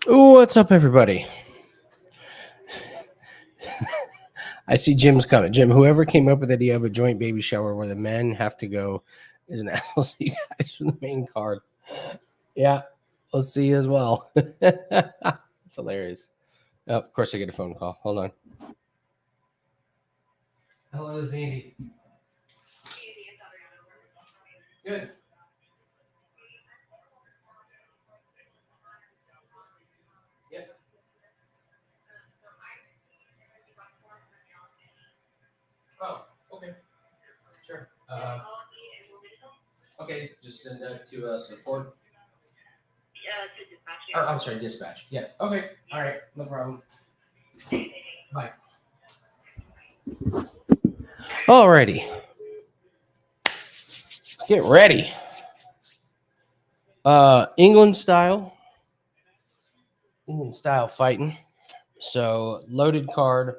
What's up, everybody? I see Jim's coming. Jim, whoever came up with the idea of a joint baby shower where the men have to go is an asshole. So you guys from the main card. Yeah, let's see as well. It's hilarious. Oh, of course, I get a phone call. Hold on. Hello, Zandy. Good. Yep. Oh, okay. Sure. Okay, just send that to support. Oh, I'm sorry, dispatch. Yeah. Okay. All right. No problem. Bye. Alrighty. Get ready. England style fighting. So loaded card,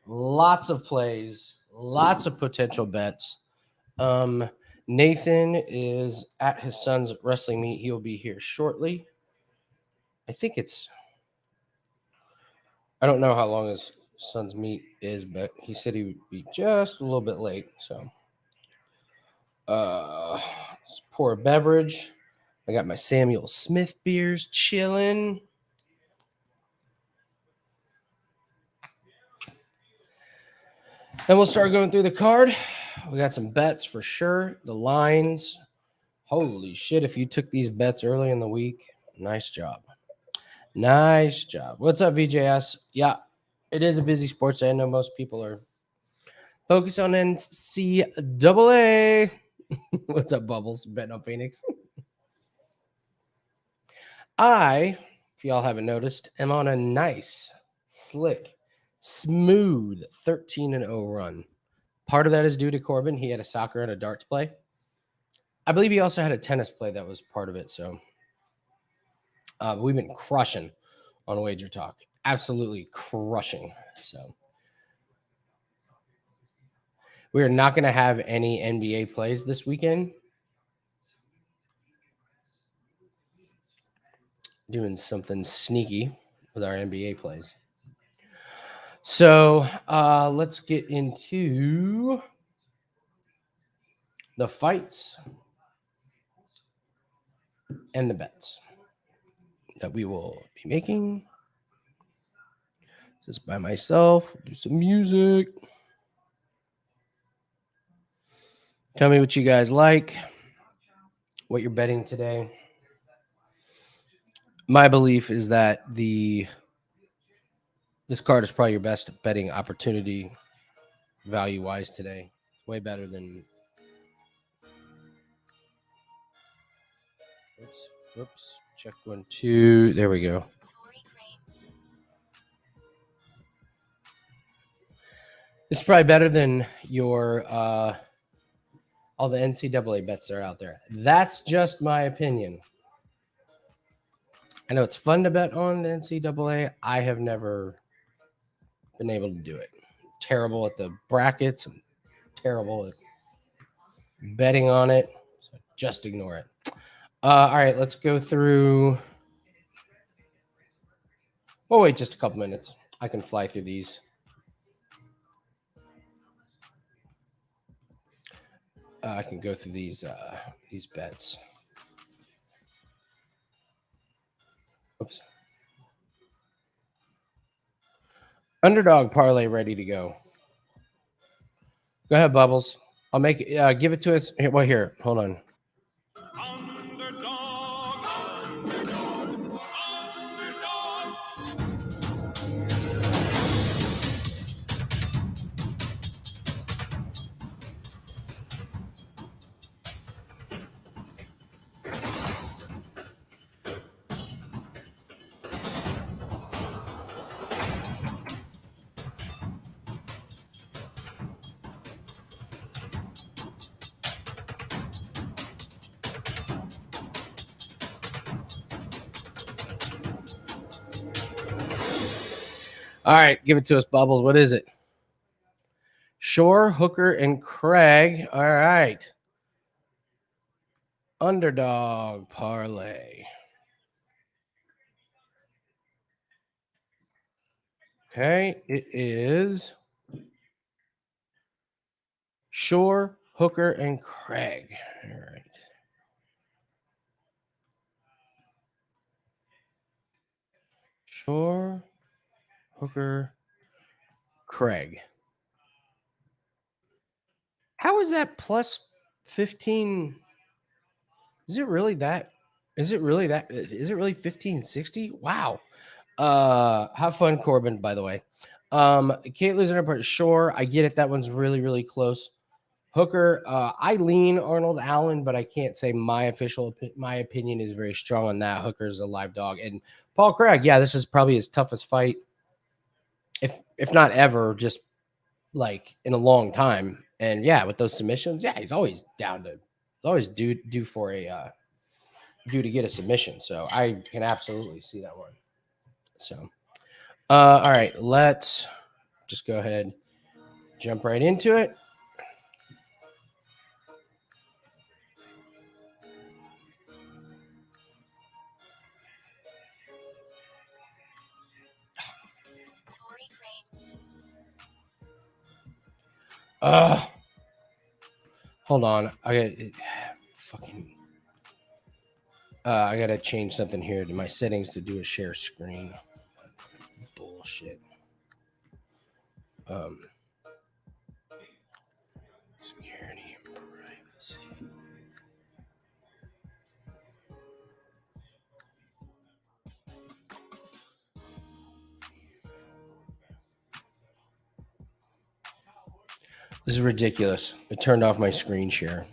lots of plays, lots of potential bets. Nathan is at his son's wrestling meet. He'll be here shortly. I don't know how long his son's meet is, but he said he would be just a little bit late. So let's pour a beverage. I got my Samuel Smith beers chilling. And we'll start going through the card. We got some bets for sure. The lines. Holy shit, if you took these bets early in the week, nice job. Nice job. What's up, VJS? Yeah, it is a busy sports day. I know most people are focused on NCAA. What's up, Bubbles? Betting on Phoenix. If y'all haven't noticed, am on a nice, slick, smooth 13-0 run. Part of that is due to Corbin. He had a soccer and a darts play. I believe he also had a tennis play that was part of it. So we've been crushing on Wager Talk. Absolutely crushing. So we're not going to have any NBA plays this weekend. Doing something sneaky with our NBA plays. So let's get into the fights and the bets that we will be making. Just by myself, do some music. Tell me what you guys like, what you're betting today. My belief is that this card is probably your best betting opportunity value-wise today. Way better than... Oops. Check 1, 2. There we go. This is probably better than your all the NCAA bets that are out there. That's just my opinion. I know it's fun to bet on the NCAA. I have never been able to do it. Terrible at the brackets. I'm terrible at betting on it. So just ignore it. All right, let's go through. Oh, wait, just a couple minutes. I can fly through these. I can go through these bets. Oops. Underdog parlay ready to go. Go ahead, Bubbles. I'll make it. Give it to us. Here. Hold on. All right, give it to us, Bubbles. What is it? Shore, Hooker, and Craig. All right. Underdog parlay. Okay, it is Shore, Hooker, and Craig. All right. Shore, Hooker, Craig. How is that plus 15? Is it really that? Is it really that? Is it really 1560? Wow. Have fun, Corbin, by the way. Can't lose an part. Sure, I get it. That one's really, really close. Hooker, I lean Arnold Allen, but I can't say my opinion is very strong on that. Hooker's a live dog. And Paul Craig, yeah, this is probably his toughest fight, if not ever, just like in a long time. And yeah, with those submissions, yeah, he's always due for a due to get a submission. So I can absolutely see that one. So all right, let's just go ahead, jump right into it. Hold on. I gotta change something here to my settings to do a share screen. Bullshit. Security and privacy. This is ridiculous. It turned off my screen share.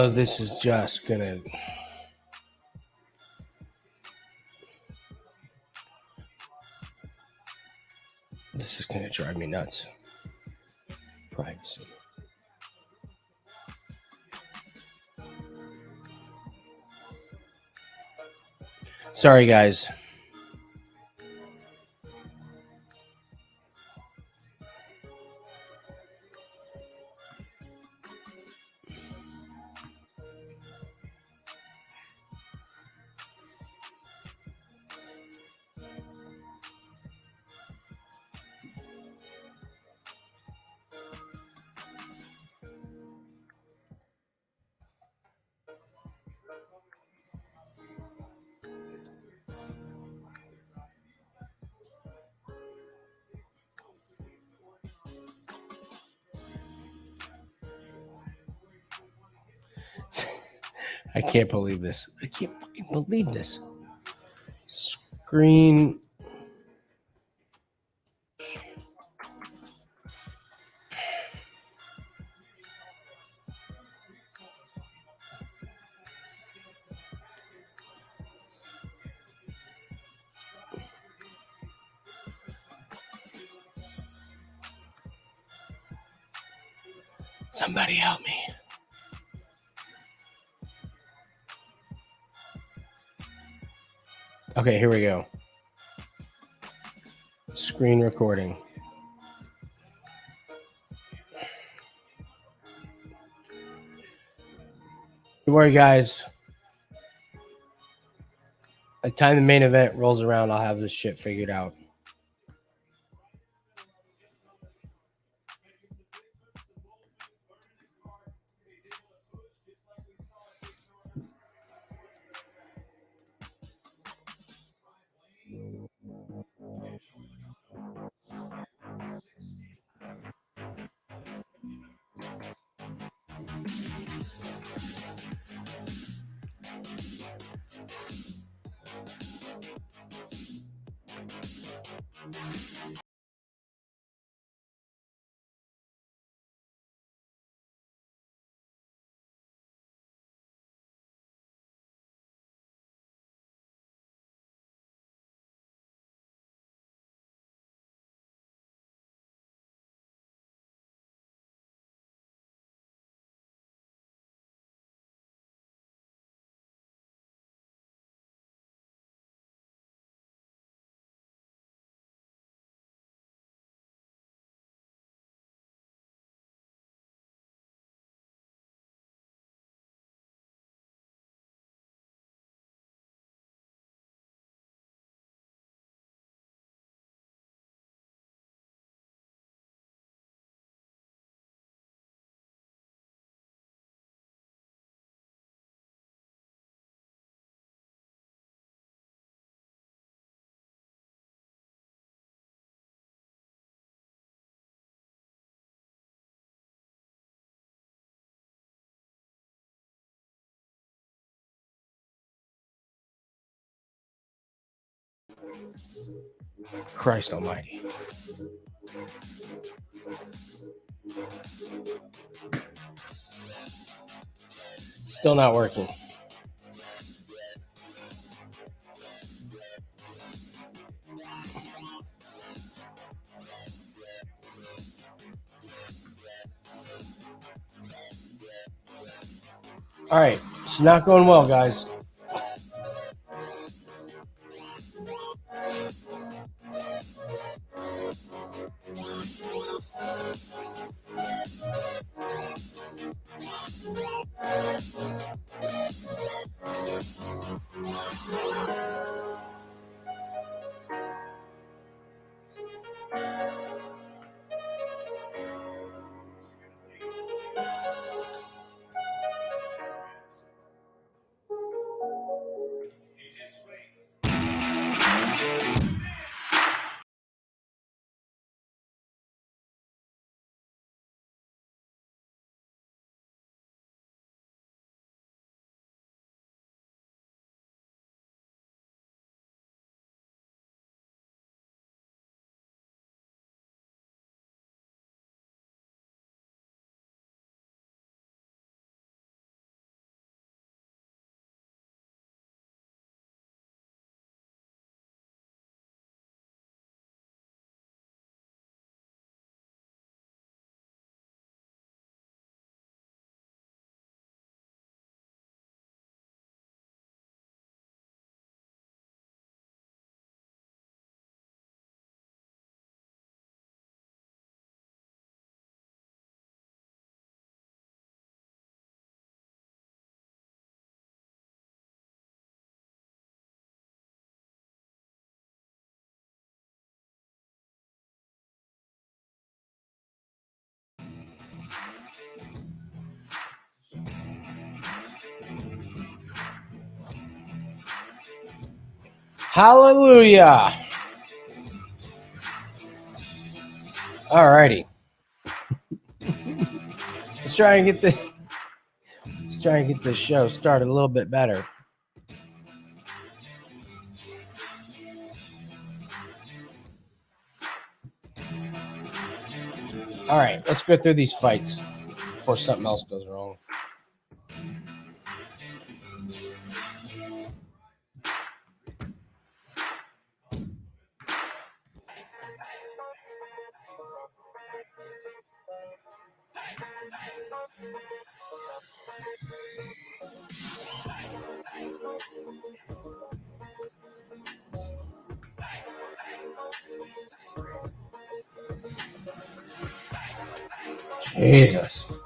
This is just gonna. This is gonna drive me nuts. Privacy. Sorry, guys. I can't believe this. I can't fucking believe this. Screen. Somebody help me. Okay, here we go. Screen recording. Don't worry, guys. By the time the main event rolls around, I'll have this shit figured out. Christ almighty. Still not working. All right. It's not going well, guys. Hallelujah. All righty. Let's try and get this show started a little bit better. All right, let's go through these fights before something else goes wrong. Jesus.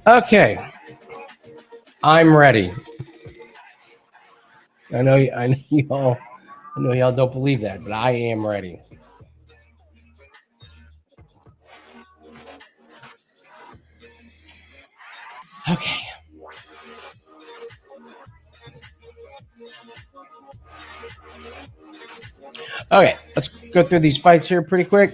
Okay. I'm ready. I know y'all don't believe that, but I am ready. Okay. Okay, let's go through these fights here pretty quick.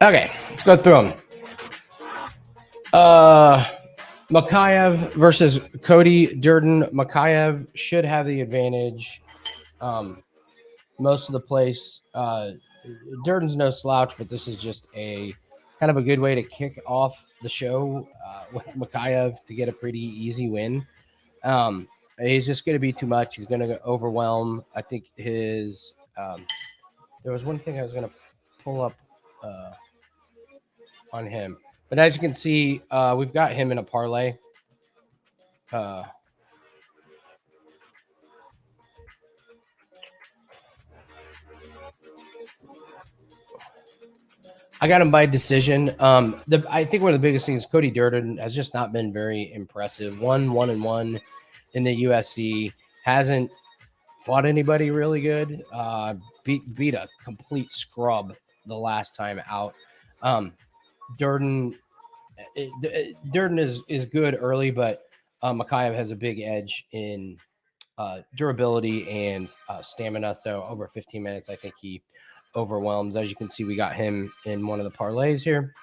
Okay, let's go through them. Makayev versus Cody Durden. Makayev should have the advantage. Most of the place. Durden's no slouch, but this is just a kind of a good way to kick off the show with Makayev to get a pretty easy win. He's just going to be too much. He's going to overwhelm. I think his. There was one thing I was going to pull up on him, but as you can see, we've got him in a parlay. I got him by decision. I think one of the biggest things, Cody Durden has just not been very impressive. 1-1 in the UFC, hasn't fought anybody really good. Beat a complete scrub the last time out. Durden is good early, but Makayev has a big edge in durability and stamina. So over 15 minutes, I think he overwhelmed. As you can see, we got him in one of the parlays here.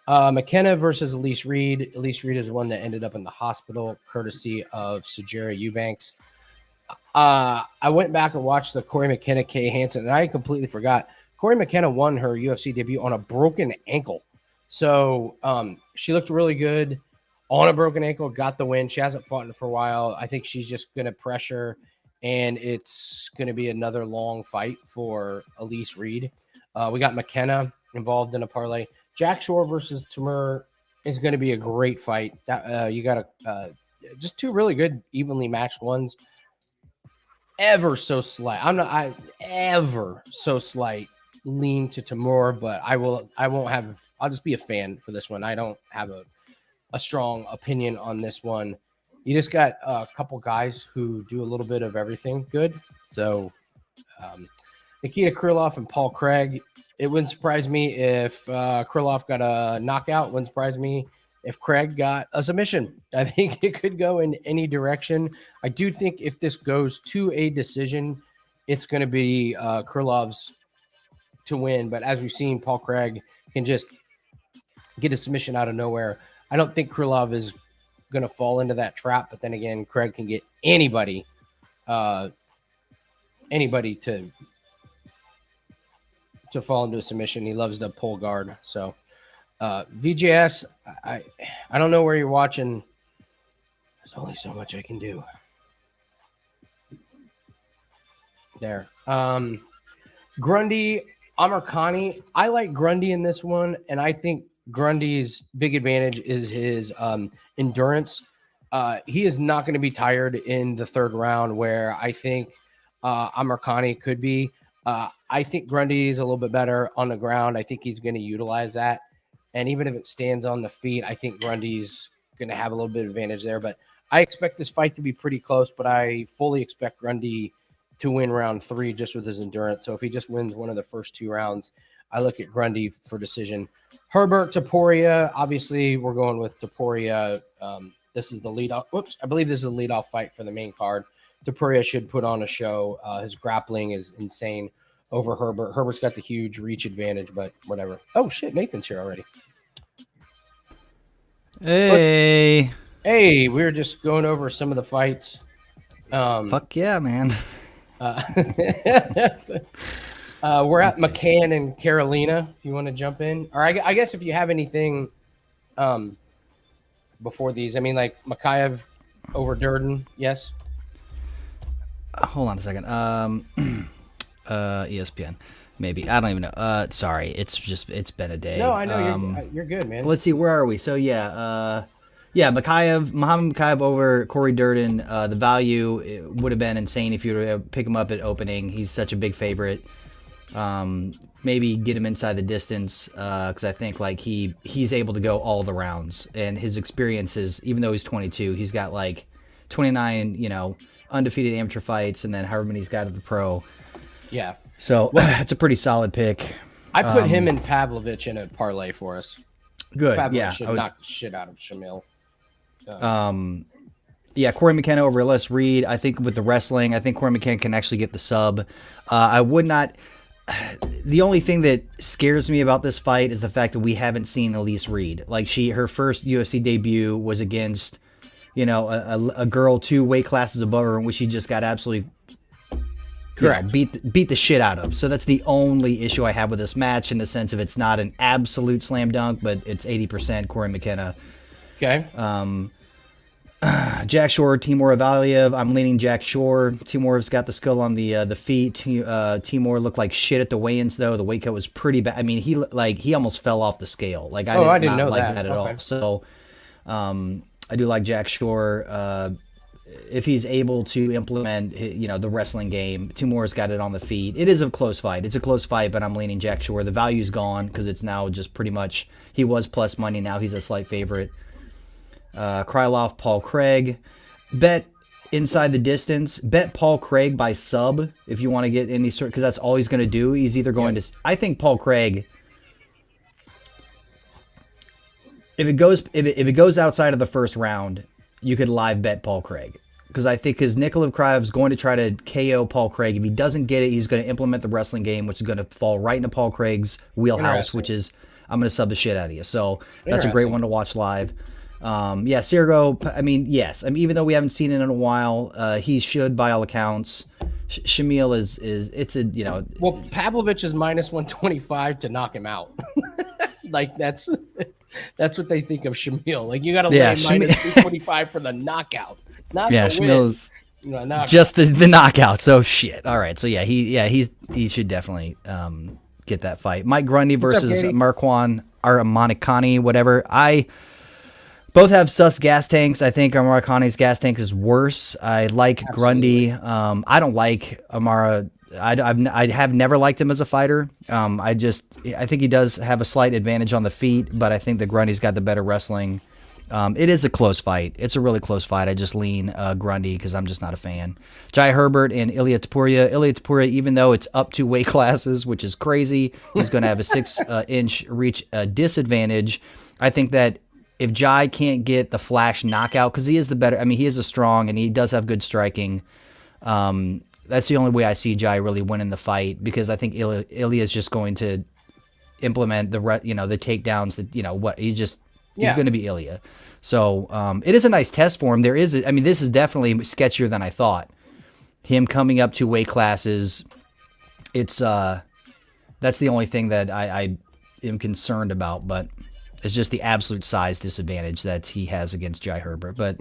McKenna versus Elise Reed. Elise Reed is the one that ended up in the hospital, courtesy of Sajira Eubanks. I went back and watched the Corey McKenna Kay Hansen, and I completely forgot. Corey McKenna won her UFC debut on a broken ankle. So she looked really good on a broken ankle, got the win. She hasn't fought for a while. I think she's just going to pressure, and it's going to be another long fight for Elise Reed. We got McKenna involved in a parlay. Jack Shore versus Timur is going to be a great fight. You got just two really good, evenly matched ones. Ever so slight. I ever so slight lean to Timur, but I'll just be a fan for this one. I don't have a strong opinion on this one. You just got a couple guys who do a little bit of everything good. So Nikita Krylov and Paul Craig. It wouldn't surprise me if Krylov got a knockout. Wouldn't surprise me if Craig got a submission. I think it could go in any direction. I do think if this goes to a decision, it's going to be Krylov's to win. But as we've seen, Paul Craig can just get a submission out of nowhere. I don't think Krylov is going to fall into that trap. But then again, Craig can get anybody to fall into a submission. He loves to pull guard. So VJS, I don't know where you're watching. There's only so much I can do. There. Grundy, Amirkhani. I like Grundy in this one, and I think Grundy's big advantage is his endurance. He is not going to be tired in the third round, where I think Amirkhani could be. I think Grundy is a little bit better on the ground. I think he's going to utilize that. And even if it stands on the feet, I think Grundy's going to have a little bit of advantage there. But I expect this fight to be pretty close, but I fully expect Grundy to win round 3 just with his endurance. So if he just wins one of the first 2 rounds, I look at Grundy for decision. Herbert, Topuria. Obviously, we're going with Topuria. This is the lead-off. Whoops. I believe this is a lead-off fight for the main card. Topuria should put on a show. His grappling is insane over Herbert. Herbert's got the huge reach advantage, but whatever. Oh, shit. Nathan's here already. Hey. Hey, we were just going over some of the fights. Fuck yeah, man. We're at McCann and Carolina. If you want to jump in. Or I guess if you have anything before these. I mean, like Makayev over Durden, yes? Hold on a second. ESPN, maybe. I don't even know. Sorry, it's been a day. No, I know you're good, man. Let's see, where are we? So Mohamed Makayev over Corey Durden. The value would have been insane if you were to pick him up at opening. He's such a big favorite. Maybe get him inside the distance because I think like he's able to go all the rounds, and his experiences, even though he's 22, he's got like 29, undefeated amateur fights, and then however many he's got at the pro. Yeah. So it's a pretty solid pick. I put him and Pavlovich in a parlay for us. Good. Pavlovich should knock the shit out of Shamil. Corey McKenna over Les Reed. I think with the wrestling, I think Corey McKenna can actually get the sub. I would not. The only thing that scares me about this fight is the fact that we haven't seen Elise Reed. Like her first UFC debut was against, a girl 2 weight classes above her, in which she just got absolutely correct beat the shit out of. So that's the only issue I have with this match, in the sense of it's not an absolute slam dunk, but it's 80% Corey McKenna. Okay. Jack Shore, Timur Valiev. I'm leaning Jack Shore. Timur's got the skill on the feet. Timur looked like shit at the weigh-ins, though. The weight cut was pretty bad. I mean, he almost fell off the scale. Like I didn't know that at all. So I do like Jack Shore. If he's able to implement, the wrestling game, Timur's got it on the feet. It is a close fight. It's a close fight, but I'm leaning Jack Shore. The value's gone because it's now just pretty much, he was plus money. Now he's a slight favorite. Krylov, Paul Craig. Bet inside the distance. Bet Paul Craig by sub if you want to get any sort, because that's all he's going to do. He's either going to. I think Paul Craig. If it goes outside of the first round, you could live bet Paul Craig, because Nikolai Krylov is going to try to KO Paul Craig. If he doesn't get it, he's going to implement the wrestling game, which is going to fall right into Paul Craig's wheelhouse, which is I'm going to sub the shit out of you. So that's a great one to watch live. Yeah, Sergei, I mean, yes. I mean, even though we haven't seen it in a while, he should, by all accounts. Shamil is it's a, you know. Well, Pavlovich is minus 125 to knock him out. Like, that's what they think of Shamil. Like, you got to lay minus 225 for the knockout. Not Shamil is just the knockout. So shit. All right. So yeah, he should definitely get that fight. Mike Grundy versus Makwan or Amirkhani, whatever. Both have sus gas tanks. I think Amirkhani's gas tank is worse. I like Grundy. I don't like Amara. I have never liked him as a fighter. I think he does have a slight advantage on the feet, but I think that Grundy's got the better wrestling. It is a close fight. It's a really close fight. I just lean Grundy because I'm just not a fan. Jai Herbert and Ilia Topuria. Ilia Topuria, even though it's up 2 weight classes, which is crazy, he's going to have a 6-inch reach disadvantage. I think that if Jai can't get the flash knockout, because he is the better, I mean, he is a strong and he does have good striking. That's the only way I see Jai really winning the fight, because I think Ilia is just going to implement the takedowns that, he's going to be Ilia. So it is a nice test for him. This is definitely sketchier than I thought. Him coming up 2 weight classes, that's the only thing that I am concerned about, but it's just the absolute size disadvantage that he has against Jai Herbert. But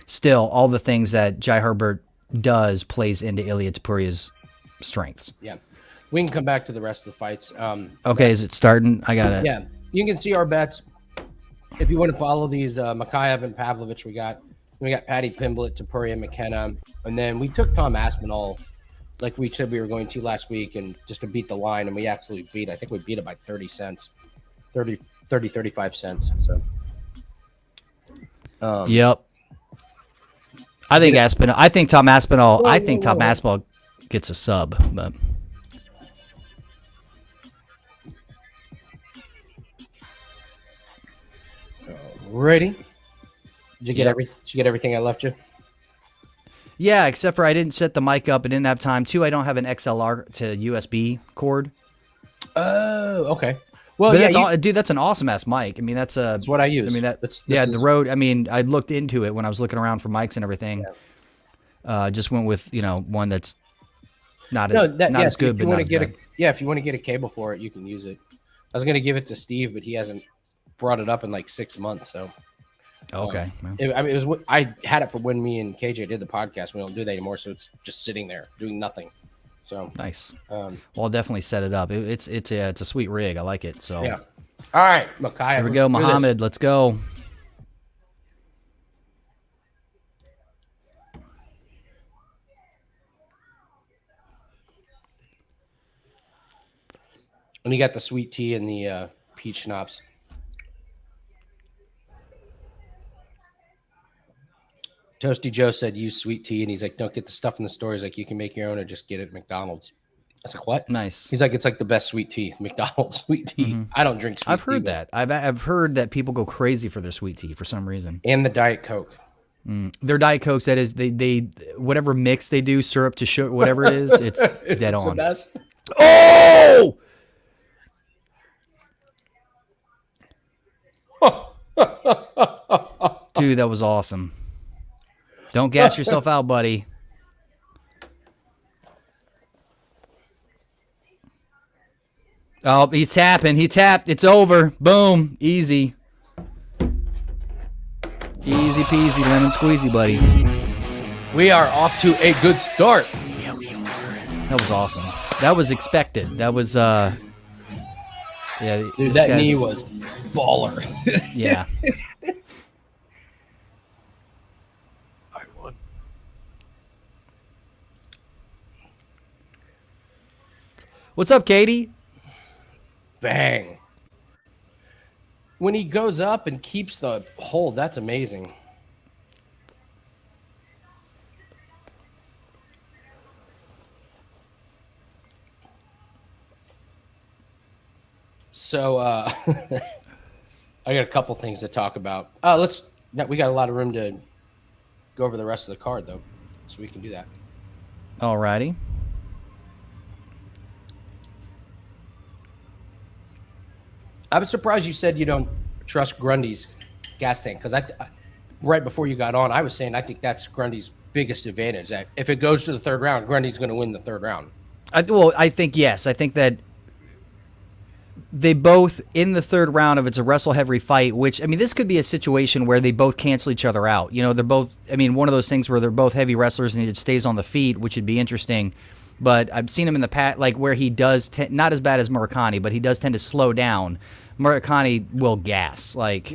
still, all the things that Jai Herbert does plays into Ilia Topuria's strengths. Yeah. We can come back to the rest of the fights. Okay, is it starting? I got it. Yeah. You can see our bets. If you want to follow these, Makhachev and Pavlovich, we got Paddy, Pimblett, Topuria, McKenna, and then we took Tom Aspinall, like we said we were going to last week, and just to beat the line, and we absolutely beat. I think we beat it by 30 cents, 35 cents. So, yep. I think Aspinall. I think Tom Aspinall. Tom Aspinall gets a sub, but. Ready? Did you get everything I left you? Yeah, except for I didn't set the mic up. I didn't have time. 2, I don't have an XLR to USB cord. Oh, okay. Well, but that's an awesome ass mic. I mean, that's what I use. I mean, the Rode. I mean, I looked into it when I was looking around for mics and everything. Yeah. Just went with one that's not as good. But if you want to get a cable for it, you can use it. I was going to give it to Steve, but he hasn't brought it up in like 6 months. So okay. I had it for when me and KJ did the podcast. We don't do that anymore, so it's just sitting there doing nothing. So nice. Well, I'll definitely set it up. It's a sweet rig. I like it. So yeah. All right, Makhachev. Here we go, Muhammad. Let's go. And you got the sweet tea and the peach schnapps. Toasty Joe said use sweet tea, and he's like, don't get the stuff in the store. He's like, you can make your own or just get it at McDonald's. I was like, what? Nice. He's like, it's like the best sweet tea, McDonald's sweet tea. Mm-hmm. I don't drink sweet tea. I've heard that. I've heard that people go crazy for their sweet tea for some reason. And the Diet Coke. Their Diet Cokes, that is, they whatever mix they do, syrup to sugar, whatever it is, it's dead on. The best. Oh! Dude, that was awesome. Don't gas yourself out, buddy. Oh, he's tapping. He tapped. It's over. Boom. Easy. Easy peasy, lemon squeezy, buddy. We are off to a good start. Yeah, we are. That was awesome. That was expected. That was, yeah. Dude, that knee was baller. Yeah. What's up, Katie? Bang. When he goes up and keeps the hold, that's amazing. So I got a couple things to talk about. We got a lot of room to go over the rest of the card, though, so we can do that. Alrighty. I was surprised you said you don't trust Grundy's gas tank, because right before you got on, I was saying I think that's Grundy's biggest advantage. That if it goes to the third round, Grundy's going to win the third round. I think yes. I think that they both in the third round, if it's a wrestle heavy fight, which I mean, this could be a situation where they both cancel each other out. You know, they're both. I mean, one of those things where they're both heavy wrestlers and it stays on the feet, which would be interesting. But I've seen him in the past, like where he does not as bad as Amirkhani, but he does tend to slow down. Amirkhani will gas, like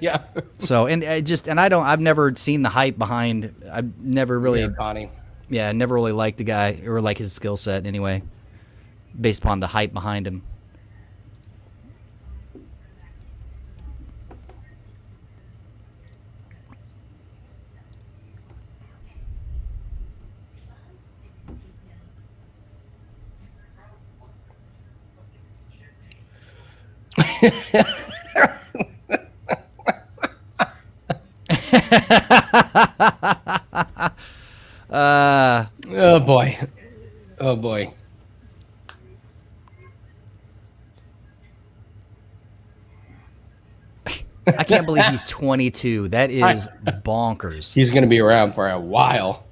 yeah. So I've never seen the hype behind. I've never really Amirkhani. Yeah, never really liked the guy or like his skill set anyway, based upon the hype behind him. Oh boy. Oh boy. I can't believe he's 22. That is bonkers. He's going to be around for a while.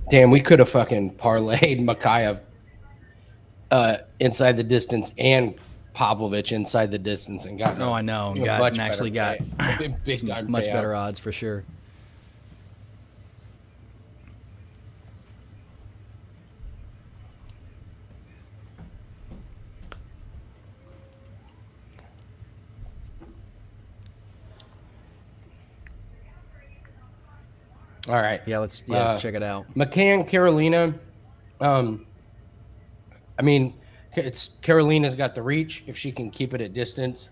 Damn, we could have fucking parlayed Makhachev inside the distance and Pavlovich inside the distance and got. Oh, I know. Got big time much better odds for sure. All right. Yeah, let's check it out. McCann, Carolina. I mean, Carolina's got the reach. If she can keep it at distance,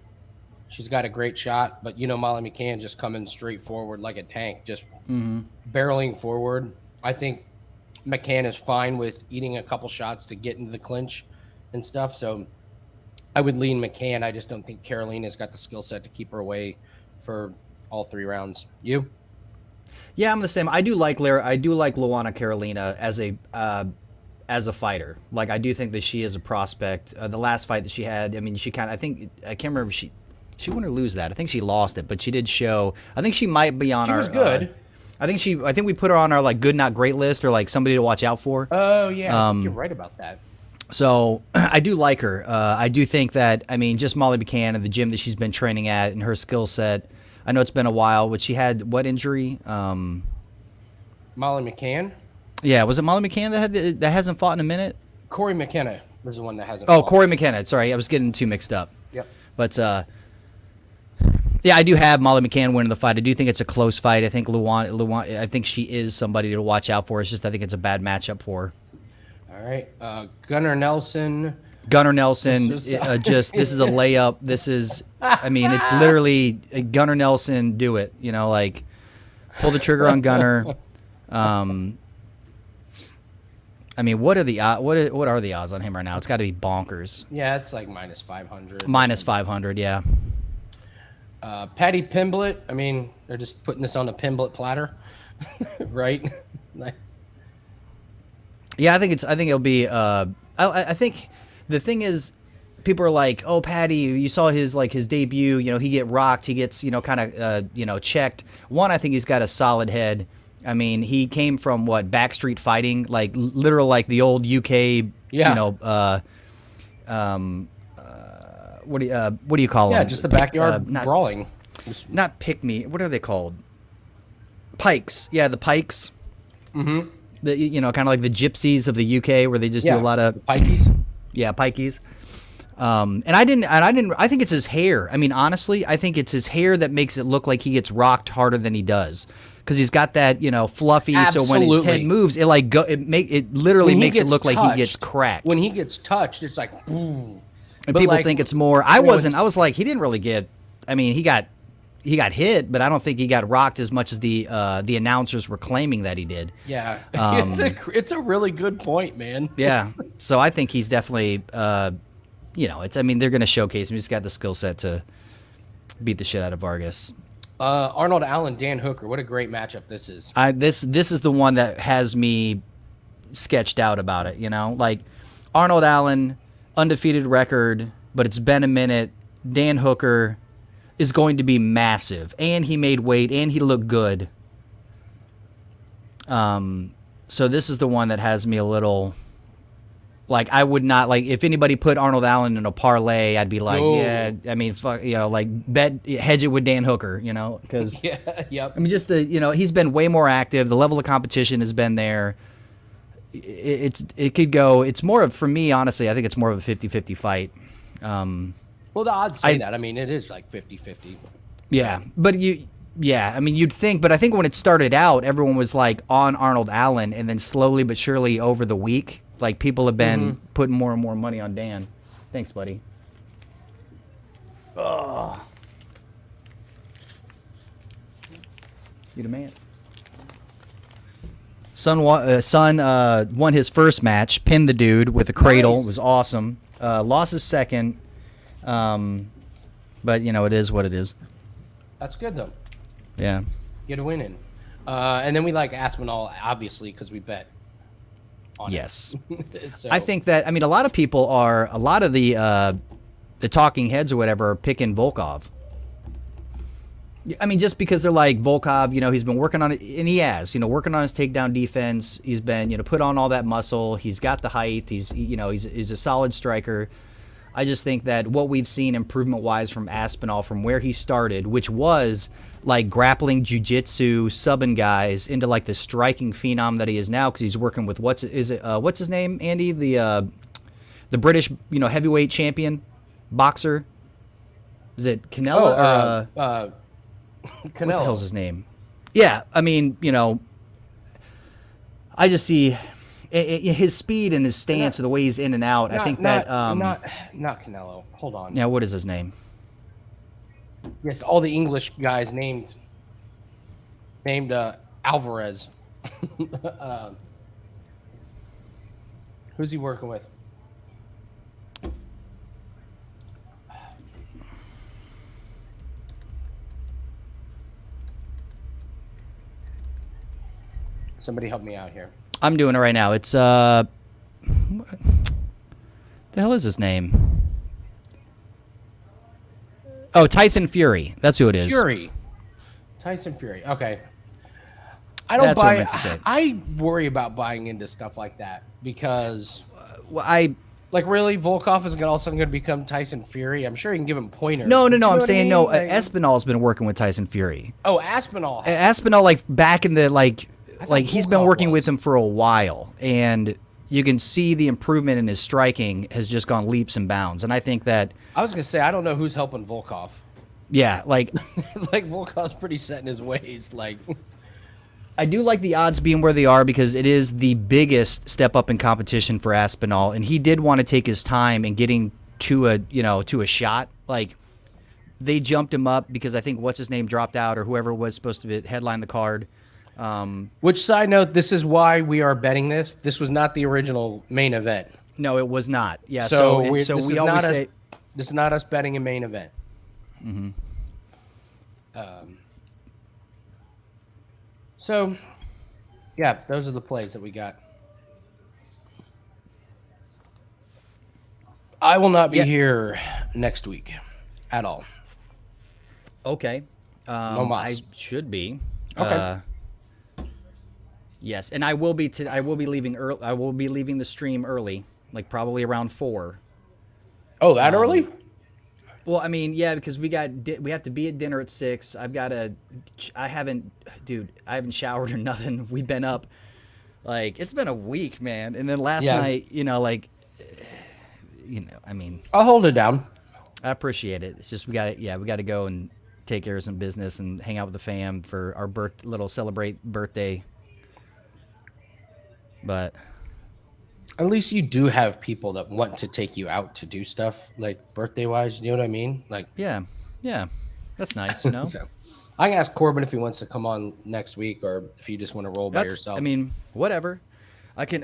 she's got a great shot. But, Molly McCann just coming straight forward like a tank, just barreling forward. I think McCann is fine with eating a couple shots to get into the clinch and stuff. So I would lean McCann. I just don't think Carolina's got the skill set to keep her away for all 3 rounds. You? Yeah, I'm the same. I do like Luana Carolina as a fighter. Like, I do think that she is a prospect. The last fight that she had, I mean, I can't remember if she won or lose that. I think she lost it, but she did show. I think she might be on our. She was good. I think we put her on our like good not great list or like somebody to watch out for. Oh yeah, I think you're right about that. So I do like her. I do think that, I mean, just Molly McCann and the gym that she's been training at and her skill set. I know it's been a while, but she had what injury? Molly McCann? Yeah, was it Molly McCann that hasn't fought in a minute? Corey McKenna was the one that hasn't fought. Corey McKenna. Sorry, I was getting too mixed up. Yep. But, yeah, I do have Molly McCann winning the fight. I do think it's a close fight. I think Luana, I think she is somebody to watch out for. It's just I think it's a bad matchup for her. All right. Gunnar Nelson, this is a layup. This is, I mean, it's literally Gunnar Nelson, do it. Like, pull the trigger on Gunnar. I mean, what are the odds on him right now? It's got to be bonkers. Yeah, it's like minus 500. Minus 500, yeah. Paddy Pimblett. I mean, they're just putting this on a Pimblett platter, right? Yeah, I think it'll be. I think the thing is, people are like, "Oh, Paddy, you saw his debut. He get rocked. He gets kind of checked." One, I think he's got a solid head. I mean, he came from backstreet fighting, like literal like the old UK. Yeah. What do you call them? Yeah, just the backyard brawling. Not pick me. What are they called? Pikes. Yeah, the Pikes. Mm-hmm. The kind of like the gypsies of the UK, where they just do a lot of the pikeys. Yeah, pikeys. I think it's his hair. I mean, honestly, I think it's his hair that makes it look like he gets rocked harder than he does. Because he's got that, fluffy. Absolutely. So when his head moves, it literally makes it look like he gets cracked. When he gets touched, it's like boom. And people think it's more. I was like, he didn't really get. I mean, he got hit, but I don't think he got rocked as much as the announcers were claiming that he did. Yeah, it's a really good point, man. Yeah, so I think he's definitely. They're going to showcase him. He's got the skill set to beat the shit out of Vargas. Arnold Allen, Dan Hooker. What a great matchup this is. This is the one that has me sketched out about it. Like Arnold Allen, undefeated record, but it's been a minute. Dan Hooker is going to be massive, and he made weight, and he looked good. So this is the one that has me a little. Like, I would not, like, if anybody put Arnold Allen in a parlay, I'd be like, yeah, I mean, fuck, hedge it with Dan Hooker, because, yeah, yep. I mean, just he's been way more active. The level of competition has been there. It could go, it's more of, for me, honestly, I think it's more of a 50-50 fight. Well, the odds say that. I mean, it is like 50-50. Yeah, but I mean, you'd think, but I think when it started out, everyone was like on Arnold Allen, and then slowly but surely over the week, like, people have been putting more and more money on Dan. Thanks, buddy. Oh. You the man. Son won his first match, pinned the dude with a cradle. Nice. It was awesome. Lost his second. But, it is what it is. That's good, though. Yeah. Get a win in. And then we like Aspinall, obviously, because we bet. Yes. So. I think that, I mean, a lot of the talking heads or whatever are picking Volkov. I mean, just because they're like, Volkov, he's been working on it, and he has, working on his takedown defense. He's been, put on all that muscle. He's got the height. He's a solid striker. I just think that what we've seen improvement-wise from Aspinall, from where he started, which was like grappling, jiu-jitsu, subbing guys into like the striking phenom that he is now, because he's working with what's his name, Andy, the British heavyweight champion boxer. Is it Canelo? Canelo. What the hell's his name? Yeah, I mean, I just see his speed and his stance, or the way he's in and out. I think not Canelo. Hold on. Yeah, what is his name? Yes, all the English guys named Alvarez. Who's he working with? Somebody help me out here. I'm doing it right now. It's what the hell is his name? Oh, Tyson Fury. That's who it is. Tyson Fury. Okay. I worry about buying into stuff like that because really Volkov is all of a sudden going to become Tyson Fury. I'm sure he can give him pointers. No. I'm saying no. Aspinall's been working with Tyson Fury. Oh, Aspinall. Aspinall, like back in the he's been working with him for a while, and you can see the improvement in his striking has just gone leaps and bounds. And I think that I was gonna say I don't know who's helping Volkov. Yeah, like Volkov's pretty set in his ways. Like, I do like the odds being where they are because it is the biggest step up in competition for Aspinall, and he did want to take his time in getting to a shot. Like, they jumped him up because I think what's his name dropped out, or whoever was supposed to headline the card. Which, side note, this is why we are betting this. This was not the original main event. No, it was not. Yeah, so we always say this is not us betting a main event. Mm-hmm. So, yeah, those are the plays that we got. I will not be here next week at all. Okay. I should be. Okay. Yes, and I will be leaving early. I will be leaving the stream early, like probably around 4. Oh, that early? Well, I mean, yeah, because we have to be at dinner at 6. I haven't showered or nothing. We've been up, like, it's been a week, man. And then last night, I mean, I'll hold it down. I appreciate it. It's just we got to go and take care of some business and hang out with the fam for our little celebrate birthday. But at least you do have people that want to take you out to do stuff like birthday wise. You know what I mean? Like, yeah, that's nice. So, I can ask Corbin if he wants to come on next week or if you just want to roll by yourself. I mean, whatever. I can.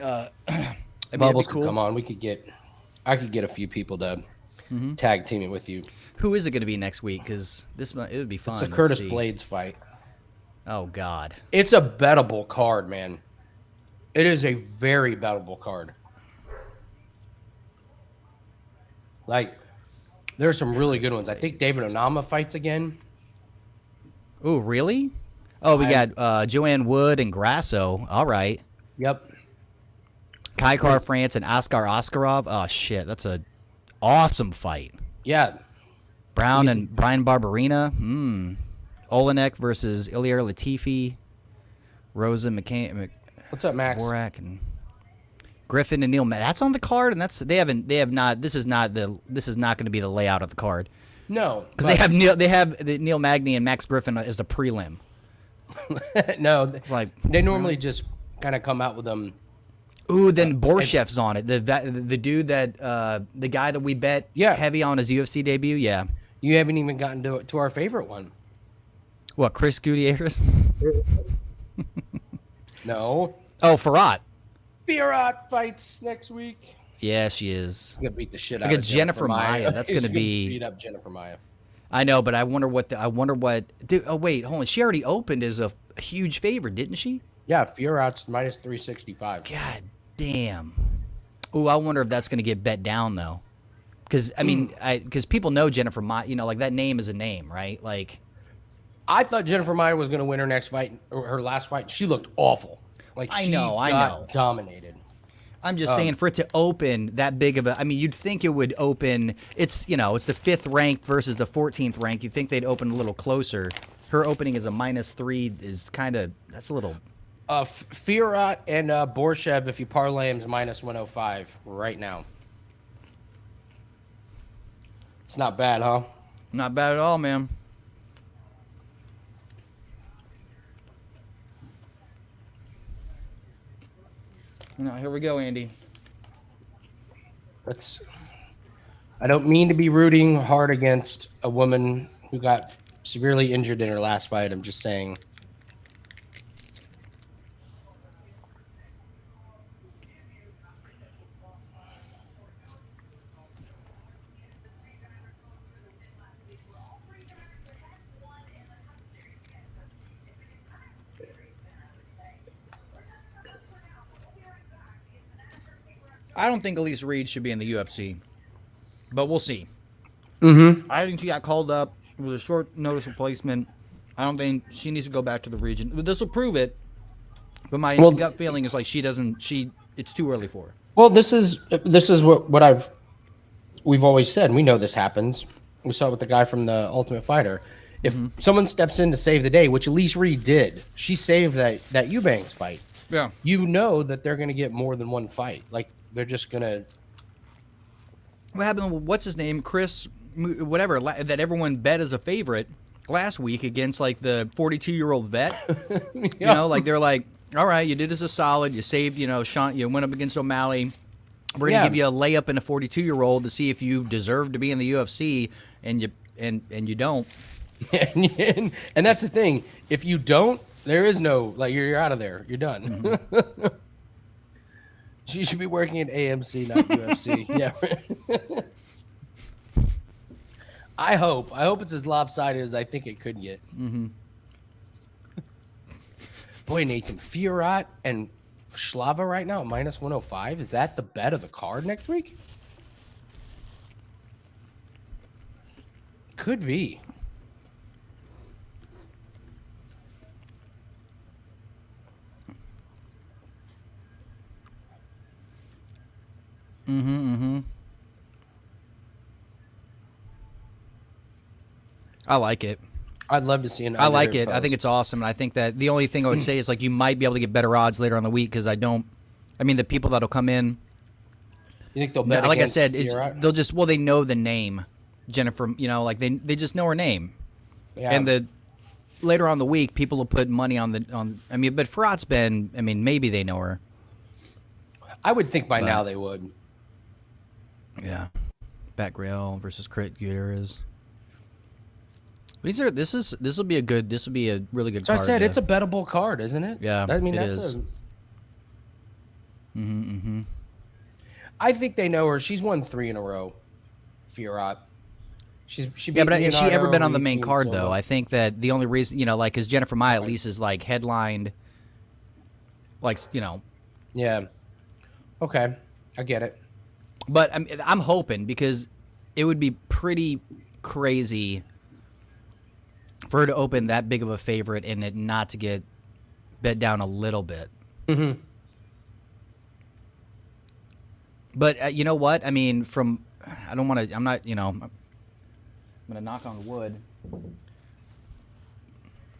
Bubbles cool. could come on. I could get a few people to tag team it with you. Who is it going to be next week? Because it would be fun. It's a Curtis Blades fight. Oh God. It's a bettable card, man. It is a very bettable card. Like, there's some really good ones. I think David Onama fights again. Oh, really? Oh, we got Joanne Wood and Grasso. All right. Yep. Kaikar France and Askar Askarov. Oh, shit. That's a awesome fight. Yeah. Brown and Brian Barberina. Olenek versus Ilia Latifi. Rosa McCann. What's up, Max? Borak and Griffin and Neil. That's on the card, and they have not. This is not going to be the layout of the card. No, because they have Neil Magny and Max Griffin as the prelim. No, they normally just kind of come out with them. Ooh, then Borshev's on it. The dude that the guy that we bet heavy on his UFC debut. Yeah, you haven't even gotten to our favorite one. What, Chris Gutierrez? No. Oh, Farhat. Farhat fights next week. Yeah, she is. I'm gonna beat the shit out of Jennifer Maia. That's gonna be beat up Jennifer Maia. I know, but I wonder what. Dude, oh wait, hold on. She already opened as a huge favorite, didn't she? Yeah, Farhat's minus 365. God damn. Ooh, I wonder if that's gonna get bet down though, because I mean, because people know Jennifer Maia. Like that name is a name, right? Like, I thought Jennifer Maia was gonna win her next fight, or her last fight. She looked awful. Like I know. Dominated. I'm just saying, for it to open that big of a, I mean, you'd think it would open. It's it's the 5th ranked versus the 14th ranked. You'd think they'd open a little closer. Her opening as a -3 is that's a little. Farhat and Borshev, if you parlay him, is minus 105 right now. It's not bad, huh? Not bad at all, man. No, here we go, Andy. I don't mean to be rooting hard against a woman who got severely injured in her last fight. I'm just saying. I don't think Elise Reed should be in the UFC, but we'll see. I think she got called up with a short notice replacement. I don't think she needs to go back to the region. This will prove it, but my gut feeling is like it's too early for her. Well, this is what we've always said. We know this happens. We saw it with the guy from the Ultimate Fighter. If someone steps in to save the day, which Elise Reed did, she saved that Eubanks fight. Yeah, you know that they're going to get more than one fight. Like, they're just going to... What happened with, what's his name, Chris, whatever, that everyone bet as a favorite last week against, like, the 42-year-old vet? Like, they're like, all right, you did us a solid. You saved, Sean, you went up against O'Malley. We're going to give you a layup in a 42-year-old to see if you deserve to be in the UFC, and you don't. And that's the thing. If you don't, there is no, like, you're out of there. You're done. She should be working at AMC, not UFC. Yeah. I hope it's as lopsided as I think it could get. Boy, Nathan, Farhat and Shlava right now, minus 105. Is that the bet of the card next week? Could be. I like it. I'd love to see an. I like it. I think it's awesome. And I think that the only thing I would say is, like, you might be able to get better odds later on the week because the people that'll come in. You think they'll bet like against I said, Fiorot? they know the name Jennifer. Like they just know her name. Yeah. And later on in the week, people will put money on. But Fiorot's been. Maybe they know her. I would think by now they would. Yeah. Batgirl versus Crit Gutierrez. This will be a really good card. So I said it's a bettable card, isn't it? Yeah, I mean, it that's is. I think they know her. She's won 3 in a row. Fiorot. She but has she ever been on the main card though? I think that the only reason, because Jennifer Maia at least is like headlined, Yeah. Okay, I get it. But I'm hoping, because it would be pretty crazy for her to open that big of a favorite and it not to get bet down a little bit. Mm-hmm. But you know what? I'm going to knock on wood.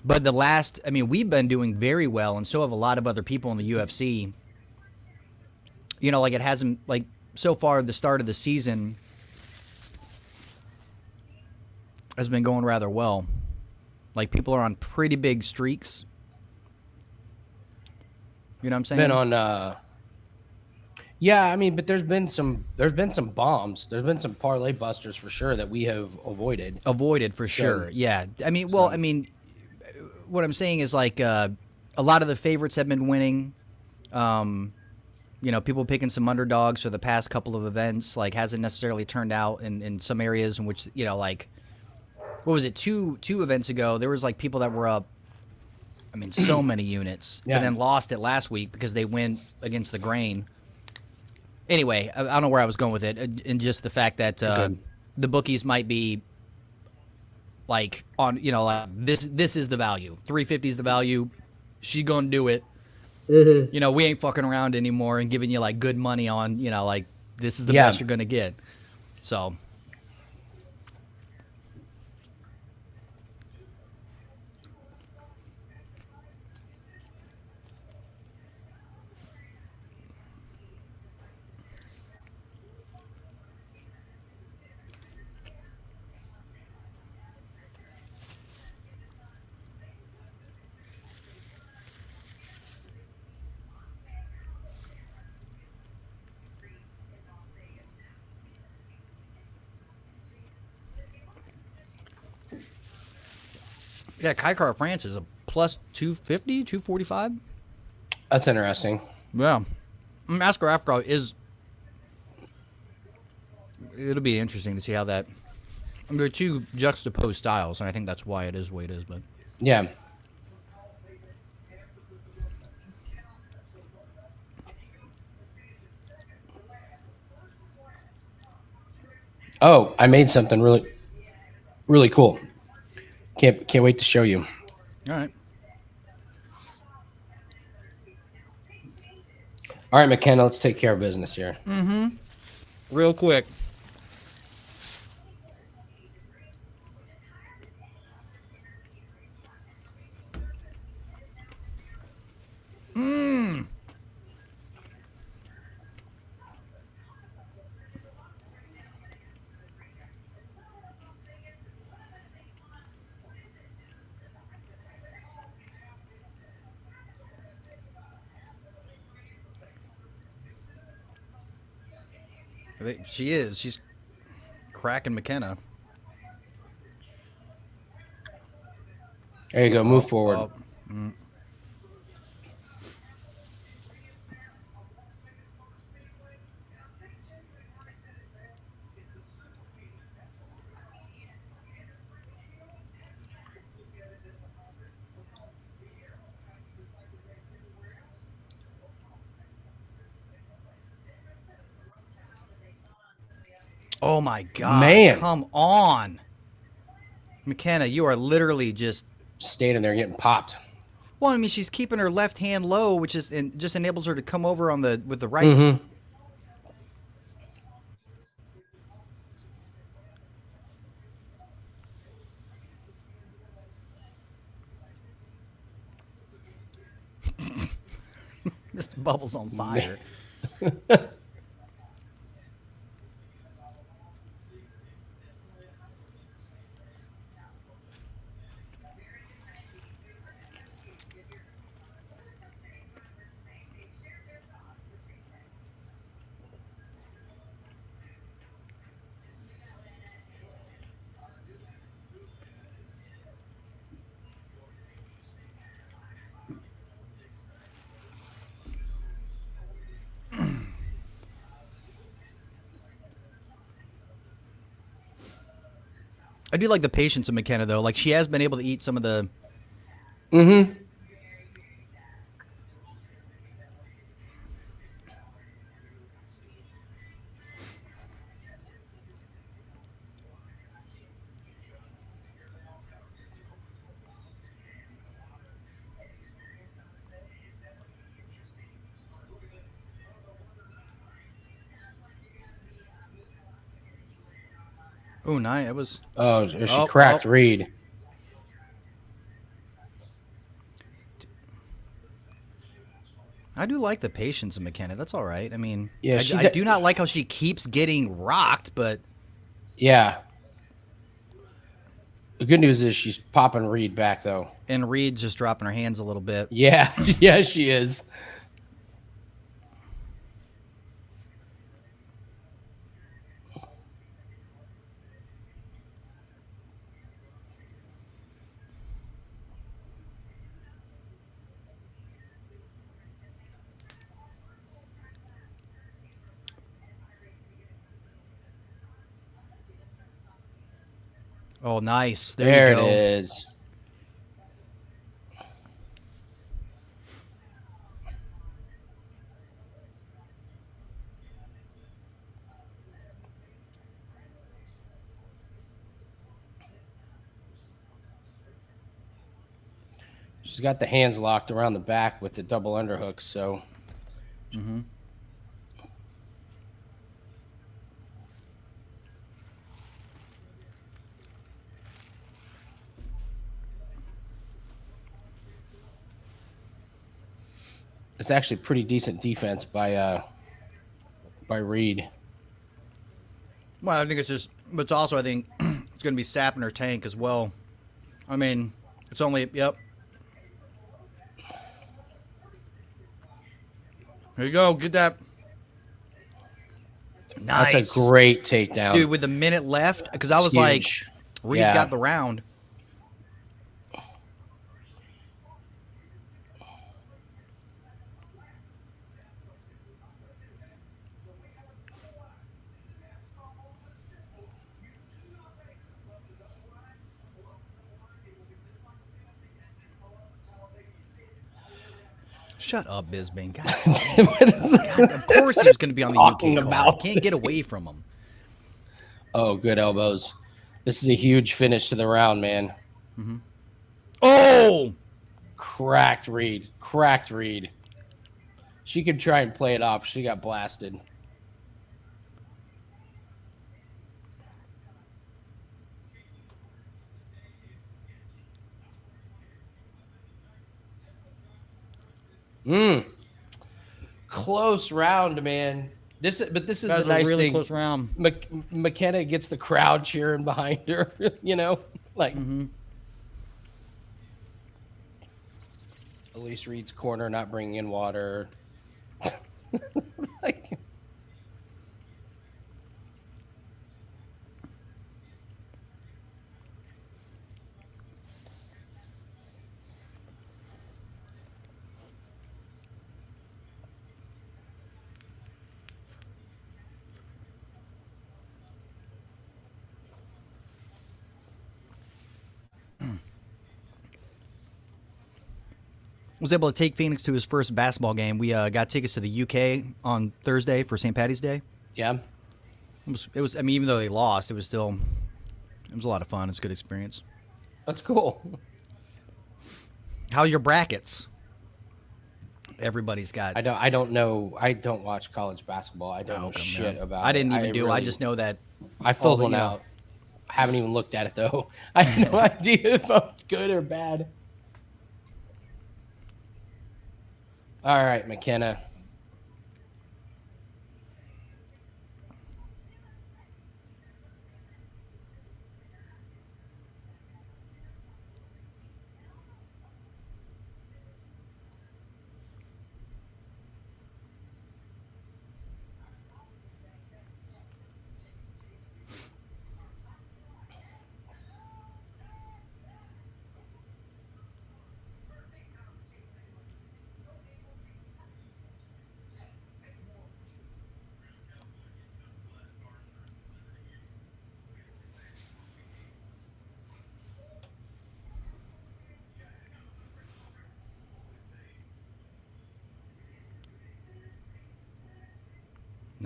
But we've been doing very well, and so have a lot of other people in the UFC. It hasn't, so far, the start of the season has been going rather well. People are on pretty big streaks. You know what I'm saying? Been on, yeah, but there's been some bombs. There's been some parlay busters for sure that we have avoided. Avoided for sure. Yeah. What I'm saying is a lot of the favorites have been winning. People picking some underdogs for the past couple of events, hasn't necessarily turned out in some areas in which, what was it, two events ago, there was people that were up, so many units, and then lost it last week because they went against the grain. Anyway, I don't know where I was going with it, and just the fact that the bookies might be this is the value. 350 is the value. She's gonna do it. Mm-hmm. We ain't fucking around anymore and giving you good money on, this is the best you're gonna get. So. Yeah, Kaikar France is a plus 250, 245. That's interesting. Yeah. Askar Afro is... It'll be interesting to see how that... they're two juxtaposed styles, and I think that's why it is what it is, but... Yeah. Oh, I made something really, really cool. Can't wait to show you. All right. All right, McKenna, let's take care of business here. Mm-hmm. Real quick. She is. She's cracking McKenna. There you go. Move forward. Oh my God. Man. Come on. McKenna, you are literally just standing there getting popped. Well, she's keeping her left hand low, which is just enables her to come over with the right. Mm-hmm. Mr. Bubble's on fire. I do like the patience of McKenna, though. Like, she has been able to eat some of the... Mm-hmm. Oh, nice. It was... Oh, she cracked Reed. I do like the patience of McKenna. That's all right. I mean, Yeah, I do not like how she keeps getting rocked, but... Yeah. The good news is she's popping Reed back, though. And Reed's just dropping her hands a little bit. Yeah. Yeah, she is. Oh, nice. There There you go. it is. She's got the hands locked around the back with the double underhooks, so... Mm-hmm. It's actually pretty decent defense by Reed. Well, I think it's just... But it's also, I think, it's going to be sapping her tank as well. I mean, it's only... Yep. Here you go. Get that... Nice. That's a great takedown. Dude, with a minute left, because I was like, Reed's got the round. Shut up, Bisbing. God, God, of course he was going to be on the UK card. I can't get away from him. Oh, good elbows. This is a huge finish to the round, man. Mm-hmm. Oh! Cracked Reed. Cracked Reed. She could try and play it off. She got blasted. Close round, man. This is the nice really thing. Close round. McKenna gets the crowd cheering behind her. You know, like Elise Reed's corner not bringing in water. Like, was able to take Phoenix to his first basketball game. We got tickets to the UK on Thursday for St. Paddy's Day. yeah. It was. I mean, even though they lost, it was a lot of fun. It's a good experience. That's cool. How are your brackets? Everybody's got. I don't know. I don't watch college basketball. I don't know shit about it. I didn't even do. I just know that. I filled one out. I haven't even looked at it though. I have no idea if it's good or bad. All right, McKenna.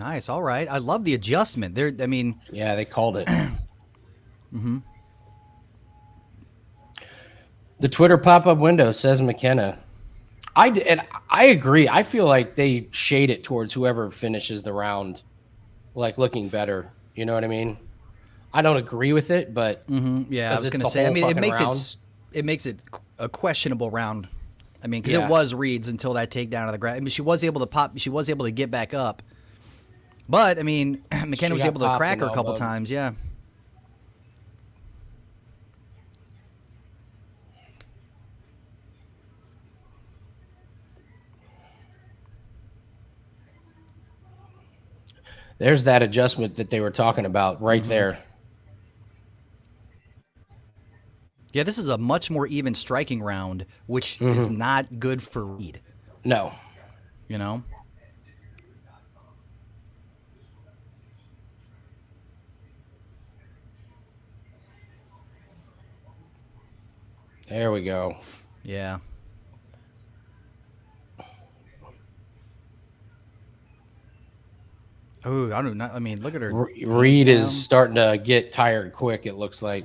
Nice. All right. I love the adjustment. Yeah, they called it. Mm-hmm. The Twitter pop-up window says McKenna. I agree. I feel like they shade it towards whoever finishes the round, like looking better. You know what I mean? I don't agree with it, but yeah, I was going to say. I mean, it makes it a questionable round. I mean, because it was Reed's until that takedown of the ground. I mean, she was able to pop. She was able to get back up, but I mean, McKenna was able to crack her a couple times. Yeah. There's that adjustment that they were talking about right there. Yeah, this is a much more even striking round, which is not good for Reed. No. You know? There we go. Yeah. Oh, I don't know. I mean, look at her. Reed is starting to get tired quick, it looks like.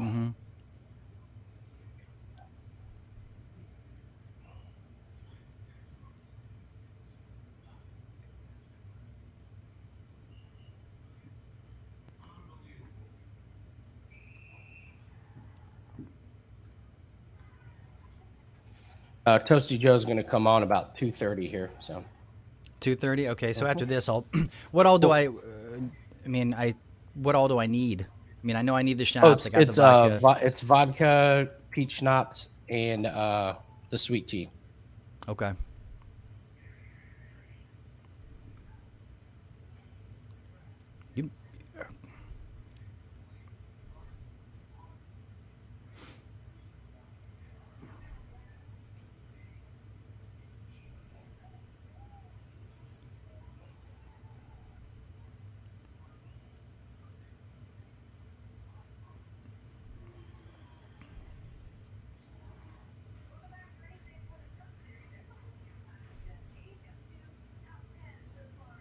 Toasty Joe's going to come on about 2:30 here. So 2:30. Okay, so after this, I'll. What all do I? What all do I need? I mean, I know I need the schnapps. I got the vodka. It's vodka, peach schnapps, and the sweet tea. Okay.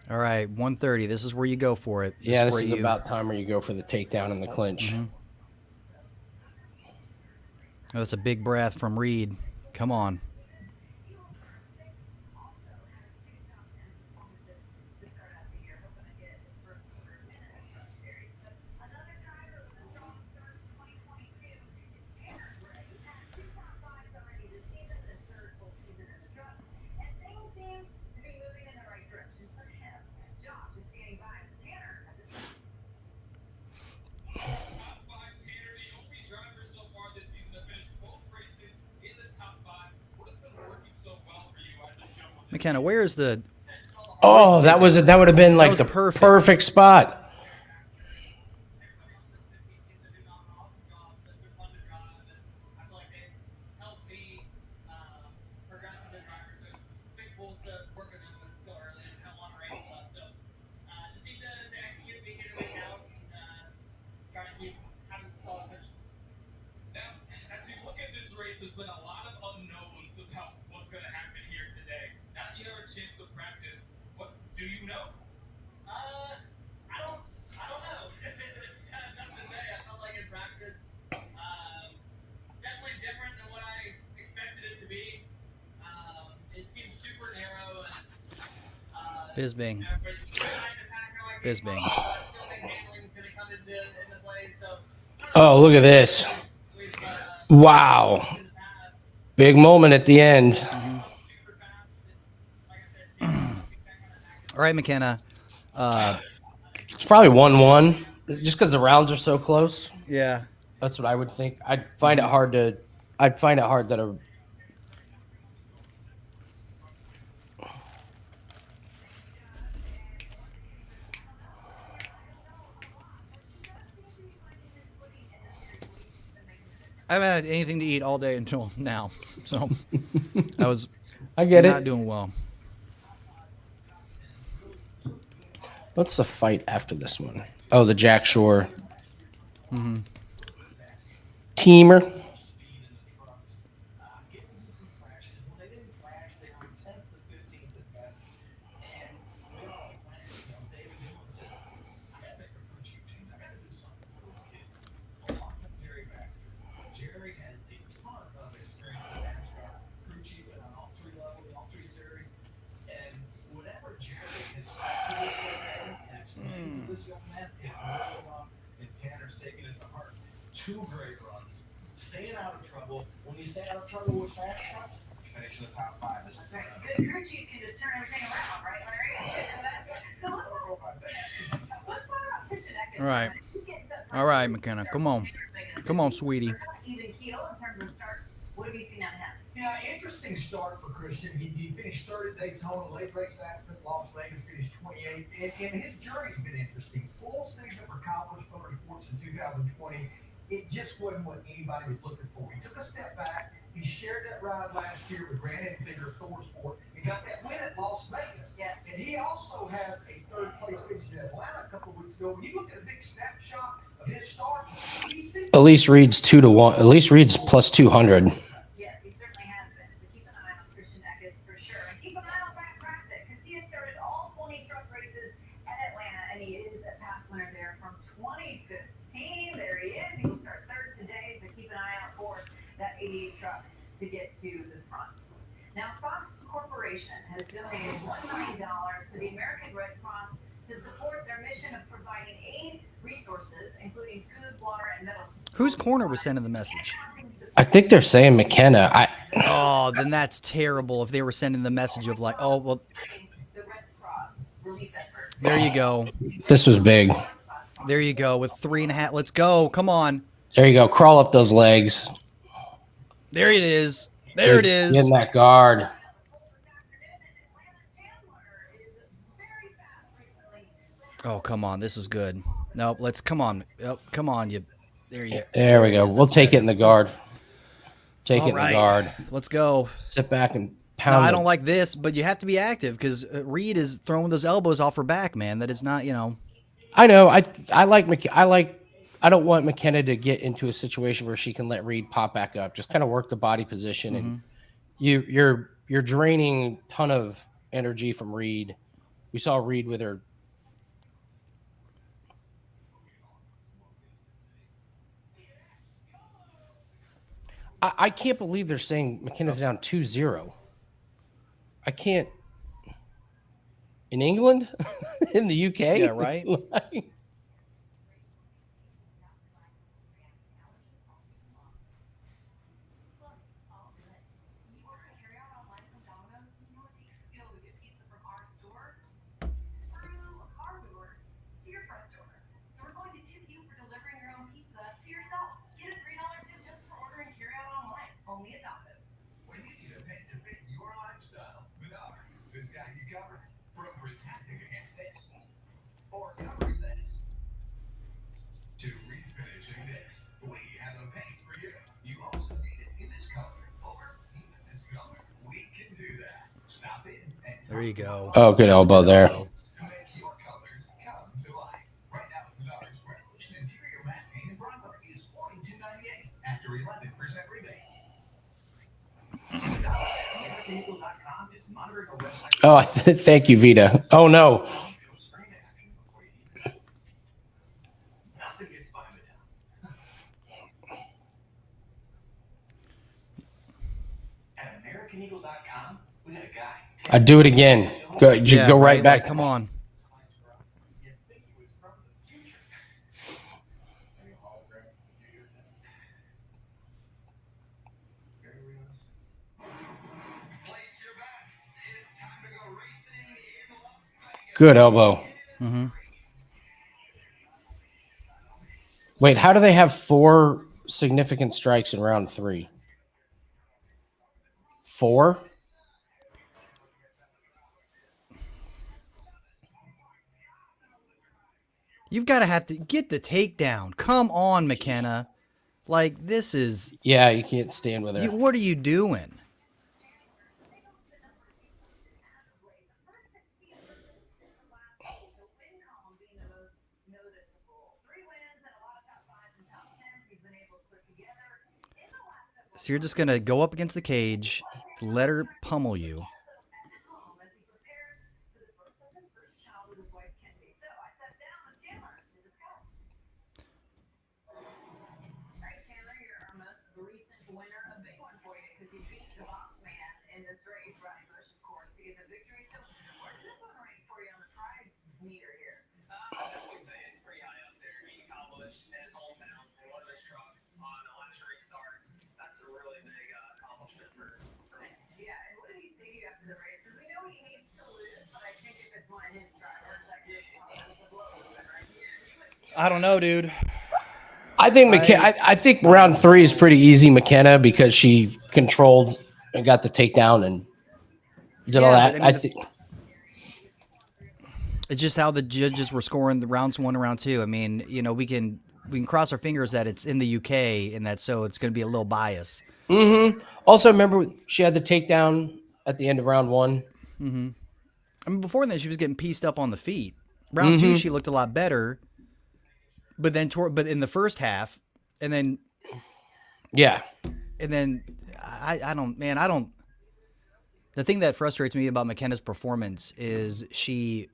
All right, 1:30. This is where you go for it. This is about time where you go for the takedown and the clinch. Oh, that's a big breath from Reed. Come on. McKenna, where is the? Oh, that would have been like the perfect spot. Bisbing. Oh, look at this. Wow. Big moment at the end. All right, McKenna. It's probably 1-1 just because the rounds are so close. Yeah. That's what I would think. I'd find it hard that I haven't had anything to eat all day until now, so I get not doing well. What's the fight after this one? Oh, the Jack Shore. Timur. 2 great runs, staying out of trouble. When you stay out of trouble with fast shots, finish in the top 5. That's right. Good crew chief can just turn everything around, right? So let's talk about pitching that. All right. All right, McKenna. Come on. Come on, sweetie. Even keel in terms of starts. What have you seen out of him? Yeah, interesting start for Christian. He finished third at Daytona, late race accident, Las Vegas, finished 28. And his journey's been interesting. Full season for accomplished over reports in 2020. It just wasn't what anybody was looking for. He took a step back. He shared that ride last year with Granite and Bigger Thorsport. He got that win at Las Vegas. Yeah. And he also has a third place finish in Atlanta a couple of weeks ago. When you look at a big snapshot of his start, Elise Reed's 2-1. Elise Reed's plus 200. Yes, he certainly has been. So keep an eye on Christian Eckes for sure. And keep an eye on Pat Kraftek because he has started all 20 truck races at Atlanta, and he is a past winner there from 2015. There he is. He will start third today, so keep an eye out for that 88 truck to get to the front. Now, Fox Corporation has donated $1 million to the American Red Cross to support their mission of providing aid, resources, including food, water, and medicine. Whose corner was sending the message? I think they're saying McKenna. Oh, then that's terrible if they were sending the message of like, oh, well, The Red Cross relief efforts. there you go. This was big. There you go with 3.5. Let's go. Come on. There you go. Crawl up those legs. There it is. There it is. In that guard. Oh, come on. This is good. Nope. Let's come on. Oh, come on. There we go. We'll take it in the guard. Take it in the guard. Let's go. Sit back and No, pound. I don't like this, but you have to be active because Reed is throwing those elbows off her back, man. That is not, I know. I don't want McKenna to get into a situation where she can let Reed pop back up. Just kind of work the body position, and you're draining a ton of energy from Reed. We saw Reed with her. I can't believe they're saying McKenna's down 2-0. I can't. In England? In the UK? Yeah, right? There you go. Oh, good elbow there. Oh, thank you, Vita. Oh, no. I'd do it again. Go right back. Like, come on. Good elbow. Mm-hmm. Wait, how do they have 4 significant strikes in round 3? 4? You've got to have to get the takedown. Come on, McKenna. Like, this is... Yeah, you can't stand with her. What are you doing? So you're just going to go up against the cage, let her pummel you. I don't know, dude. I think I think round 3 is pretty easy, McKenna, because she controlled and got the takedown and did all that. I think it's just how the judges were scoring the rounds 1 and round 2. I mean, we can cross our fingers that it's in the UK and that so it's going to be a little bias. Mm-hmm. Also, remember she had the takedown at the end of round 1. Mm-hmm. I mean, before then she was getting pieced up on the feet. Round 2 she looked a lot better, but then but in the first half, and then I don't. The thing that frustrates me about McKenna's performance is she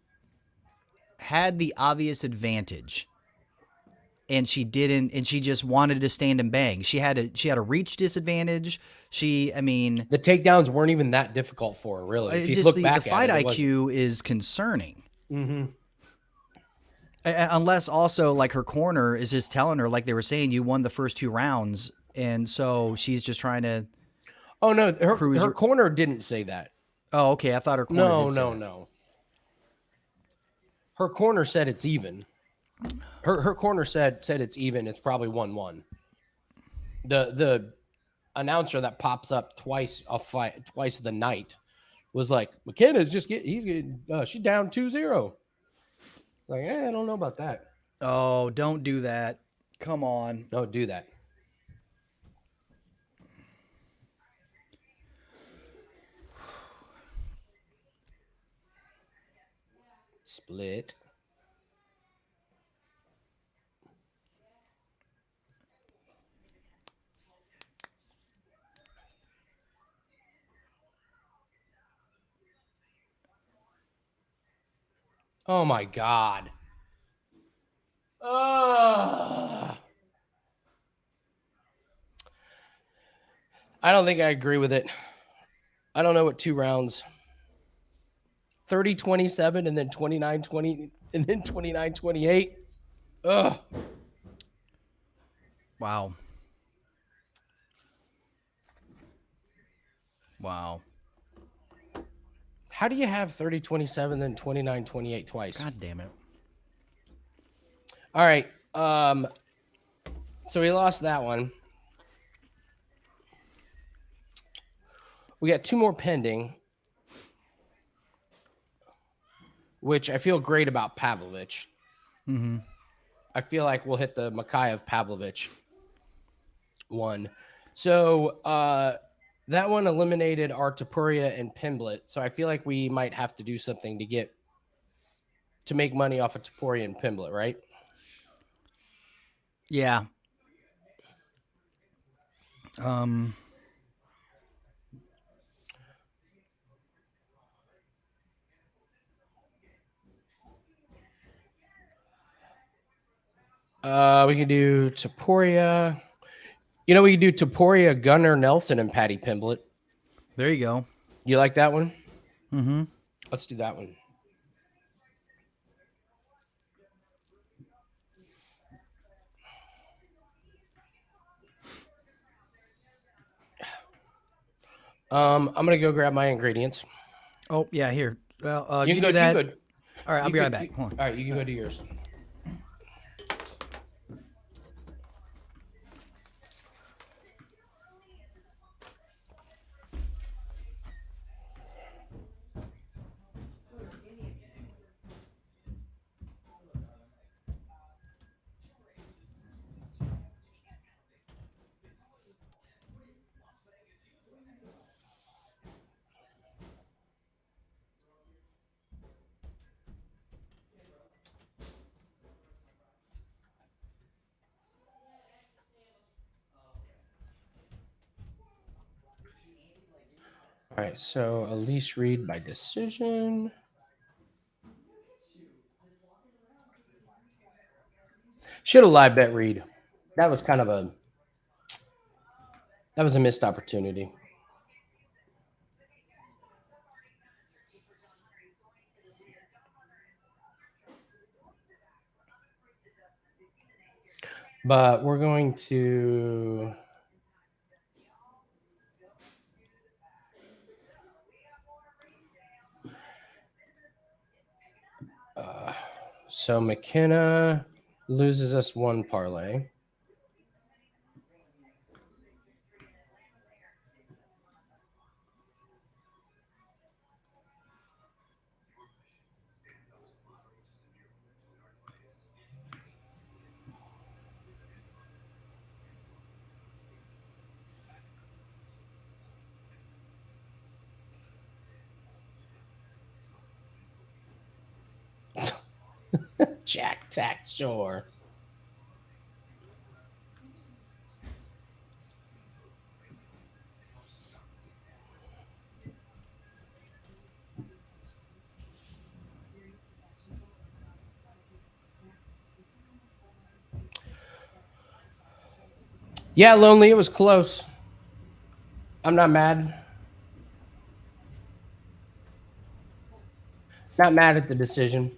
had the obvious advantage, and she didn't, and she just wanted to stand and bang. She had a reach disadvantage. The takedowns weren't even that difficult for her, really. If you look back the fight at it, IQ is concerning. Mm-hmm. Unless also like her corner is just telling her, like they were saying, you won the first 2 rounds, and so she's just trying to. Oh no, her corner didn't say that. Oh, okay. I thought her corner did say that. No. Her corner said it's even. Her corner said it's even. It's probably 1-1. The announcer that pops up twice the night was like, McKenna's she's down 2-0. Like, I don't know about that. Oh, don't do that. Come on. Don't do that. Split. Oh my God. I don't think I agree with it. I don't know what 2 rounds. 30-27 and then 29-20 and then 29-28. Ugh. Wow. How do you have 30-27 then 29-28 twice? God damn it. All right. So he lost that one. We got 2 more pending, which I feel great about Pavlovich. Mm-hmm. I feel like we'll hit the Makhachev Pavlovich one. So that one eliminated our Topuria and Pimblett. So I feel like we might have to do something to make money off of Topuria and Pimblett, right? Yeah. We can do Topuria. We can do Topuria, Gunnar, Nelson, and Paddy Pimblett. There you go. You like that one? Mm-hmm. Let's do that one. I'm gonna go grab my ingredients. Oh yeah, here. Well, you can do that. All right, I'll be right back. Hold on. All right, you can go do yours. All right, so Elise Reed by decision. Should have live bet Reed. That was a missed opportunity. But we're going to So McKenna loses us one parlay. Jack Tack Shore. Yeah, Lonely, it was close. I'm not mad. Not mad at the decision.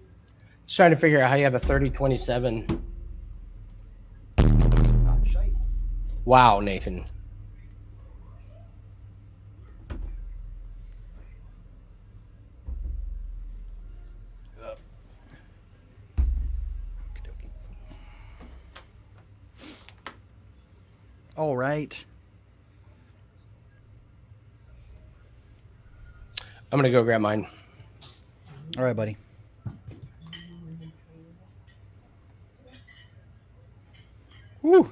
Just trying to figure out how you have a 30-27. Wow, Nathan. All right. I'm going to go grab mine. All right, buddy. Woo.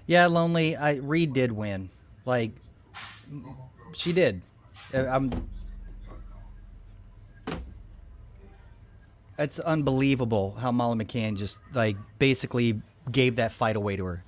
Yeah, Lonely. Reed did win. Like, she did. It's unbelievable how Molly McCann just, like, basically gave that fight away to her.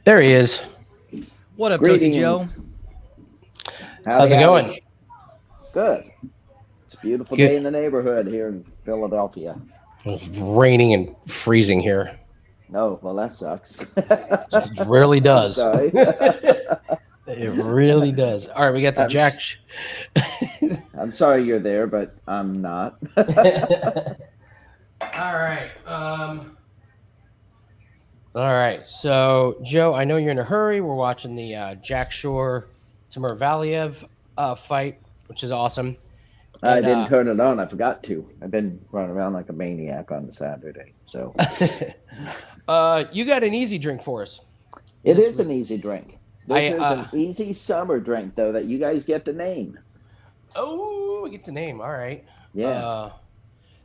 There he is. What up, Toasty Joe? How's it going? Good. It's a beautiful day in the neighborhood here in Philadelphia. It's raining and freezing here. Oh, well, that sucks. It really does. Sorry. It really does. All right, we got the Jack. I'm sorry you're there, but I'm not. All right. All right. So, Joe, I know you're in a hurry. We're watching the Jack Shore Timur Valiev fight, which is awesome. I didn't turn it on. I forgot to. I've been running around like a maniac on Saturday. So, you got an easy drink for us. It is an easy drink. This is an easy summer drink, though, that you guys get to name. Oh, we get to name. All right. Yeah.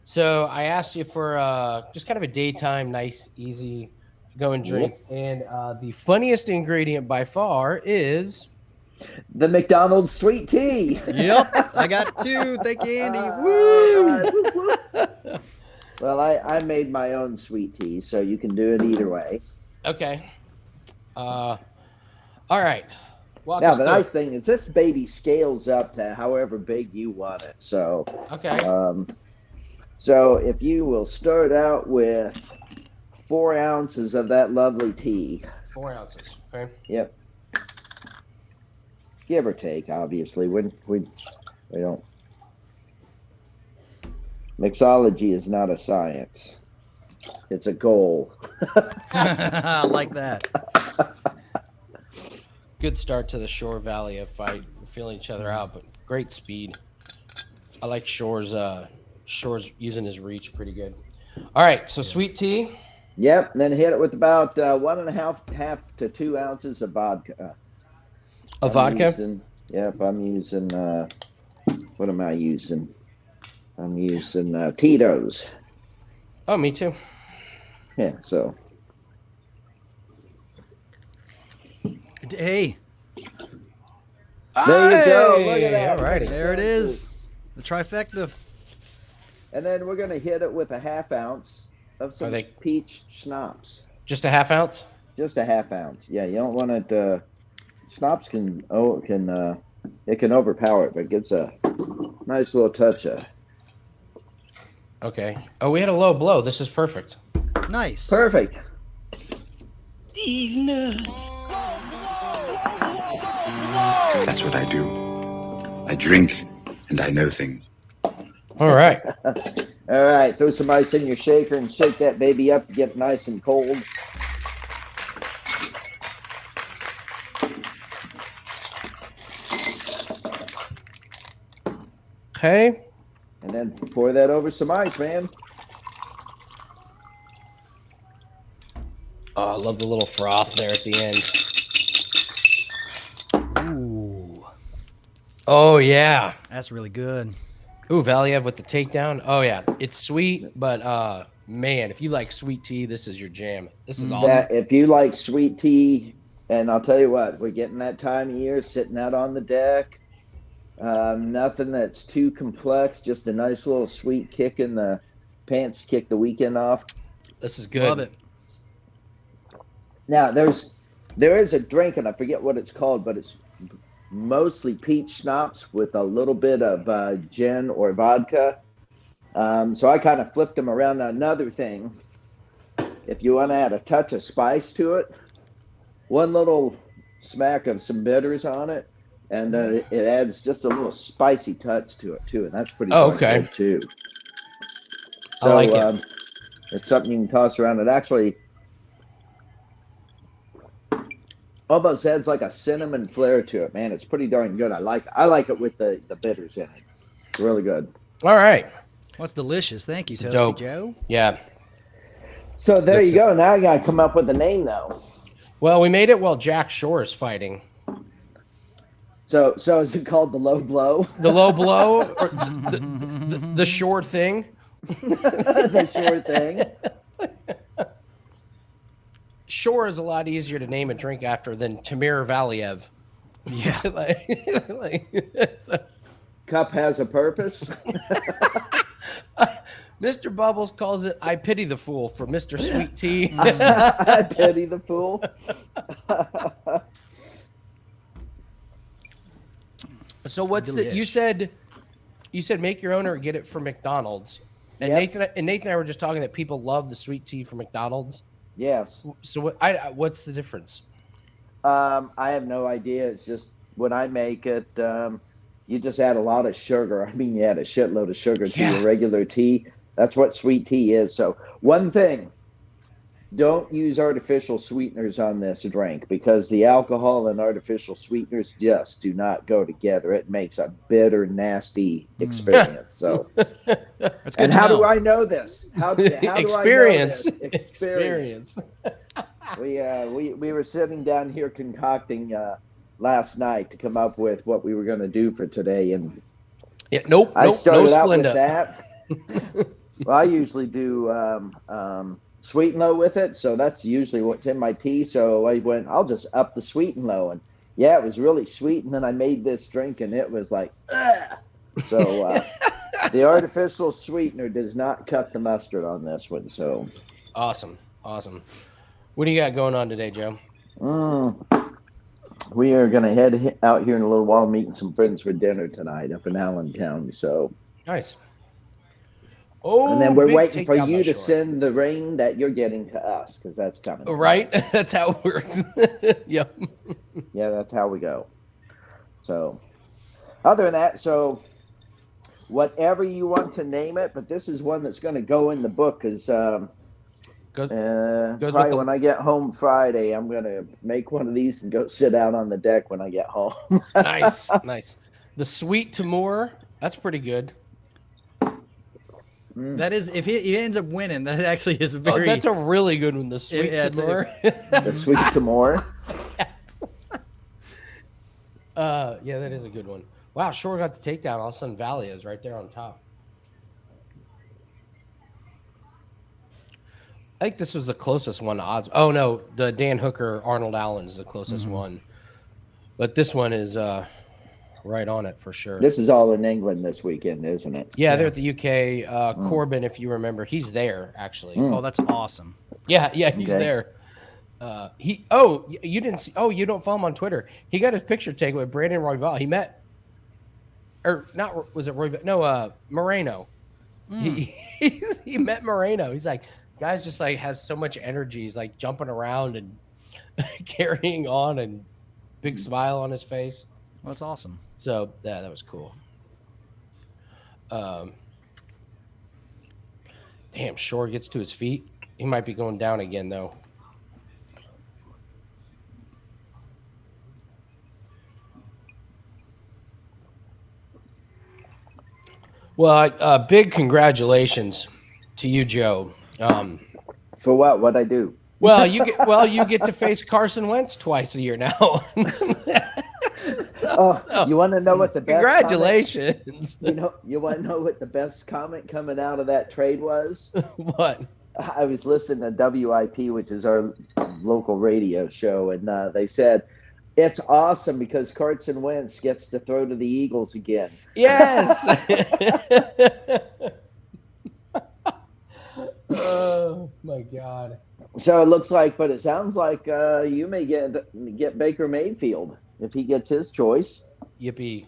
So I asked you for just kind of a daytime, nice, easy go and drink. Yep. And the funniest ingredient by far is the McDonald's sweet tea. Yep. I got two. Thank you, Andy. Woo! Well, I made my own sweet tea, so you can do it either way. Okay. All right. Now, the nice thing is this baby scales up to however big you want it. So, okay. So if you will start out with 4 ounces of that lovely tea. 4 ounces. Okay. Yep. Give or take, obviously. We don't. Mixology is not a science. It's a goal. I like that. Good start to the Shore Valley of fight. We're feeling each other out, but great speed. I like Shore's using his reach pretty good. All right, so sweet tea. Yep, and then hit it with about 1.5 to 2 ounces of vodka. Vodka? I'm using, what am I using? I'm using Tito's. Oh, me too. Yeah, so. Hey. There you go. Look at that. All righty. There it is. The trifecta. And then we're going to hit it with a 1/2 ounce of some peach schnapps. Just a 1/2 ounce? Just a 1/2 ounce. Yeah, you don't want it. Schnapps can overpower it, but it gets a nice little touch of. Okay. Oh, we had a low blow. This is perfect. Nice. Perfect. These nuts. That's what I do. I drink and I know things. All right. All right. Throw some ice in your shaker and shake that baby up to get nice and cold. Okay. And then pour that over some ice, man. Oh, I love the little froth there at the end. Ooh. Oh, yeah. That's really good. Ooh, Valiev with the takedown. Oh, yeah. It's sweet, but, man, if you like sweet tea, this is your jam. This is awesome. If you like sweet tea, and I'll tell you what, we're getting that time of year, sitting out on the deck. Nothing that's too complex, just a nice little sweet kick in the pants to kick the weekend off. This is good. Love it. Now, there is a drink, and I forget what it's called, but it's mostly peach schnapps with a little bit of gin or vodka. So I kind of flipped them around. Another thing, if you want to add a touch of spice to it, one little smack of some bitters on it, and it adds just a little spicy touch to it too, and that's pretty good too. So I like it. It's something you can toss around. It actually almost adds like a cinnamon flair to it, man. It's pretty darn good. I like it with the bitters in it. It's really good. All right. That's delicious. Thank you, It's Toasty dope. Joe. Yeah. So there you go. Now I got to come up with a name, though. Well, we made it while Jack Shore is fighting. So is it called the low blow? The low blow? Or the short thing? The short thing. Shore is a lot easier to name a drink after than Timur Valiev. Yeah. Cup has a purpose. Mr. Bubbles calls it I Pity the Fool for Mr. Sweet Tea. I pity the fool. So what's the, you said make your own or get it from McDonald's. And Yep. Nathan and I were just talking that people love the sweet tea from McDonald's. Yes. So what's the difference? I have no idea. It's just when I make it, you just add a lot of sugar. I mean, you add a shitload of sugar to your regular tea. That's what sweet tea is. So one thing, don't use artificial sweeteners on this drink because the alcohol and artificial sweeteners just do not go together. It makes a bitter, nasty experience. So, That's good and to how know. do I know this? How do Experience. I know this? Experience. We were sitting down here concocting last night to come up with what we were going to do for today, and I started out with that. Well, I usually do sweet and low with it, so that's usually what's in my tea. So I went, I'll just up the sweet and low, and it was really sweet. And then I made this drink, and it was like, ugh. So the artificial sweetener does not cut the mustard on this one. So awesome. What do you got going on today, Joe? we are going to head out here in a little while, meeting some friends for dinner tonight up in Allentown. So nice. Oh, and then we're waiting for you to send the ring that you're getting to us, because that's coming. Right? That's how it works. Yep. Yeah, that's how we go. So other than that, so whatever you want to name it, but this is one that's going to go in the book, because probably when I get home Friday, I'm going to make one of these and go sit out on the deck when I get home. Nice. The Sweet Timur, that's pretty good. That is, if he ends up winning, that actually is a very... that's a really good one, the Sweet Timur. The Sweet Timur. Yeah, that is a good one. Wow, Shore got the takedown. All of a sudden, Valley is right there on top. I think this was the closest one to odds. Oh, no, the Dan Hooker, Arnold Allen is the closest one. But this one is right on it for sure. This is all in England this weekend, isn't it? Yeah, they're at the UK. Corbin, if you remember, he's there, actually. Oh, that's awesome. Yeah, he's there. You didn't see? Oh, you don't follow him on Twitter. He got his picture taken with Brandon Royval. He met, or not? Was it Royval? No, Moreno. He met Moreno. He's like, guy's just like has so much energy. He's like jumping around and carrying on, and big smile on his face. Well, that's awesome. So yeah, that was cool. Damn, Shore gets to his feet. He might be going down again though. Well, big congratulations to you, Joe. For what? What'd I do? Well, you get to face Carson Wentz twice a year now. You want to know what the best? Congratulations! You want to know what the best comment coming out of that trade was? What? I was listening to WIP, which is our local radio show, and they said it's awesome because Carson Wentz gets to throw to the Eagles again. Yes. Oh my God. So it looks like, but it sounds like you may get Baker Mayfield if he gets his choice. Yippee.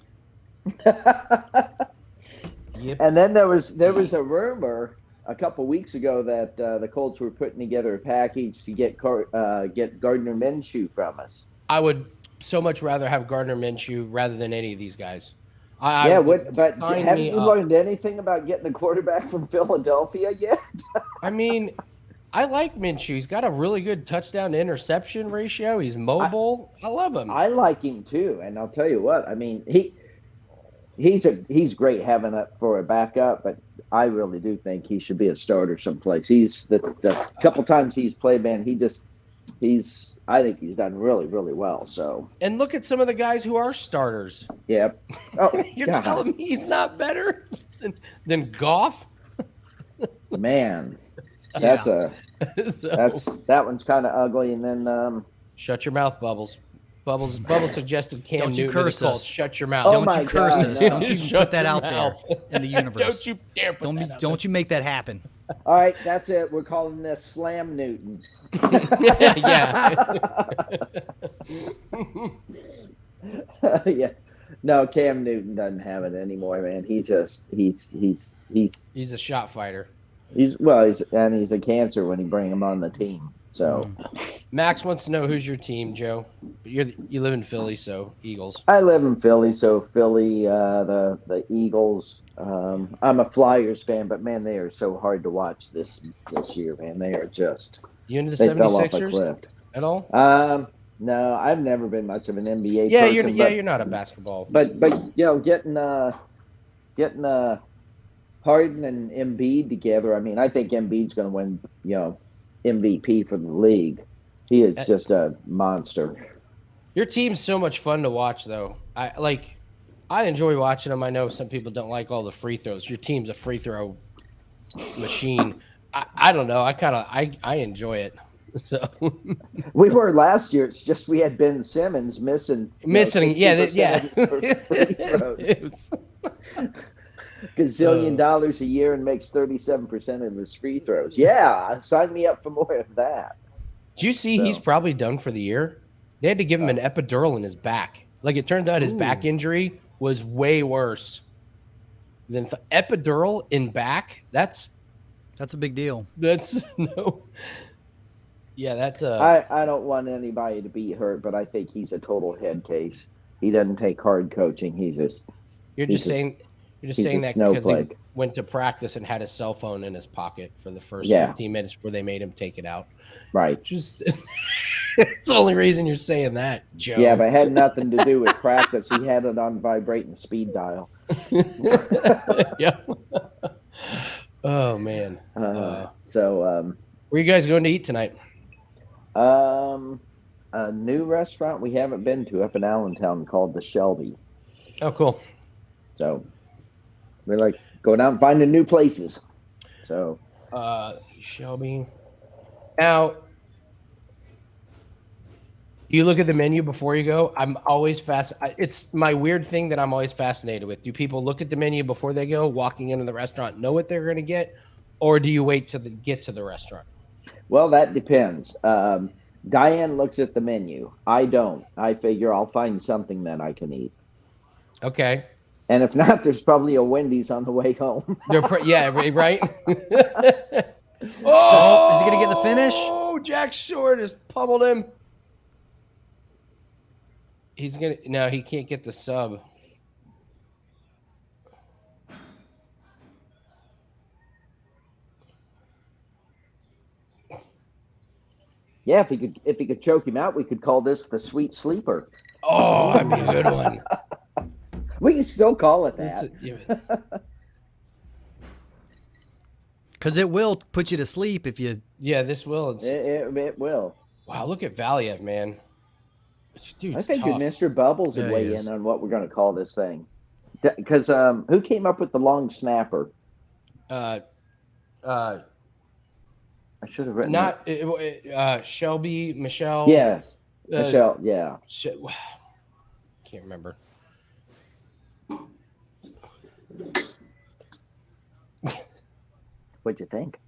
And then there was a rumor a couple weeks ago that the Colts were putting together a package to get Gardner Minshew from us. I would so much rather have Gardner Minshew rather than any of these guys. But haven't you learned anything about getting a quarterback from Philadelphia yet? I mean, I like Minshew. He's got a really good touchdown to interception ratio. He's mobile. I love him. I like him too, and I'll tell you what. I mean, he's great having up for a backup, but I really do think he should be a starter someplace. He's the couple times he's played, man. I think he's done really, really well. So, and look at some of the guys who are starters. Yeah. Oh, you're telling me he's not better than Goff? Man, that one's kind of ugly. And then shut your mouth, Bubbles. Bubbles suggested Cam Newton to the Colts. Shut your mouth. Don't you curse us. Don't you put that out there in the universe. Don't you dare put that out Don't you make that happen. All right, that's it. We're calling this Slam Newton. Yeah. Yeah. No, Cam Newton doesn't have it anymore, man. He's a shot fighter. He's a cancer when you bring him on the team. So Max wants to know who's your team, Joe. You live in Philly, so Eagles. I live in Philly, so Philly, the Eagles. I'm a Flyers fan, but man, they are so hard to watch this year, man. They are just you into the 76ers fell off a cliff. At all? No, I've never been much of an NBA person. You're not a basketball. But getting Harden and Embiid together. I mean, I think Embiid's going to win, MVP for the league. He is just a monster. Your team's so much fun to watch, though. I enjoy watching them. I know some people don't like all the free throws. Your team's a free throw machine. I don't know. I enjoy it. So we were last year. It's just we had Ben Simmons missing. Yeah. Free throws. Gazillion dollars a year and makes 37% of his free throws. Yeah, sign me up for more of that. Do you see he's probably done for the year? They had to give him an epidural in his back. Like, it turns out his back injury was way worse than epidural in back. That's a big deal. That's no. Yeah, that. I don't want anybody to be hurt, but I think he's a total head case. He doesn't take hard coaching. You're just saying that because he went to practice and had his cell phone in his pocket for the first 15 minutes before they made him take it out. Right. Just it's the only reason you're saying that, Joe. Yeah, but it had nothing to do with practice. He had it on vibrating speed dial. Yeah. Oh man. Where are you guys going to eat tonight? A new restaurant we haven't been to up in Allentown called the Shelby. Oh, cool. So we're like going out and finding new places. So Shelby. Now, you look at the menu before you go. I'm always it's my weird thing that I'm always fascinated with. Do people look at the menu before they go, walking into the restaurant, know what they're going to get, or do you wait till they get to the restaurant? Well, that depends. Diane looks at the menu. I don't. I figure I'll find something that I can eat. Okay. And if not, there's probably a Wendy's on the way home. Yeah, right? Oh, is he going to get the finish? Oh, Jack Shore just pummeled him. He's going to... No, he can't get the sub. Yeah, if he could choke him out, we could call this the sweet sleeper. Oh, that'd be a good one. We can still call it that. Because it will put you to sleep if you... Yeah, this will. It will. Wow, look at Valiev, man. Dude's I think tough. Mr. Bubbles would weigh in on what we're going to call this thing. Because who came up with the long snapper? I should have written Shelby, Michelle. Yes, Michelle. Yeah. Can't remember. What'd you think?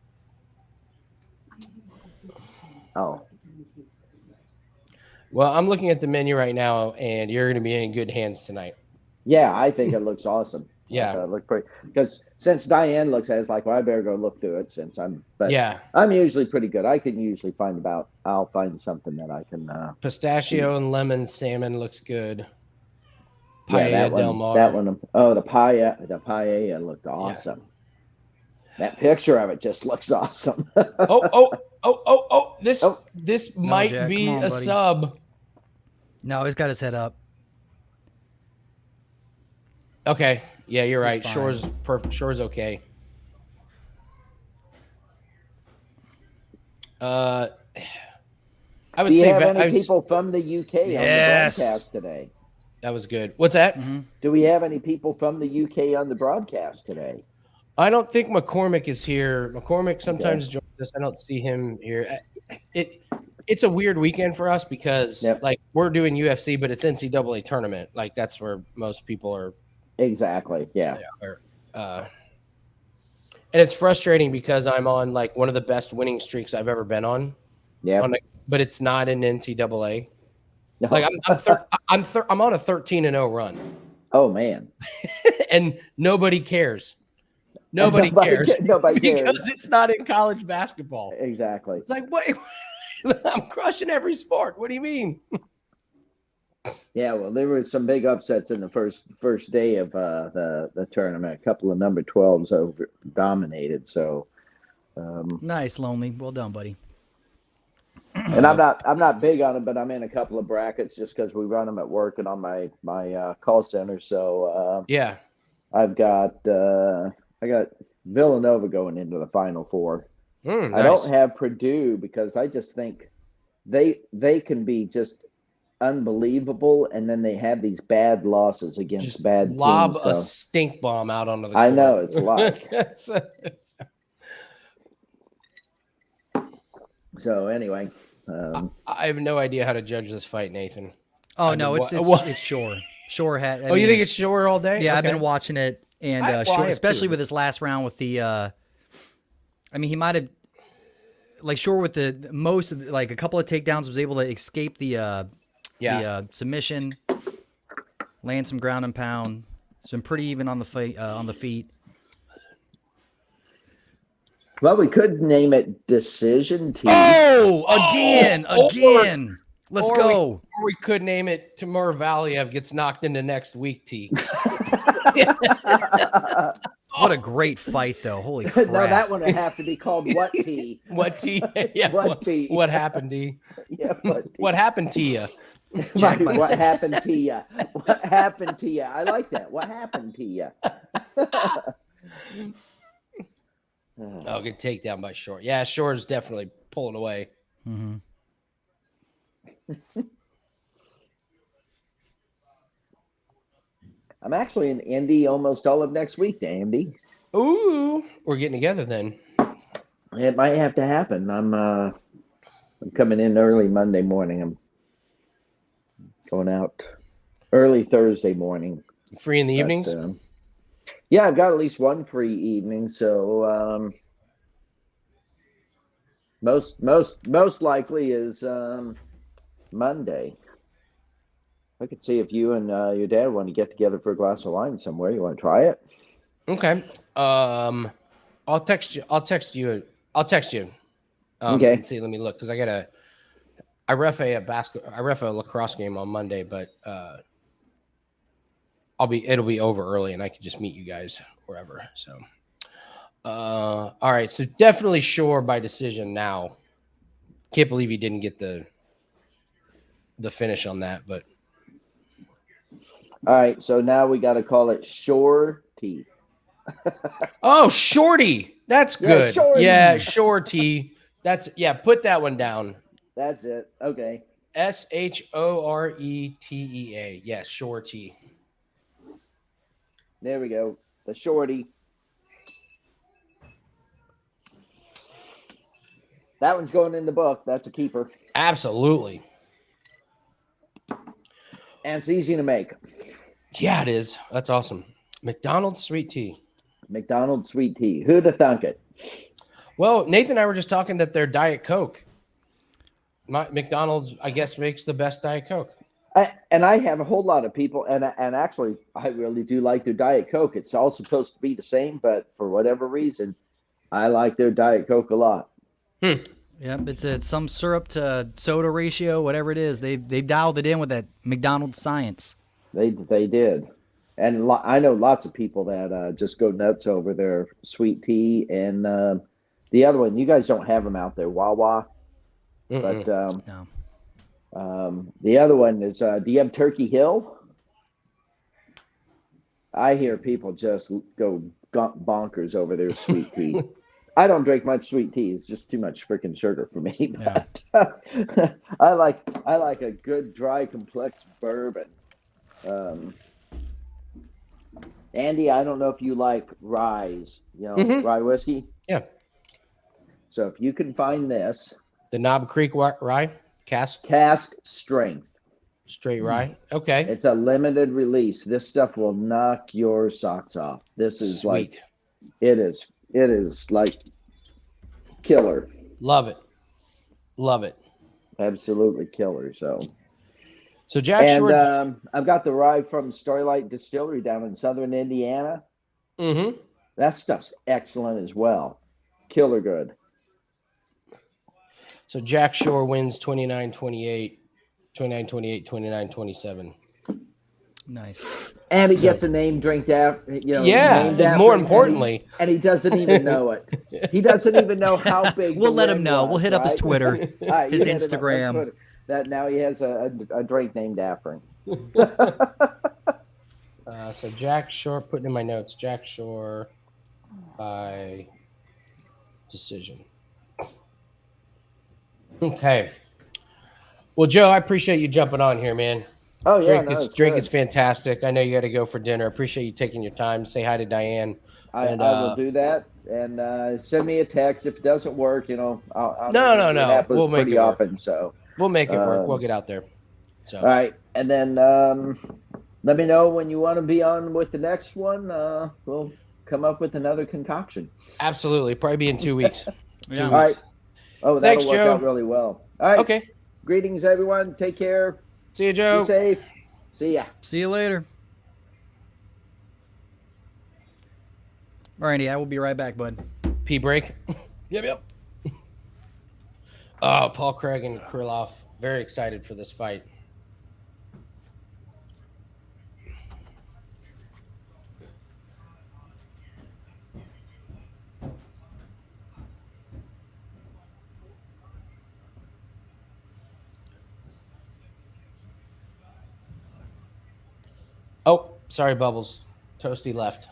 Oh. Well, I'm looking at the menu right now, and you're going to be in good hands tonight. Yeah, I think it looks awesome. Yeah, look pretty. Because since Diane looks at it, it's like, well, I better go look through it. I'm usually pretty good. I can usually I'll find something that I can. Pistachio and lemon salmon looks good. Paella Del Mar. That one. Oh, the paella looked awesome. Yeah. That picture of it just looks awesome. This might be a sub. No, he's got his head up. Okay. Yeah, you're right. Shore's perfect. Shore's okay. I would Do you say have any people from the UK on the broadcast today? That was good. What's that? Mm-hmm. Do we have any people from the UK on the broadcast today? I don't think McCormick is here. McCormick sometimes joins us. I don't see him here. It's a weird weekend for us because like we're doing UFC, but it's NCAA tournament. Like that's where most people are. Exactly. Yeah. And it's frustrating because I'm on like one of the best winning streaks I've ever been on. Yeah. But it's not in NCAA. No. Like I'm on a 13-0 run. Oh man. And nobody cares. Nobody cares. Nobody cares because it's not in college basketball. Exactly. It's like, wait, I'm crushing every sport. What do you mean? Yeah, well, there were some big upsets in the first day of the tournament. A couple of number 12s dominated. So nice, Lonely. Well done, buddy. And I'm not big on it, but I'm in a couple of brackets just because we run them at work and on my call center. So yeah, I've got I got Villanova going into the Final Four. Nice. I don't have Purdue because I just think they can be just unbelievable, and then they have these bad losses against just bad teams. Lob a stink bomb out onto the court. I know it's like. So anyway, I have no idea how to judge this fight, Nathan. Oh no, it's Shore. Shore had. You think it's Shore all day? Yeah, okay. I've been watching it, and Shore, especially with his last round with the. I mean, he might have, like Shore with the most, like a couple of takedowns, was able to escape the the submission, land some ground and pound. It's been pretty even on the feet. Well, we could name it Decision T. Oh, again. Let's go. Or we could name it Timur Valiev gets knocked into next week T. What a great fight, though. Holy crap. No, that one would have to be called What T. What T? Yeah. What T? What happened, D? Yeah, what T? What happened to you? What happened to you? What happened to you? I like that. What happened to you? Oh, good takedown by Shore. Yeah, Shore's definitely pulling away. Mm-hmm. I'm actually in Indy almost all of next week, Andy. Ooh, we're getting together then. It might have to happen. I'm coming in early Monday morning. I'm going out early Thursday morning. Free in the evenings? Yeah, I've got at least one free evening. So most likely is Monday. I could see if you and your dad want to get together for a glass of wine somewhere. You want to try it? Okay. I'll text you. Okay. Let's see. Let me look because I ref a lacrosse game on Monday, but it'll be over early, and I can just meet you guys wherever. So, all right. So definitely Shore by decision now. Can't believe he didn't get the finish on that, but. All right, so now we got to call it Shore T. Oh, Shorty. That's good. Yeah, Shorty. Put that one down. That's it. Okay. Shoretea. Yes, Shorty. There we go. The Shorty. That one's going in the book. That's a keeper. Absolutely. And it's easy to make. Yeah, it is. That's awesome. McDonald's sweet tea. McDonald's sweet tea. Who'd have thunk it? Well, Nathan and I were just talking that their Diet Coke. McDonald's, I guess, makes the best Diet Coke. I have a whole lot of people, and actually, I really do like their Diet Coke. It's all supposed to be the same, but for whatever reason, I like their Diet Coke a lot. Yeah, it's some syrup to soda ratio, whatever it is. They dialed it in with that McDonald's science. They did, and I know lots of people that just go nuts over their sweet tea. And the other one, you guys don't have them out there, Wawa, but no. The other one is, do you have Turkey Hill? I hear people just go bonkers over their sweet tea. I don't drink much sweet tea. It's just too much freaking sugar for me. But I like a good dry complex bourbon. Andy, I don't know if you like rye whiskey. Yeah. So if you can find this, the Knob Creek rye cask strength, straight rye. Okay. It's a limited release. This stuff will knock your socks off. This is sweet. It is like killer. Love it. Absolutely killer. So Jack Shore. I've got the rye from Starlight Distillery down in southern Indiana. Mm-hmm. That stuff's excellent as well. Killer good. So Jack Shore wins 29-28, 29-28, 29-27. Nice. And he gets a name named after more importantly. And he doesn't even know it. He doesn't even know how big. We'll let him know. We'll hit up his Twitter, his Instagram. That now he has a drink named after him. So Jack Shore, putting in my notes, Jack Shore by decision. Okay. Well, Joe, I appreciate you jumping on here, man. Oh, yeah. Drink is fantastic. I know you got to go for dinner. Appreciate you taking your time. Say hi to Diane. I will do that. And send me a text. If it doesn't work, I'll no. We'll make it often. Work. So we'll make it work. We'll get out there. So all right. And then let me know when you want to be on with the next one. We'll come up with another concoction. Absolutely. Probably be in 2 weeks. Yeah. All right. Oh, that'll Thanks, work Joe. out really well. All right. Okay. Greetings, everyone. Take care. See you, Joe. Be safe. See ya. See you later. All right, Andy, I will be right back, bud. Pee break. Yep. Oh, Paul Craig and Krylov. Very excited for this fight. Oh, sorry, Bubbles. Toasty left.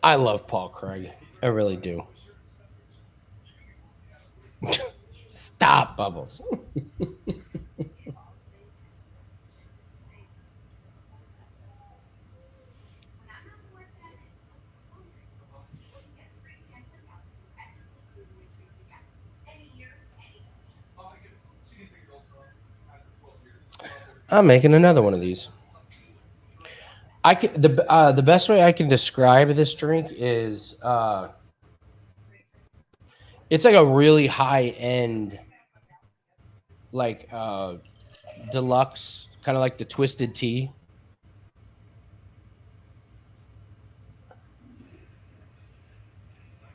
I love Paul Craig. I really do. Stop, Bubbles. I'm making another one of these. The best way I can describe this drink is it's like a really high end, like deluxe, kind of like the Twisted Tea.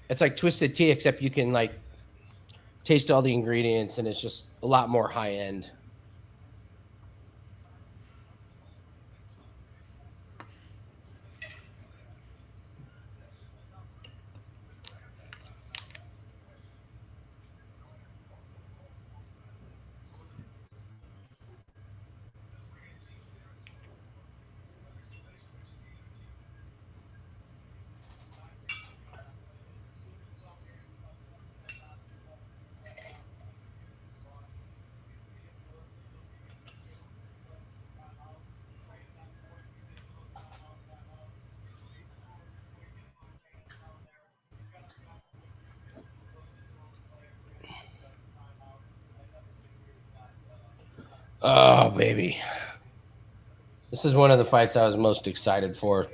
It's like Twisted Tea, except you can like taste all the ingredients, and it's just a lot more high end. Oh, baby. This is one of the fights I was most excited for.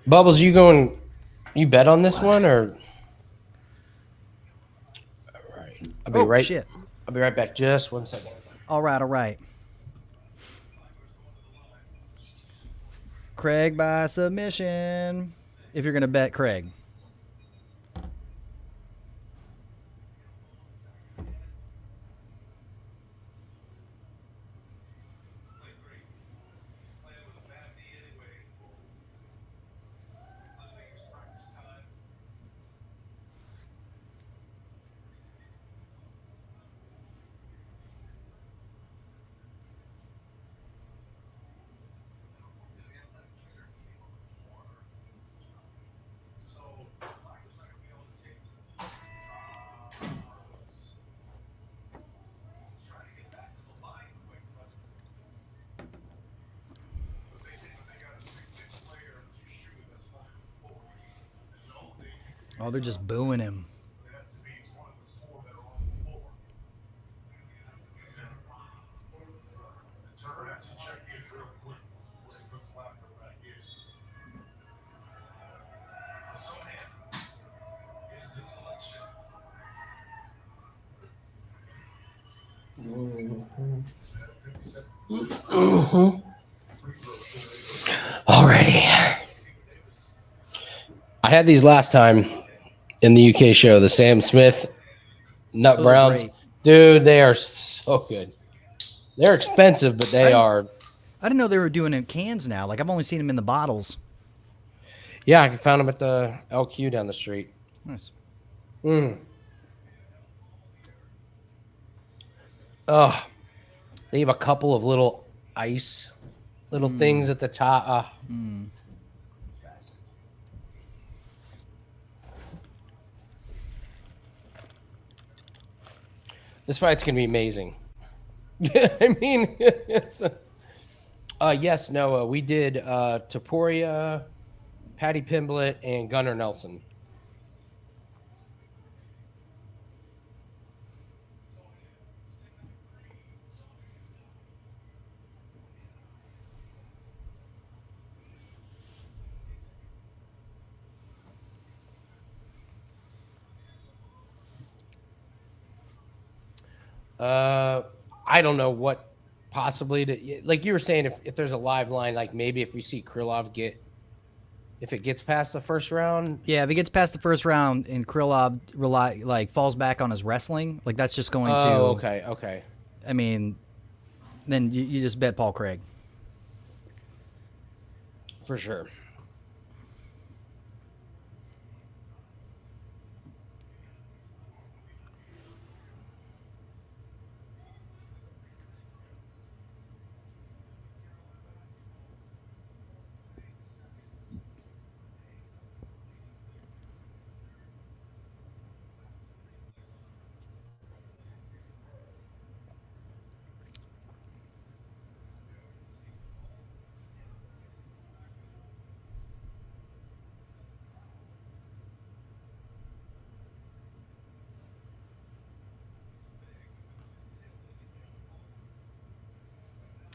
Bubbles, you bet on this one, or? All right. I'll be right back. Just 1 second. All right. Craig by submission. If you're going to bet Craig. Oh, they're just booing him. Alrighty. I had these last time in the UK show, the Sam Smith Nut Those Browns. Dude, they are so good. They're expensive, but they are. I didn't know they were doing it in cans now. Like, I've only seen them in the bottles. Yeah, I found them at the LQ down the street. Nice. Oh, they have a couple of little ice, things at the top. This fight's gonna be amazing. I mean, it's yes, no, we did Topuria, Paddy Pimblett, and Gunnar Nelson. I don't know what possibly to, like you were saying, if there's a live line, like maybe if we see Krylov if it gets past the first round. Yeah, if he gets past the first round and Krylov falls back on his wrestling, like that's just going to. Oh, okay. I mean, then you just bet Paul Craig. For sure.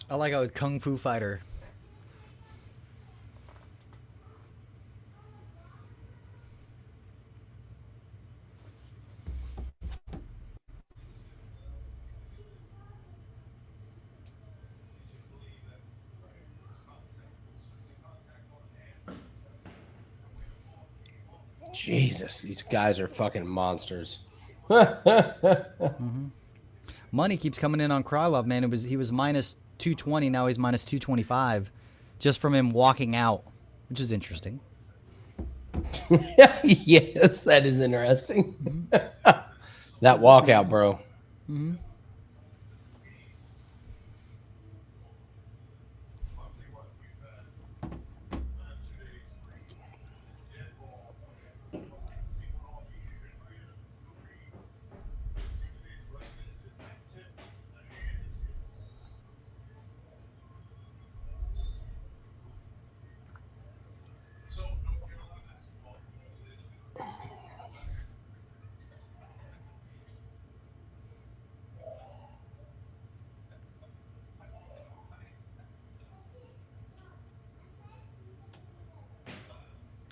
I like how it's Kung Fu Fighter. Jesus, these guys are fucking monsters. Money keeps coming in on Krylov, man. He was minus 220, now he's minus 225, just from him walking out, which is interesting. Yes, that is interesting. That walkout, bro.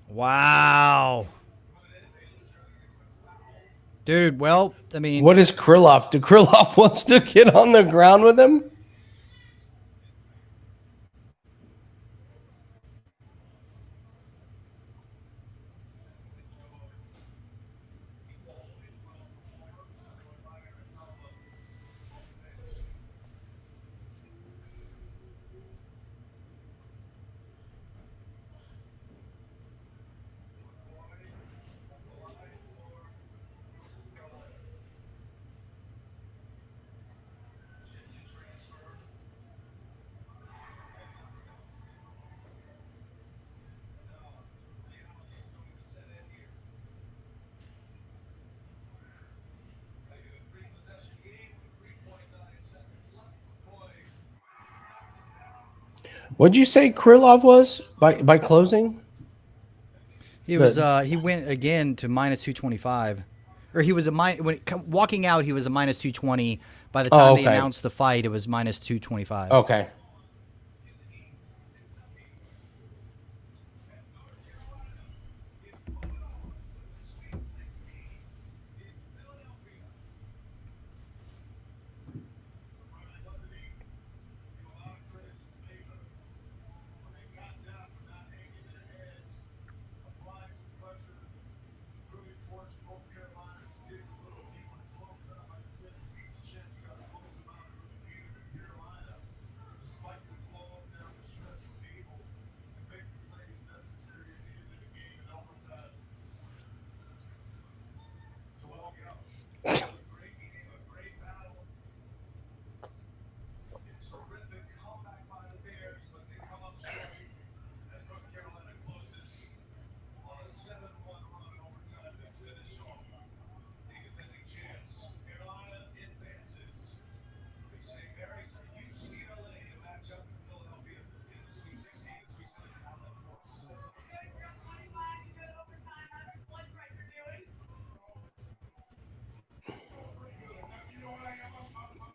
Wow. Dude, well, I mean... What is Krylov? Do Krylov wants to get on the ground with him? What'd you say Krylov was by closing? He was he went again to minus 225, or he was walking out. He was a minus 220. By the time they announced the fight, it was minus 225. Okay.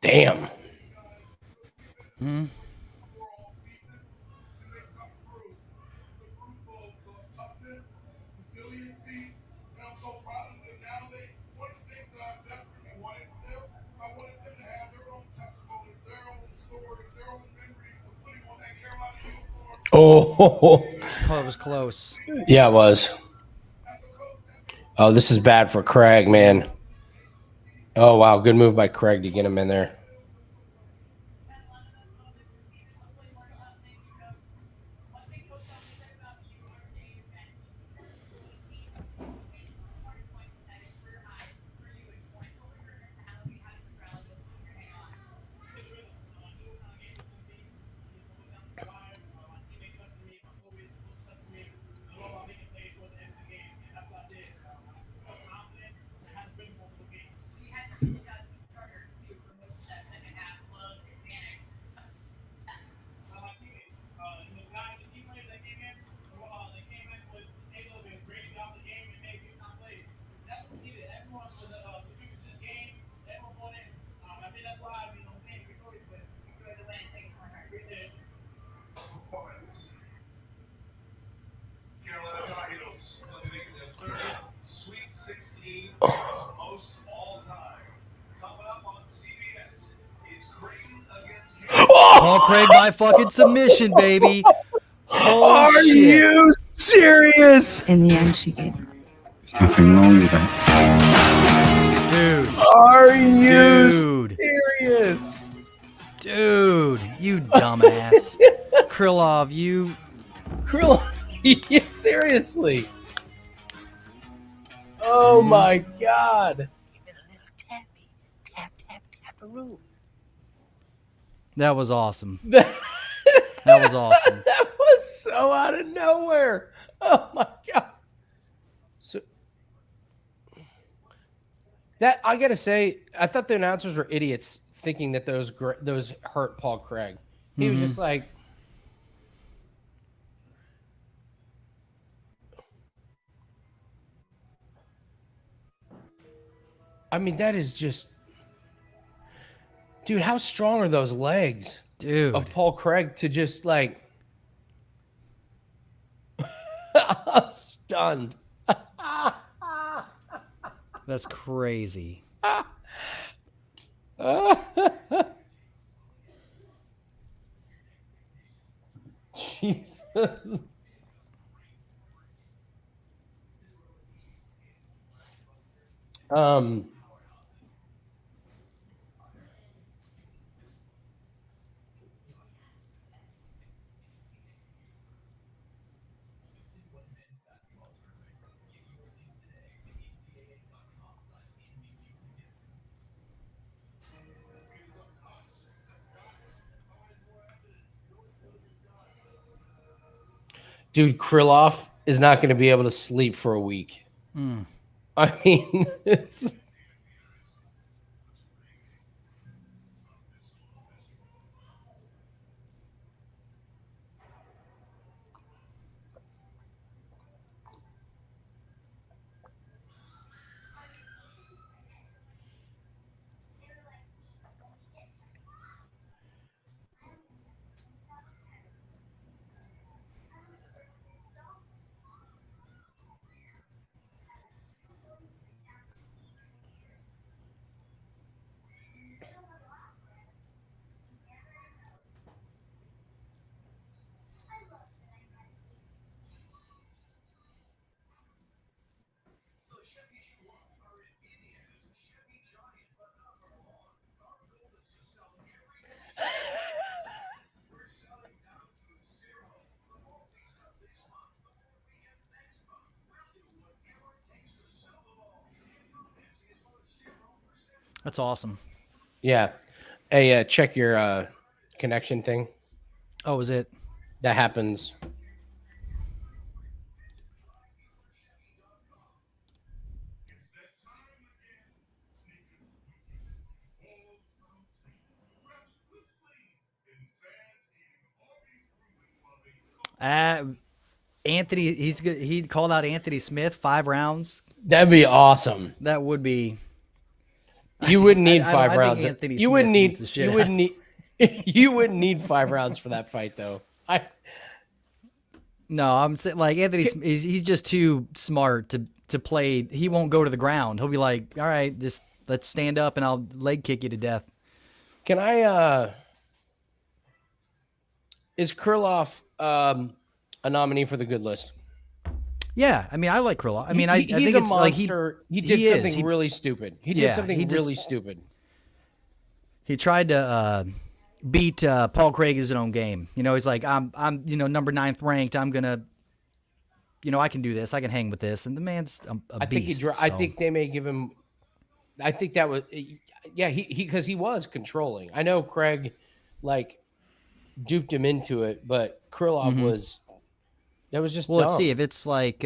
Damn. Hmm. Oh, it was close. Yeah, it was. Oh, this is bad for Craig, man. Oh, wow. Good move by Craig to get him in there. Paul Craig by fucking submission, baby. Holy shit. You serious? In the end, she gave. There's nothing wrong with that. Dude. Are you serious? Dude, you dumbass. Krylov, you. Yeah, seriously. Oh my God. That was awesome. That was awesome. That was so out of nowhere. Oh my God. So that I gotta say, I thought the announcers were idiots thinking that those hurt Paul Craig. He was just like, I mean, that is just, dude, how strong are those legs, dude, of Paul Craig to just like, I'm stunned. That's crazy. Jesus. Dude, Krylov is not going to be able to sleep for a week. I mean, it's... That's awesome. Yeah. Hey, check your connection thing. Oh, is it? That happens. Anthony, he's good. He called out Anthony Smith 5 rounds. That'd be awesome. That would be. You wouldn't need 5 rounds. Anthony you Smith wouldn't need. the shit You wouldn't need. You wouldn't need 5 rounds for that fight, though. No, I'm saying like Anthony. He's just too smart to play. He won't go to the ground. He'll be like, all right, just let's stand up and I'll leg kick you to death. Can I? Is Krylov a nominee for the good list? Yeah, I mean, I like Krylov. I mean, I he's think a it's monster. like he did something really stupid. He did something really stupid. He tried to beat Paul Craig his own game. You know, he's like, I'm number 9th ranked. I'm gonna, I can do this. I can hang with this. And the man's a beast. I think they may give him. I think that was, yeah, because he was controlling. I know Craig, duped him into it, but Krylov was. That was just. Well, dumb. Let's see if it's like.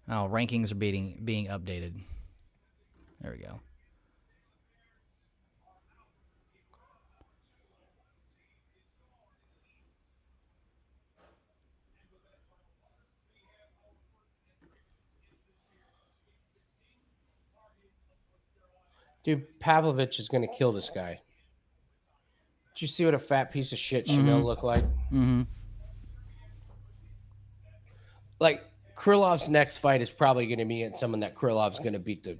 Rankings are being updated. There we go. Dude, Pavlovich is going to kill this guy. Did you see what a fat piece of shit Shamil looked like? Mm-hmm. Like, Krylov's next fight is probably going to be at someone that Krylov's going to beat the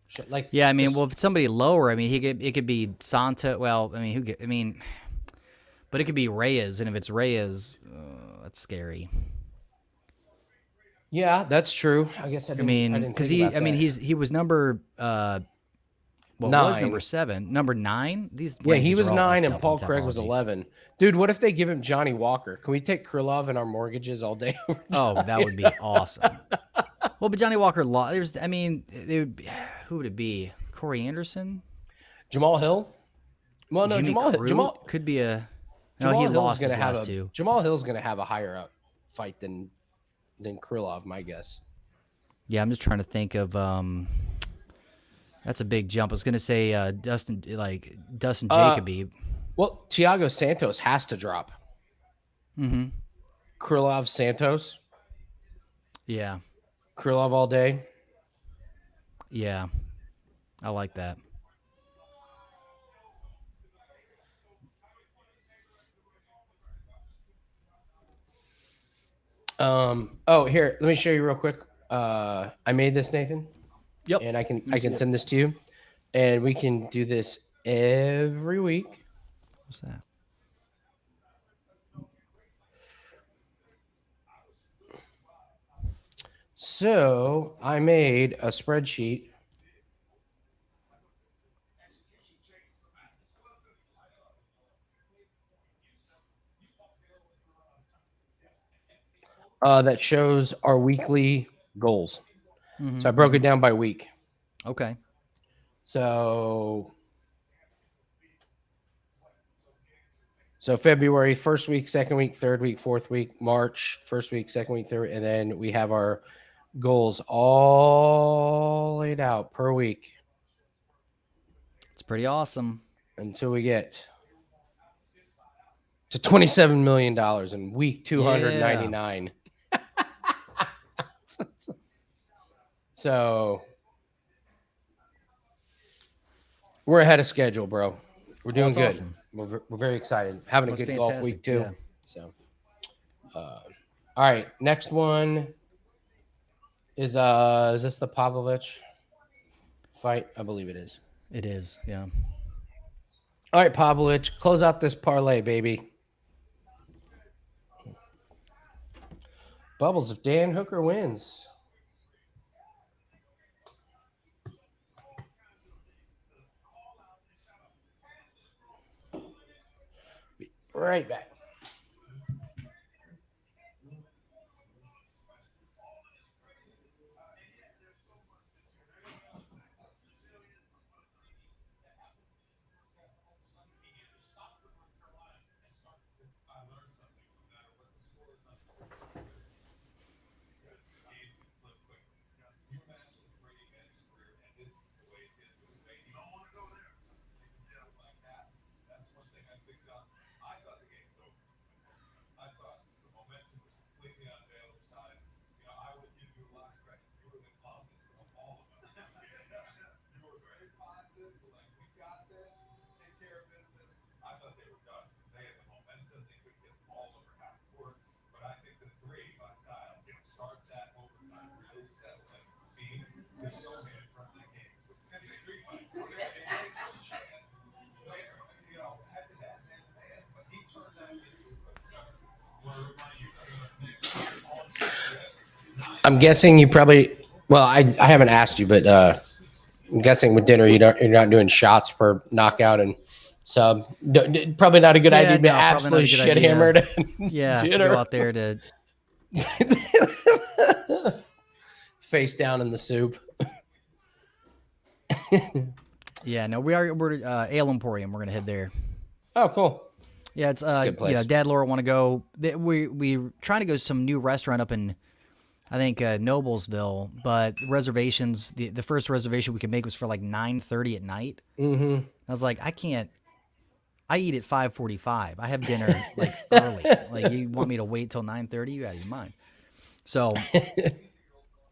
shit. Yeah, I mean, if it's somebody lower, I mean, it could be Santo. Well, I mean, but it could be Reyes, and if it's Reyes, that's scary. Yeah, that's true. I guess I didn't because he was number was number 7, number 9. He was 9 and Paul Craig was 11. Dude, what if they give him Johnny Walker? Can we take Krylov in our mortgages all day? Oh, that would be awesome. Well, but Johnny Walker lost. Who would it be? Corey Anderson, Jamal Hill. Well, no, Jamal could be a. No, Jamal he Hill's lost gonna his have last 2. Jamal Hill's going to have a higher up fight than Krylov, my guess. Yeah, I'm just trying to think of. That's a big jump. I was going to say Dustin Jacoby. Well, Thiago Santos has to drop. Mm-hmm. Krylov Santos. Yeah. Krylov all day. Yeah. I like that. Here, let me show you real quick. I made this, Nathan. Yep. And I can send this to you. And we can do this every week. What's that? So I made a spreadsheet. That shows our weekly goals. Mm-hmm. So I broke it down by week. Okay. So February, 1st week, 2nd week, 3rd week, 4th week, March, 1st week, 2nd week, 3rd, and then we have our goals all laid out per week. It's pretty awesome. Until we get to $27 million in week 299. Yeah. So we're ahead of schedule, bro. We're doing good. Awesome. We're very excited. Having a good golf week too. Yeah. So, all right. Next one is this the Pavlovich fight? I believe it is. It is. Yeah. All right, Pavlovich, close out this parlay, baby. Bubbles, if Dan Hooker wins. Be right back. I'm guessing you probably. Well, I haven't asked you, but I'm guessing with dinner you're not doing shots per knockout and sub. Probably not a good idea to be absolutely shit hammered. Yeah, to go out there to face down in the soup. Yeah, no, we're Ale Emporium. We're gonna head there. Oh, cool. Yeah, it's a good place. Dad, Laura want to go. We're trying to go to some new restaurant up in, I think, Noblesville, but reservations. The first reservation we could make was for like 9:30 at night. Mm-hmm. I was like, I can't. I eat at 5:45. I have dinner like early. Like, you want me to wait till 9:30? You out of your mind. So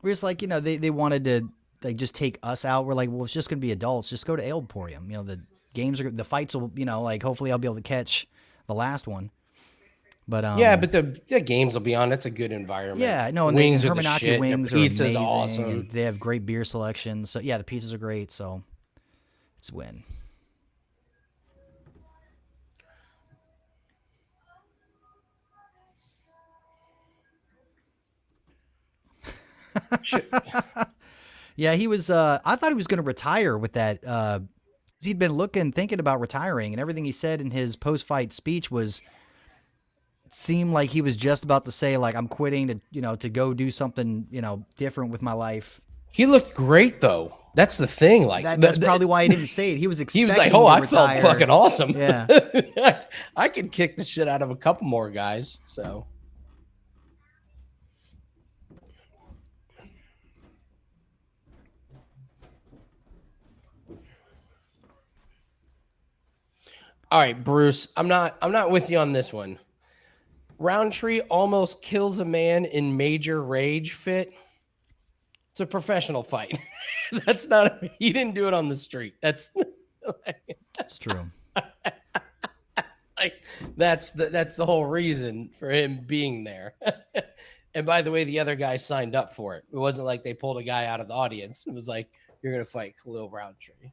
we're just like, they wanted to like just take us out. We're like, well, it's just gonna be adults. Just go to Ale Emporium. The fights will, like hopefully I'll be able to catch the last one. But yeah, but the games will be on. It's a good environment. Yeah, no, and wings the are the Hermanaki shit. wings The are pizza's amazing. awesome. And they have great beer selections. So yeah, the pizzas are great. So it's a win. Yeah, he was. I thought he was going to retire with that. He'd been thinking about retiring, and everything he said in his post-fight speech seemed like he was just about to say, like, I'm quitting to go do something, different with my life. He looked great though. That's the thing. Like that's probably why he didn't say it. He was expecting. He was like, "Oh, I felt fucking awesome. Yeah, I could kick the shit out of a couple more guys." So. All right, Bruce, I'm not with you on this one. Roundtree almost kills a man in major rage fit. It's a professional fight. That's not. He didn't do it on the street. That's true. Like that's the whole reason for him being there. And by the way, the other guy signed up for it. It wasn't like they pulled a guy out of the audience. It was like, you're gonna fight Khalil Roundtree.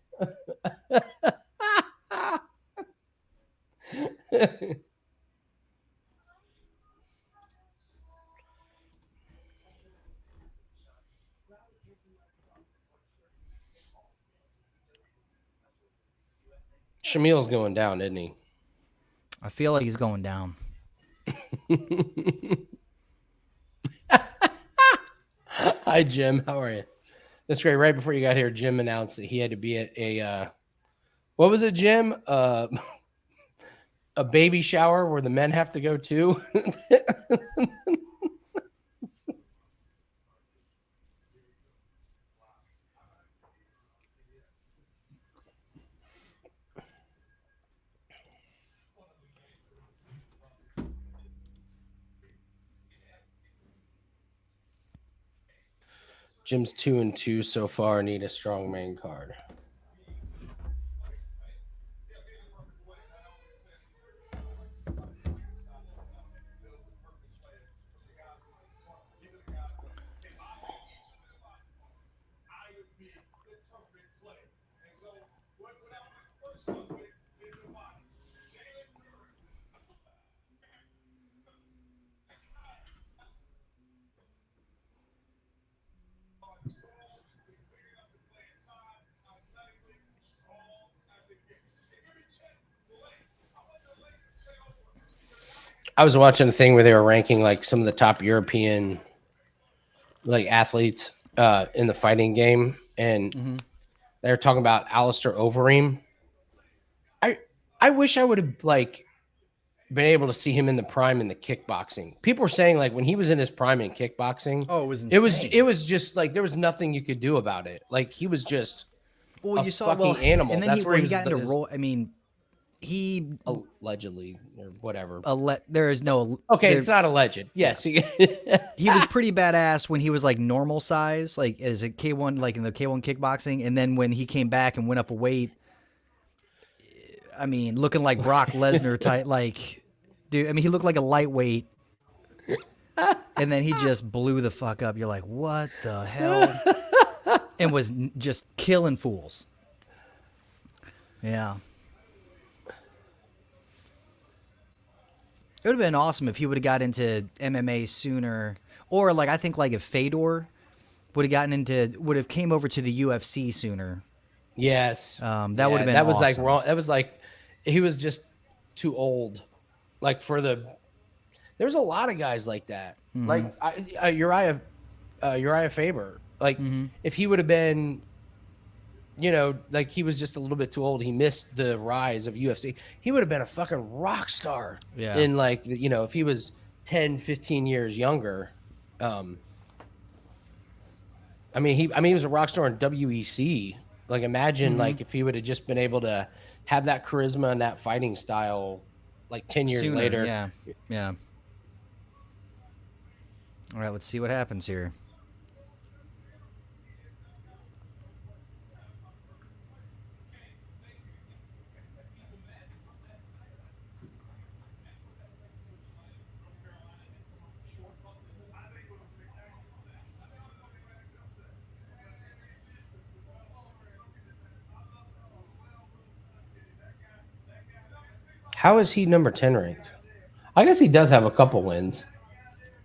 Shamil's going down, isn't he? I feel like he's going down. Hi, Jim. How are you? That's great. Right before you got here, Jim announced that he had to be at a what was it, Jim? A baby shower where the men have to go too. Jim's 2-2 so far. Need a strong main card. I was watching a thing where they were ranking like some of the top European like athletes in the fighting game, and they were talking about Alistair Overeem. I wish I would have like been able to see him in the prime in the kickboxing. People were saying like when he was in his prime in kickboxing, it was insane. It was just like there was nothing you could do about it. Like he was just you saw fucking animal. And then that's where he got into role. I mean, he allegedly or whatever. There is no. Okay, it's not alleged. Yes, he was pretty badass when he was like normal size, like as a K1, like in the K1 kickboxing, and then when he came back and went up a weight, I mean, looking like Brock Lesnar type, like, dude. I mean, he looked like a lightweight, and then he just blew the fuck up. You're like, what the hell? And was just killing fools. Yeah. It would have been awesome if he would have got into MMA sooner, or like I think like if Fedor would have came over to the UFC sooner. Yes, that would have been. That was awesome. like wrong. That was like he was just too old. Like there's a lot of guys like that. Mm-hmm. Like Uriah Faber. Like if he would have been, like he was just a little bit too old. He missed the rise of UFC. He would have been a fucking rock star. Yeah. In like, if he was 10, 15 years younger. I mean, he was a rock star in WEC. Like, imagine like if he would have just been able to have that charisma and that fighting style, like 10 years sooner, later. Yeah. All right, let's see what happens here. How is he number 10 ranked? I guess he does have a couple wins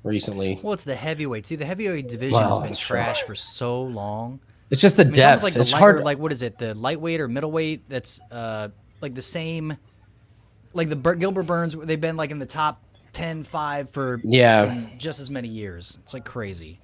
recently. Well, it's the heavyweight. See, the heavyweight division has been trash for so long. It's just the depth. It's almost like hard. Like, what is it? The lightweight or middleweight? That's like the same. Like the Gilbert Burns, they've been like in the top 10, 5 for just as many years. It's like crazy.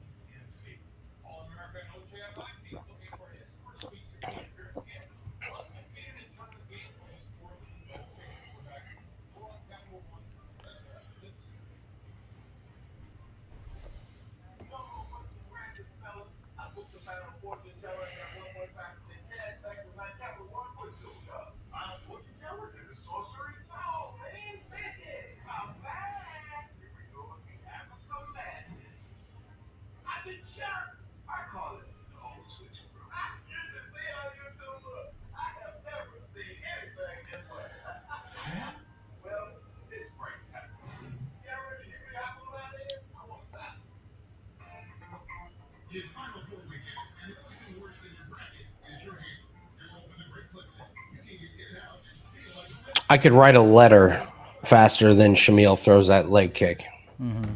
I could write a letter faster than Shamil throws that leg kick. Mm-hmm.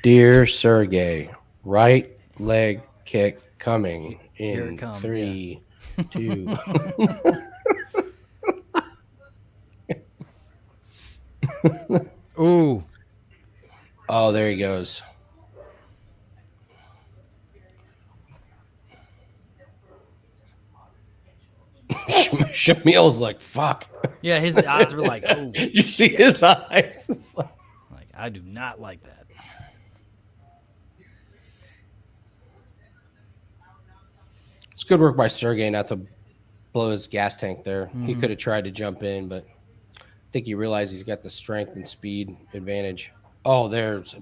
Dear Sergei, right leg kick coming in 3, 2. Ooh. Oh, there he goes. Shamil's like, fuck. Yeah, his eyes were like, oh. Did you see his eyes? Like, I do not like that. It's good work by Sergei not to blow his gas tank there. Mm-hmm. He could have tried to jump in, but I think he realized he's got the strength and speed advantage. Oh, there's...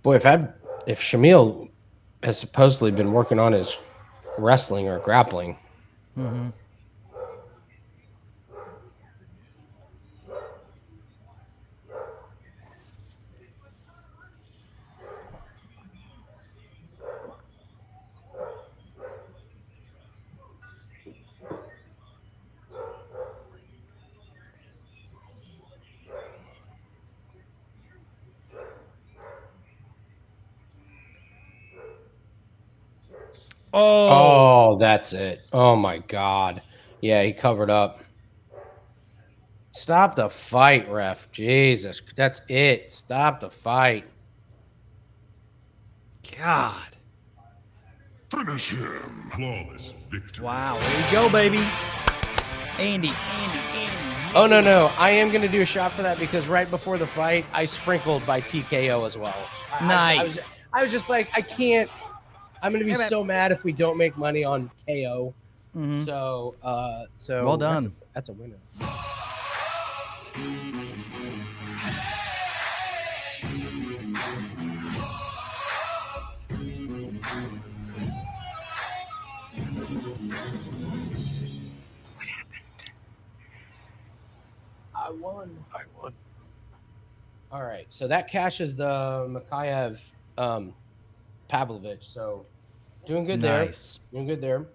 Boy, if Shamil has supposedly been working on his wrestling or grappling, mm-hmm. Oh, that's it. Oh my God. Yeah, he covered up. Stop the fight, ref. Jesus, that's it. Stop the fight. God. Finish him. Flawless victory. Wow. There you go, baby. Andy. Oh, no. I am going to do a shot for that because right before the fight, I sprinkled by TKO as well. Nice. I was just like, I can't. I'm going to be so mad if we don't make money on KO. Mm-hmm. So well done. That's a winner. I won. All right, so that cashes the Mikhaev Pavlovich. So doing good there. Doing good there.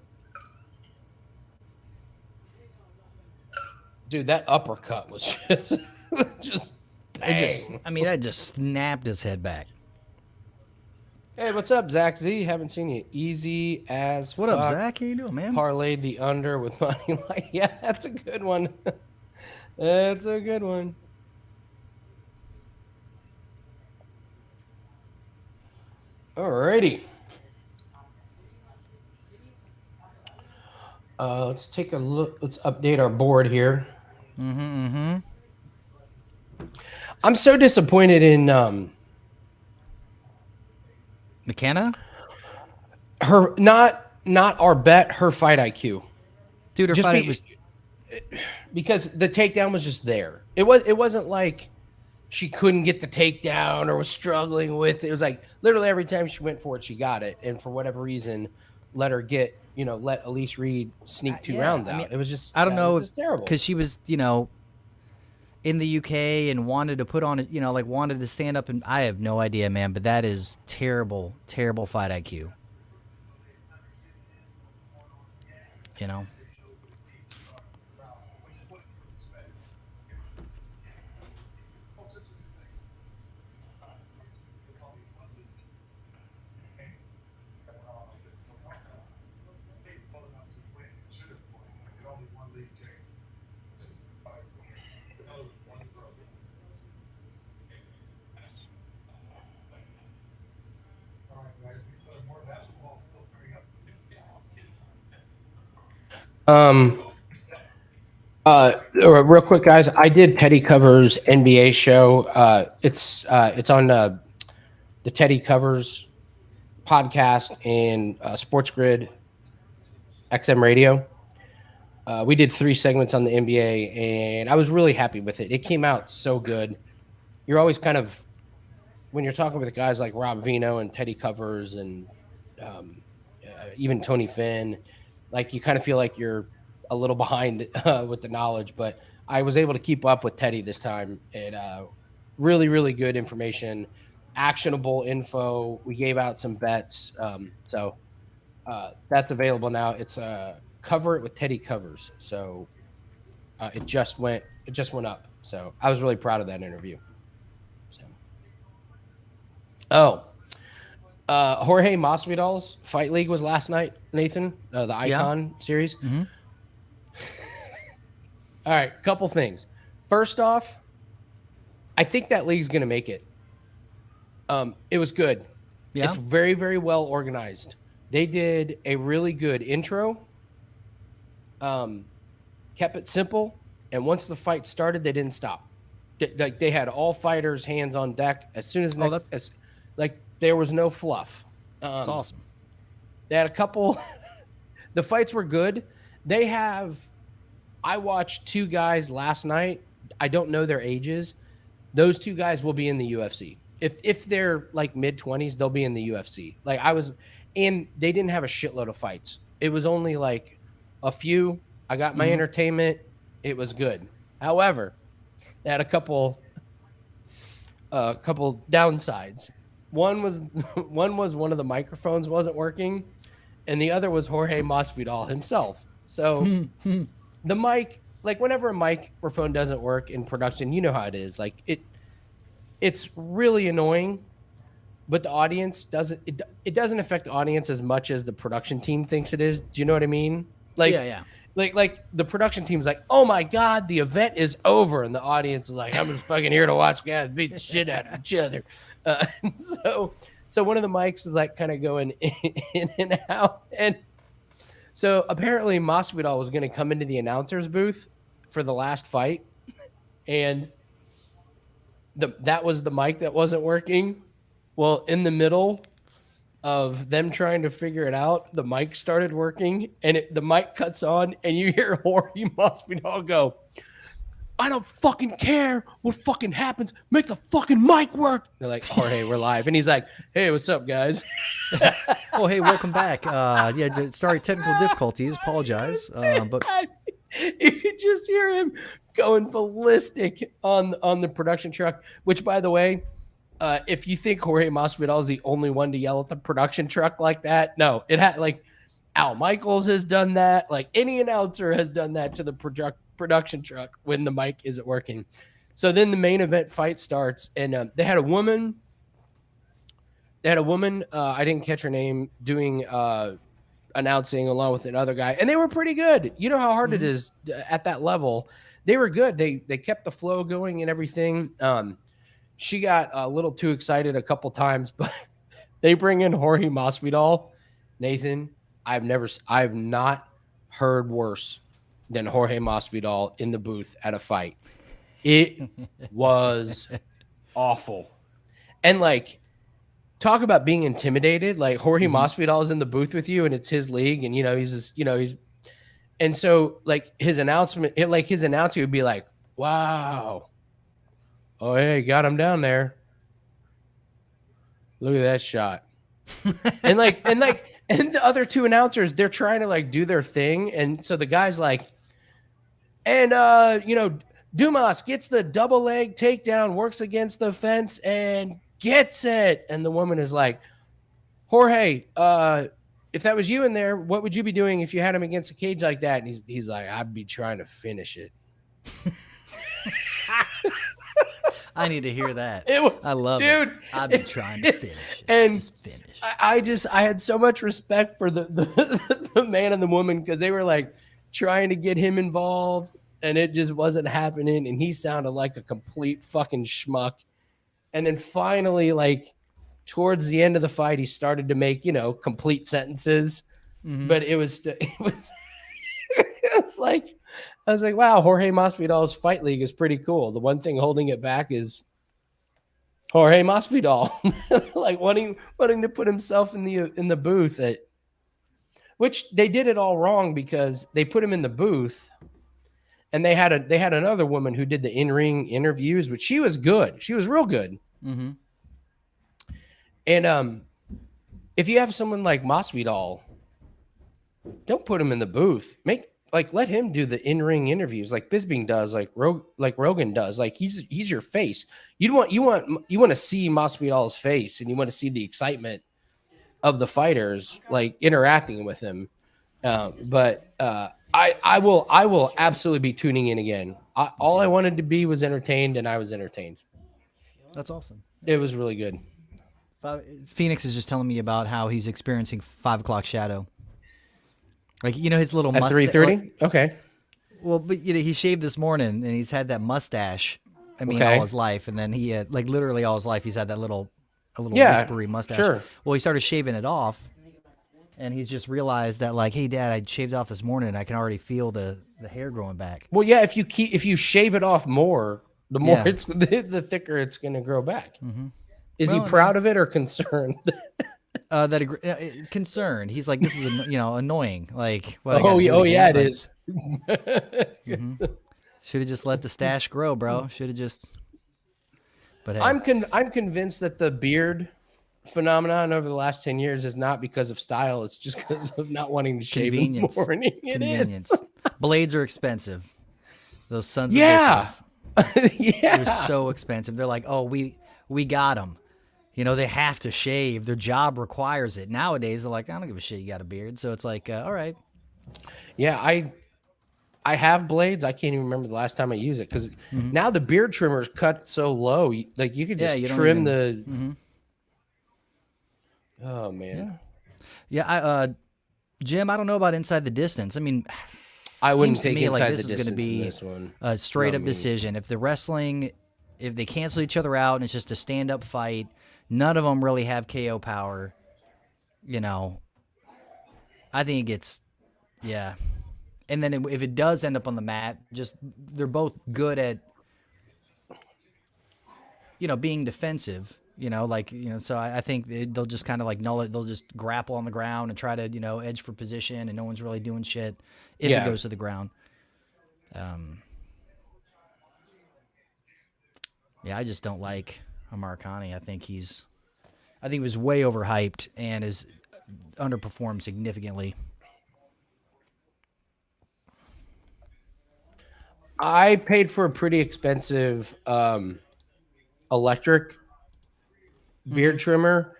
Dude, that uppercut was just bang. I just snapped his head back. Hey, what's up, Zach Z? Haven't seen you. Easy as What fuck. up, Zach? How you doing, man? Parlayed the under with money line. Yeah, that's a good one. That's a good one. Alrighty. Let's take a look. Let's update our board here. Mm-hmm. I'm so disappointed in McKenna? Her not our bet, her fight IQ. Dude, her fight was because the takedown was just there. It wasn't like she couldn't get the takedown or was struggling with it. It was like literally every time she went for it, she got it. And for whatever reason, let Elise Reed sneak two rounds out. It was just, I don't know. It was terrible. Because she was, in the UK and wanted to put on it, wanted to stand up. And I have no idea, man, but that is terrible, terrible fight IQ. Real quick, guys, I did Teddy Covers NBA show. It's on the Teddy Covers podcast and Sports Grid XM Radio. We did 3 segments on the NBA, and I was really happy with it. It came out so good. You're always kind of, when you're talking with guys like Rob Vino and Teddy Covers and even Tony Finn, like you kind of feel like you're a little behind with the knowledge, but I was able to keep up with Teddy this time. And really, really good information, actionable info. We gave out some bets. So that's available now. It's Cover It with Teddy Covers. So it just went up. So I was really proud of that interview. So. Jorge Masvidal's Fight League was last night, Nathan, the Icon series. Mm-hmm. All right, couple things. First off, I think that league's going to make it. It was good. Yeah. It's very, very well organized. They did a really good intro, kept it simple, and once the fight started, they didn't stop. They had all fighters hands on deck as soon as there was no fluff. That's awesome. They had a couple. The fights were good. I watched 2 guys last night. I don't know their ages. Those 2 guys will be in the UFC. If they're like mid-20s, they'll be in the UFC. And they didn't have a shitload of fights. It was only like a few. I got my entertainment. It was good. However, they had a couple downsides. One was one of the microphones wasn't working, and the other was Jorge Masvidal himself. So the mic, like whenever a microphone doesn't work in production, you know how it is. Like it's really annoying. but the audience doesn't. It doesn't affect the audience as much as the production team thinks it is. Do you know what I mean? Like, yeah. Like the production team's like, oh my god, the event is over, and the audience is like, I'm just fucking here to watch guys beat the shit out of each other. So one of the mics was like kind of going in and out, and so apparently Masvidal was going to come into the announcer's booth for the last fight, and that was the mic that wasn't working. Well, in the middle of them trying to figure it out, the mic started working, and the mic cuts on, and you hear Jorge Masvidal go, I don't fucking care what fucking happens. Make the fucking mic work. They're like, Jorge, we're live. And he's like, hey, what's up, guys? Oh, hey, welcome back. Sorry, technical difficulties. Apologize. But you could just hear him going ballistic on the production truck, which, by the way, if you think Jorge Masvidal is the only one to yell at the production truck like that, no, it had like Al Michaels has done that. Like any announcer has done that to the production truck when the mic isn't working. So then the main event fight starts, and they had a woman. I didn't catch her name, doing announcing along with another guy, and they were pretty good. You know how hard it is at that level. They were good. They kept the flow going and everything. She got a little too excited a couple times, but they bring in Jorge Masvidal. Nathan, I've not heard worse than Jorge Masvidal in the booth at a fight. It was awful. And like, talk about being intimidated. Like Jorge Masvidal is in the booth with you, and it's his league, and and so like his announcement would be like, wow. Oh, hey, got him down there. Look at that shot. and the other two announcers, they're trying to like do their thing. And so the guy's like, and Dumas gets the double leg takedown, works against the fence and gets it. And the woman is like, Jorge, if that was you in there, what would you be doing if you had him against a cage like that? And he's like, I'd be trying to finish it. I need to hear that. I love it. Dude, I've been trying to finish it. And just finish. I had so much respect for the man and the woman, because they were like trying to get him involved, and it just wasn't happening. And he sounded like a complete fucking schmuck. And then finally, like towards the end of the fight, he started to make, complete sentences. But it was like, I was like, wow, Jorge Masvidal's fight league is pretty cool. The one thing holding it back is Jorge Masvidal, like wanting to put himself in the booth, which they did it all wrong, because they put him in the booth, and they had another woman who did the in-ring interviews, which she was good. She was real good. And if you have someone like Masvidal, don't put him in the booth. Let him do the in-ring interviews like Bisping does, like Rogan does. Like he's your face. You want to see Masvidal's face, and you want to see the excitement of the fighters like interacting with him. But I will absolutely be tuning in again. All I wanted to be was entertained, and I was entertained. That's awesome. It was really good. Phoenix is just telling me about how he's experiencing 5 o'clock shadow. Like, his little mustache. At 3:30? Okay. Well, but he shaved this morning, and he's had that mustache. I mean, all his life, and then he had literally all his life. He's had that little whispery mustache. Sure. Well, he started shaving it off, and he's just realized that, like, hey, Dad, I shaved off this morning, and I can already feel the hair growing back. Well, yeah, if you shave it off more, the more the thicker it's going to grow back. Is he proud of it or concerned? Concerned. He's like, this is annoying. Like, it is. Should have just let the stash grow, bro. Should have just. But hey. I'm convinced that the beard phenomenon over the last 10 years is not because of style. It's just because of not wanting to shave in the morning. Convenience. Blades are expensive. Those sons of bitches. They're so expensive. They're like, oh, we got them. They have to shave. Their job requires it. Nowadays, they're like, I don't give a shit. You got a beard. So it's like, all right. Yeah, I have blades. I can't even remember the last time I used it, because now the beard trimmers cut so low. Like you could just trim the. Oh man. Yeah. Jim, I don't know about inside the distance. I mean, I wouldn't seems to take me like inside this the is going to distance in be this one. a straight up decision. If the wrestling, if they cancel each other out and it's just a stand up fight, none of them really have KO power. You know, I think it gets, yeah. And then if it does end up on the mat, just they're both good at, being defensive. So I think they'll just kind of like null it. They'll just grapple on the ground and try to, edge for position, and no one's really doing shit if it goes to the ground. Yeah, I just don't like Amirkhani. I think he was way overhyped and is underperformed significantly. I paid for a pretty expensive electric beard trimmer,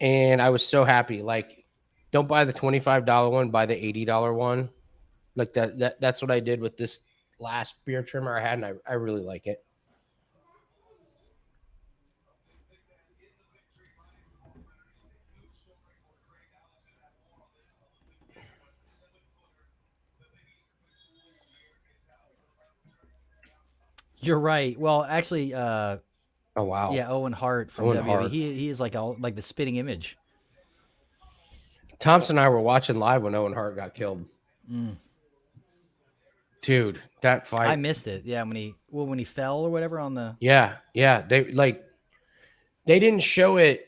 and I was so happy. Like, don't buy the $25 one, buy the $80 one. Like that's what I did with this last beard trimmer I had, and I really like it. You're right. Well, actually, oh wow, yeah, Owen Hart from WWE. Hart. He is like the spitting image. Thompson and I were watching live when Owen Hart got killed. Dude, that fight, I missed it. Yeah, when he fell or whatever on the. Yeah. They didn't show it.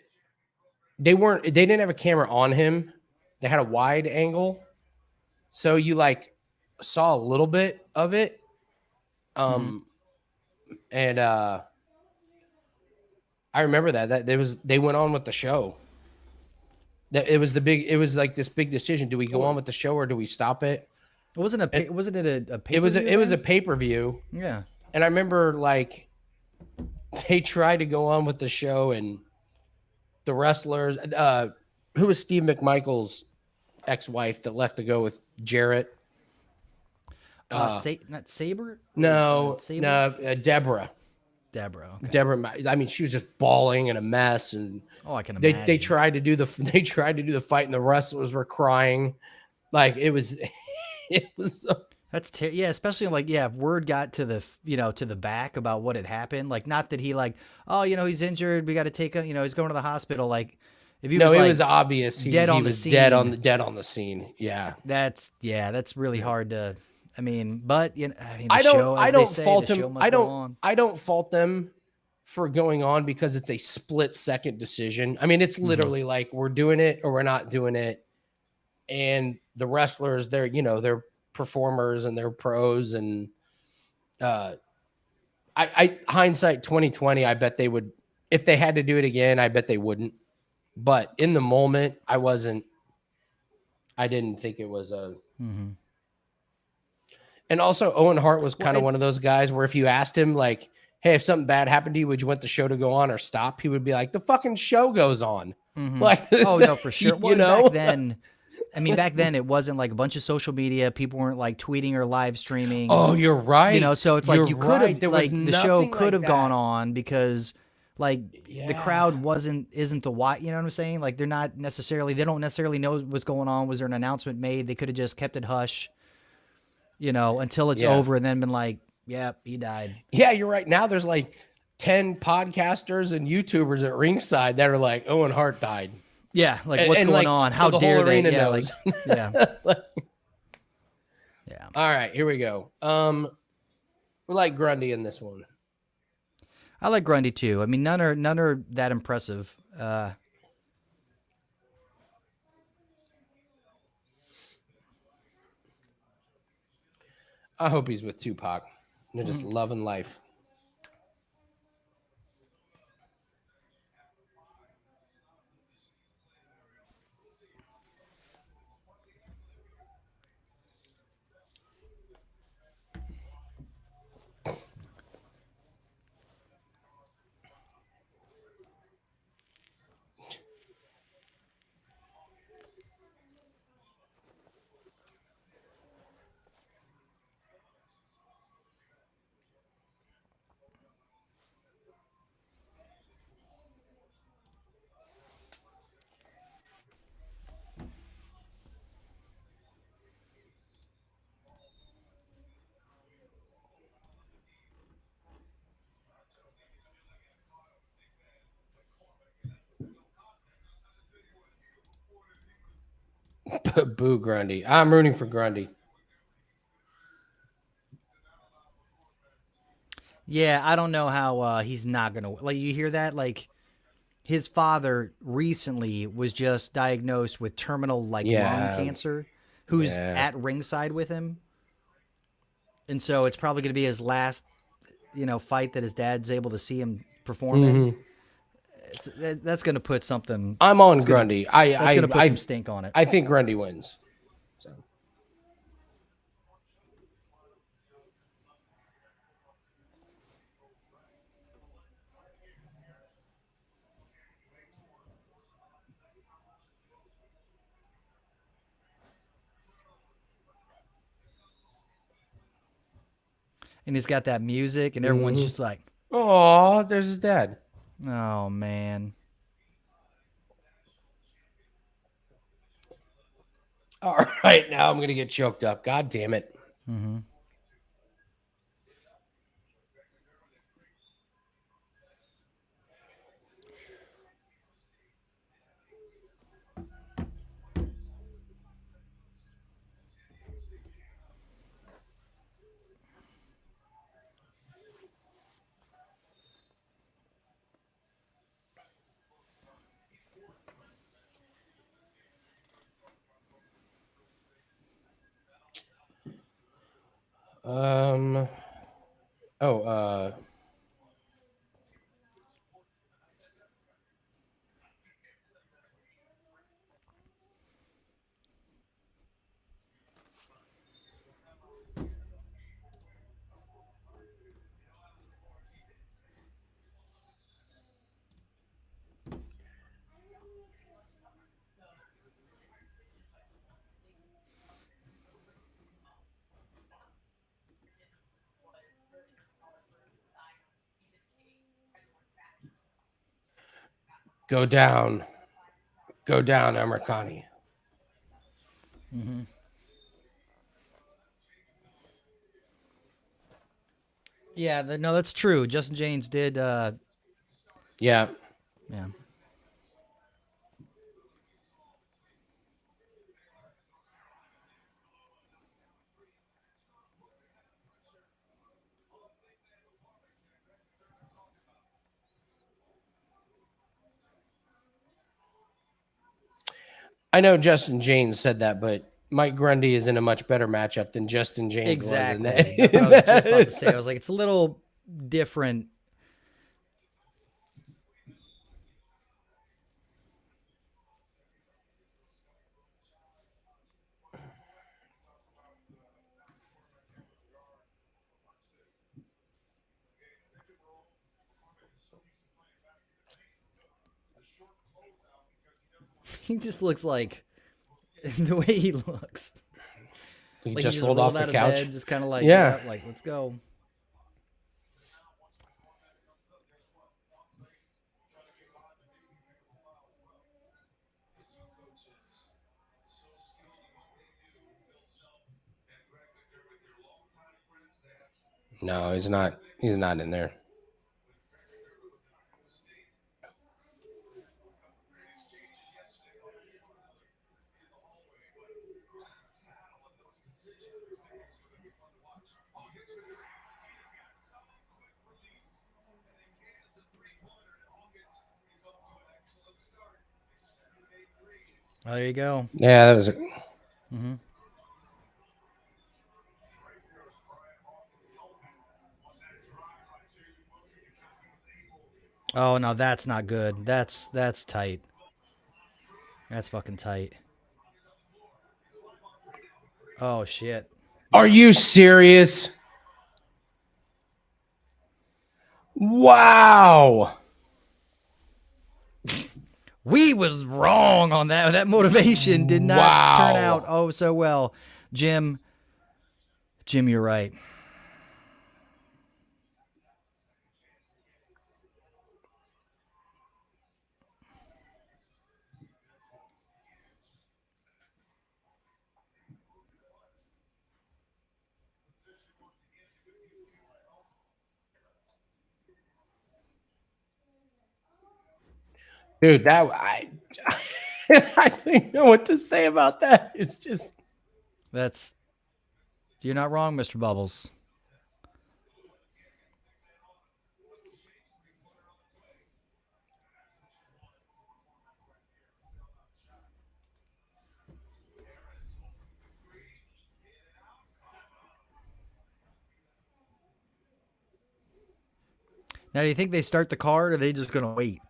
They didn't have a camera on him. They had a wide angle, so you saw a little bit of it. And I remember that they went on with the show. That it was like this big decision. Do we go on with the show or do we stop it? Wasn't it a pay-per-view? It was a pay-per-view. Yeah. And I remember they tried to go on with the show, and the wrestlers who was Steve McMichael's ex-wife that left to go with Jarrett. Not Saber? No, Deborah. Okay. Deborah. I mean, she was just bawling and a mess, and I can imagine. They tried to do the fight, and the wrestlers were crying, like it was. It was. That's yeah, especially if word got to the back about what had happened, not that he he's injured, we got to take him, he's going to the hospital. Like if he it was obvious he was dead on the scene. Yeah, that's really hard to. I mean, but I don't fault him. I don't fault them for going on because it's a split-second decision. I mean, it's literally like we're doing it or we're not doing it, and the wrestlers, they're performers and they're pros, and I hindsight 2020, I bet they would, if they had to do it again, I bet they wouldn't. But in the moment, I didn't think it was a. And also, Owen Hart was kind of one of those guys where if you asked him, like, hey, if something bad happened to you, would you want the show to go on or stop? He would be like, the fucking show goes on. Like, oh, no, for sure. Well, back then, it wasn't like a bunch of social media. People weren't like tweeting or live streaming. Oh, you're right. So it's like you could have, the show could have gone on because the crowd isn't the why, you know what I'm saying? Like they don't necessarily know what's going on. Was there an announcement made? They could have just kept it hush. Until it's over and then been like, yeah, he died. Yeah, you're right. Now there's 10 podcasters and YouTubers at ringside that are like, Owen Hart died. Yeah, what's going on? How dare they? Yeah, knows. Yeah. Yeah. All right, here we go. We like Grundy in this one. I like Grundy too. I mean, none are that impressive. I hope he's with Tupac. They're just loving life. Boo Grundy. I'm rooting for Grundy. Yeah, I don't know how he's not gonna like. You hear that? Like, his father recently was just diagnosed with terminal lung cancer. Who's at ringside with him, and so it's probably gonna be his last, fight that his dad's able to see him perform in. That's gonna put something. I'm on Grundy. That's gonna put some stink on it. I think Grundy wins. So. And he's got that music, and everyone's just like, "Oh, there's his dad." Oh man. All right, now I'm gonna get choked up. God damn it. Mm-hmm. Go down, Amirkhani. Mm-hmm. Yeah, no, that's true. Justin James did. Yeah. Yeah. I know Justin James said that, but Mike Grundy is in a much better matchup than Justin James exactly. was. That's what I was just about to say. I was like, it's a little different. He just looks like the way he looks. He like just he just rolled off the out of couch. bed, just kind of like, yeah, like let's go. No, he's not. He's not in there. Oh, there you go. Yeah, that was. Mm-hmm. Oh no, that's not good. That's tight. That's fucking tight. Oh shit. Are you serious? Wow. We was wrong on that. That motivation did not turn out so well. Jim, you're right. Dude, I don't know what to say about that. It's just you're not wrong, Mr. Bubbles. Now, do you think they start the card, or are they just going to wait?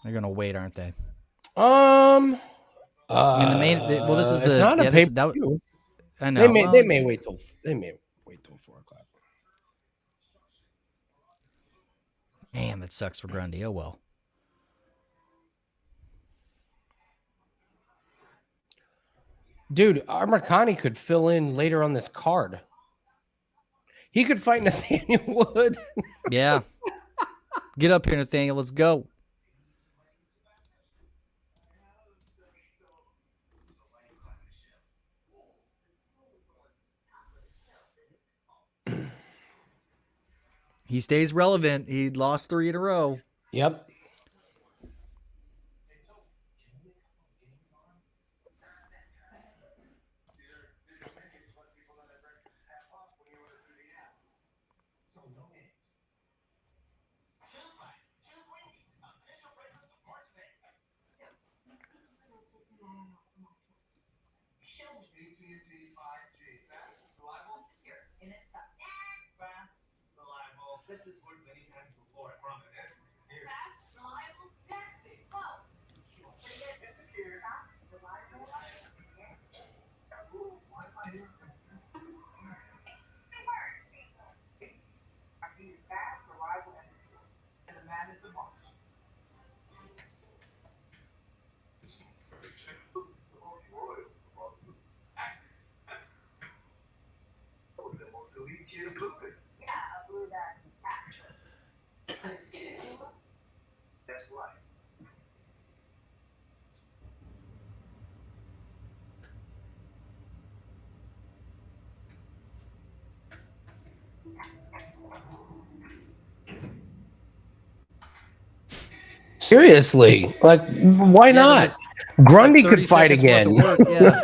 They're going to wait, aren't they? I mean, the main. Well, this is it's not a pay-per-view. I know. They may wait till 4:00. Man, that sucks for Grundy. Oh well. Dude, Amirkhani could fill in later on this card. He could fight Nathaniel Wood. Yeah. Get up here, Nathaniel. Let's go. He stays relevant. He lost 3 in a row. Yep. Seriously, like, why not? Grundy could fight again. Yeah.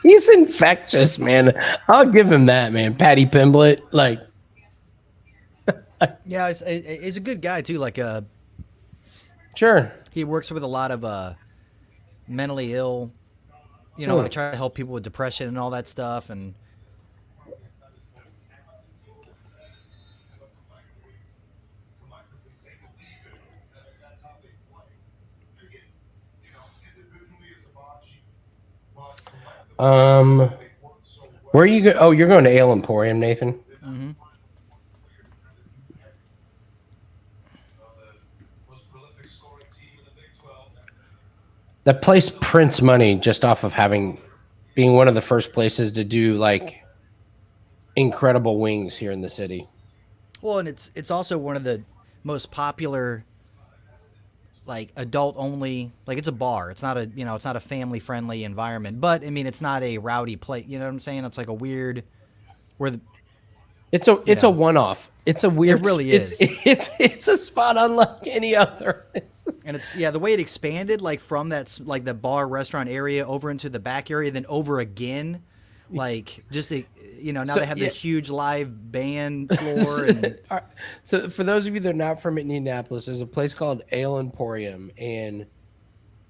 He's infectious, man. I'll give him that, man. Paddy Pimblett, like, yeah, he's a good guy too. Like, sure, he works with a lot of mentally ill. You know, I try to help people with depression and all that stuff, and where are you go? Oh, you're going to Ale Emporium, Nathan. Mm-hmm. That place prints money just off of being one of the first places to do like incredible wings here in the city. Well, and it's also one of the most popular, like, adult only, like, it's a bar. It's not it's not a family friendly environment, but I mean, it's not a rowdy place. You know what I'm saying? It's like a weird, It's a one-off. It's a weird. It really is. It's a spot unlike any other. And it's the way it expanded, like from that like the bar restaurant area over into the back area, then over again, like just now they have the huge live band floor. And so for those of you that are not from Indianapolis, there's a place called Ale Emporium, and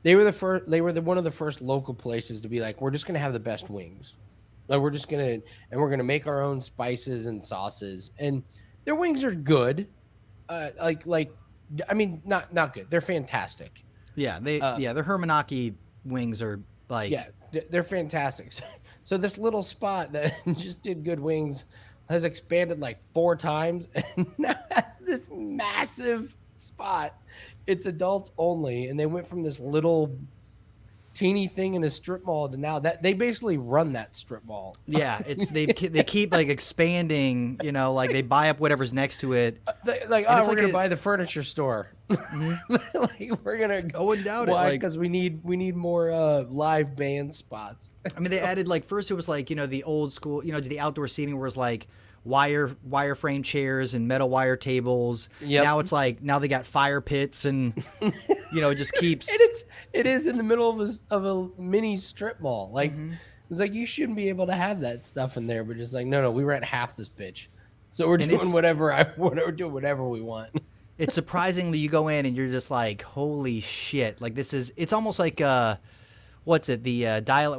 they were the first. They were one of the first local places to be like, we're just gonna have the best wings. Like we're gonna make our own spices and sauces, and their wings are good. I mean, not good. They're fantastic. Yeah, their Hermanaki wings are like they're fantastic. So this little spot that just did good wings has expanded like 4 times, and now has this massive spot. It's adults only, and they went from this little teeny thing in a strip mall to now that they basically run that strip mall. Yeah, they keep like expanding, like they buy up whatever's next to it. We're gonna buy the furniture store. Like we're gonna go and doubt why? Because we need more live band spots. I mean, they added like first it was like the old school, the outdoor seating where it's like wire frame chairs and metal wire tables. Yep. Now it's like they got fire pits and it just keeps. It is in the middle of a mini strip mall. Like it's like you shouldn't be able to have that stuff in there, but just like no, we rent half this bitch, so we're doing whatever we want. It's surprisingly you go in and you're just like holy shit! Like it's almost like what's it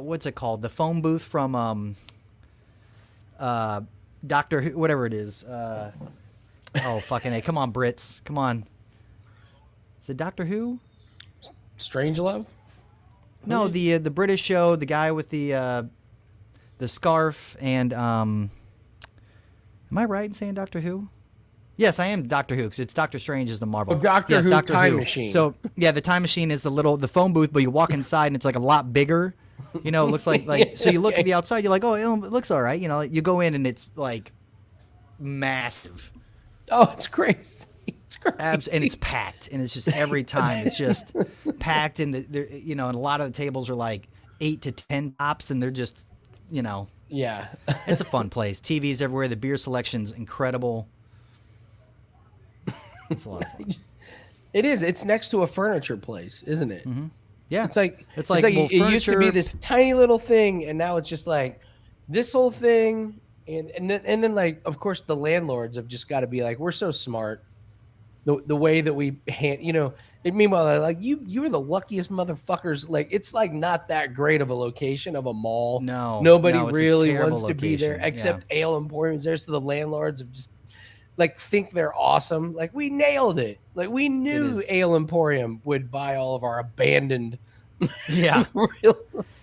what's it called, the phone booth from Doctor Who, whatever it is. Oh fucking A! Come on, Brits! Come on. Is it Doctor Who? Strangelove? No, the British show. The guy with the scarf and am I right in saying Doctor Who? Yes, I am Doctor Who because it's Doctor Strange is the Marvel. Oh, Doctor Who Time Machine. So yeah, the time machine is the phone booth, but you walk inside and it's like a lot bigger. It looks like so you look at the outside, you're like, oh, it looks all right. You go in and it's like massive. Oh, it's crazy. It's crazy. And it's packed, and it's just every time it's just packed, and and a lot of the tables are like 8 to 10 tops, and they're just, yeah, it's a fun place. TVs everywhere. The beer selection's incredible. It's a lot of fun. It is. It's next to a furniture place, isn't it? Mm-hmm. Yeah, it's like it used to be this tiny little thing, and now it's just like this whole thing, and then like of course the landlords have just got to be like, we're so smart. The way that we meanwhile like you were the luckiest motherfuckers. Like it's like not that great of a location of a mall. Nobody really wants to be there except Ale Emporium's there, so the landlords have just like think they're awesome. Like we nailed it. Like we knew Ale Emporium would buy all of our abandoned. Yeah,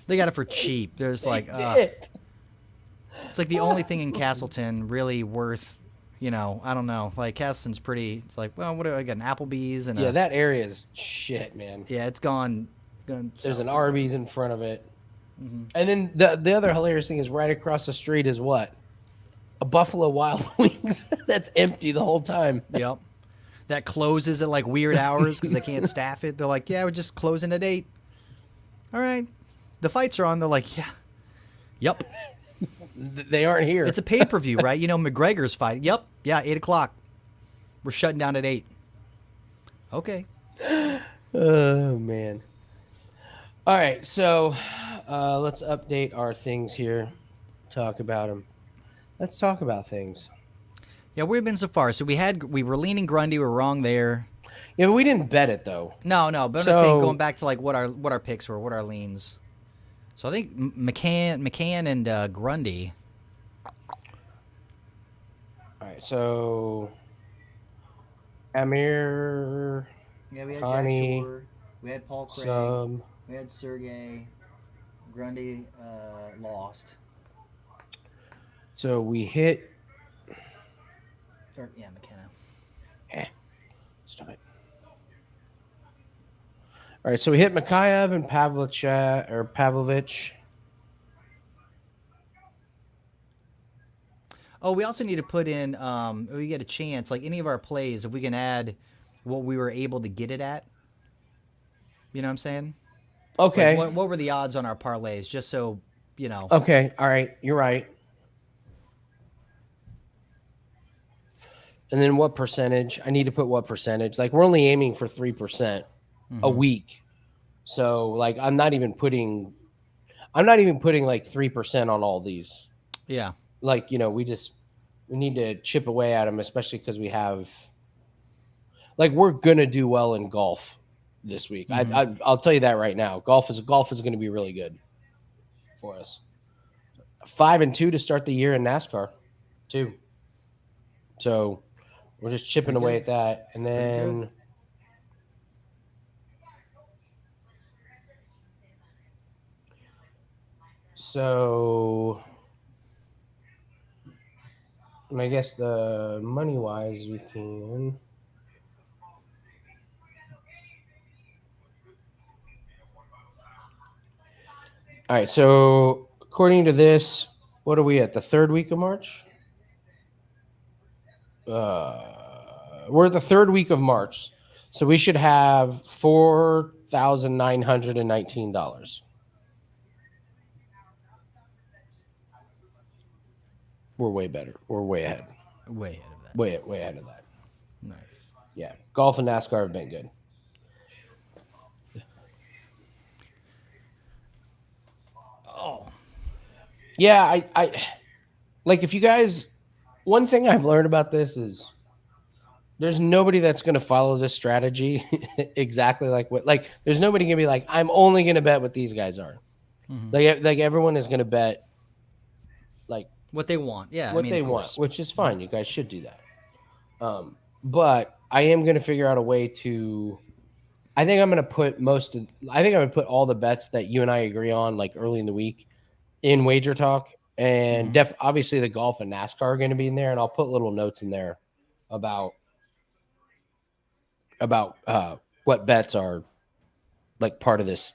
they got it for cheap. There's like it's like the only thing in Castleton really worth. I don't know. Like Castleton's pretty. It's like, well, what do I got? An Applebee's and that area is shit, man. Yeah, it's gone. There's an Arby's in front of it, and then the other hilarious thing is right across the street is what? A Buffalo Wild Wings that's empty the whole time. Yep. That closes at like weird hours because they can't staff it. They're like, yeah, we're just closing at 8. All right. The fights are on. They're like, yeah. Yep. They aren't here. It's a pay-per-view, right? McGregor's fight. Yep. Yeah, 8 o'clock. We're shutting down at 8. Okay. Oh, man. All right. So let's update our things here. Talk about them. Let's talk about things. Yeah, we've been so far. So we were leaning Grundy. We were wrong there. Yeah, but we didn't bet it though. No. But I'm just saying, going back to like what our picks were, what our leans. So I think McCann and Grundy. All right, so Amir. Yeah, we had Connie, Jack Shore. We had Paul Craig. We had Sergei. Grundy lost. So we hit. McKenna. Stop it. All right, so we hit Mikhaev and Pavlovich. Oh, we also need to put in, if we get a chance, like any of our plays, if we can add what we were able to get it at. You know what I'm saying? Okay. Like what were the odds on our parlays, just so, Okay, all right, you're right. And then what percentage? I need to put what percentage. Like, we're only aiming for 3% a week. So, like, I'm not even putting like 3% on all these. Yeah. Like, we need to chip away at them, especially because we have, like, we're going to do well in golf this week. I'll tell you that right now. Golf is going to be really good for us. 5-2 to start the year in NASCAR too. So we're just chipping away at that. And then so I guess the money wise we can. All right, so according to this, what are we at? The third week of March? We're at the third week of March, so we should have $4,919. We're way better. We're way ahead. Way ahead of that. Way ahead of that. Nice. Yeah, golf and NASCAR have been good. Oh. Yeah, I like, if you guys, one thing I've learned about this is there's nobody that's going to follow this strategy exactly like there's nobody going to be like, I'm only going to bet what these guys are. Like everyone is going to bet like what they want. Yeah. What they want, which is fine. You guys should do that. But I am going to figure out a way to, I think I'm going to put all the bets that you and I agree on, like early in the week, in Wager Talk, and obviously the golf and NASCAR are going to be in there, and I'll put little notes in there about what bets are like part of this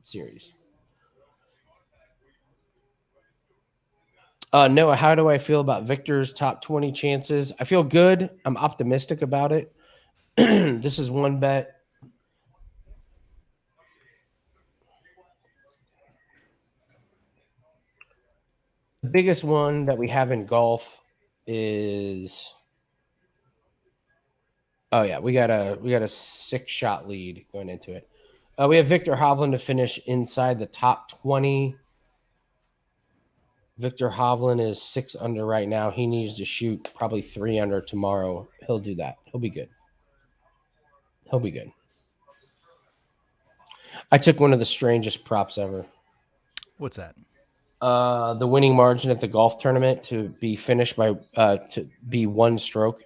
series. Noah, how do I feel about Victor's top 20 chances? I feel good. I'm optimistic about it. This is one bet. The biggest one that we have in golf is, we got a 6-shot lead going into it. We have Victor Hovland to finish inside the top 20. Victor Hovland is 6 under right now. He needs to shoot probably 3 under tomorrow. He'll do that. He'll be good. I took one of the strangest props ever. What's that? The winning margin at the golf tournament to be finished by to be 1 stroke.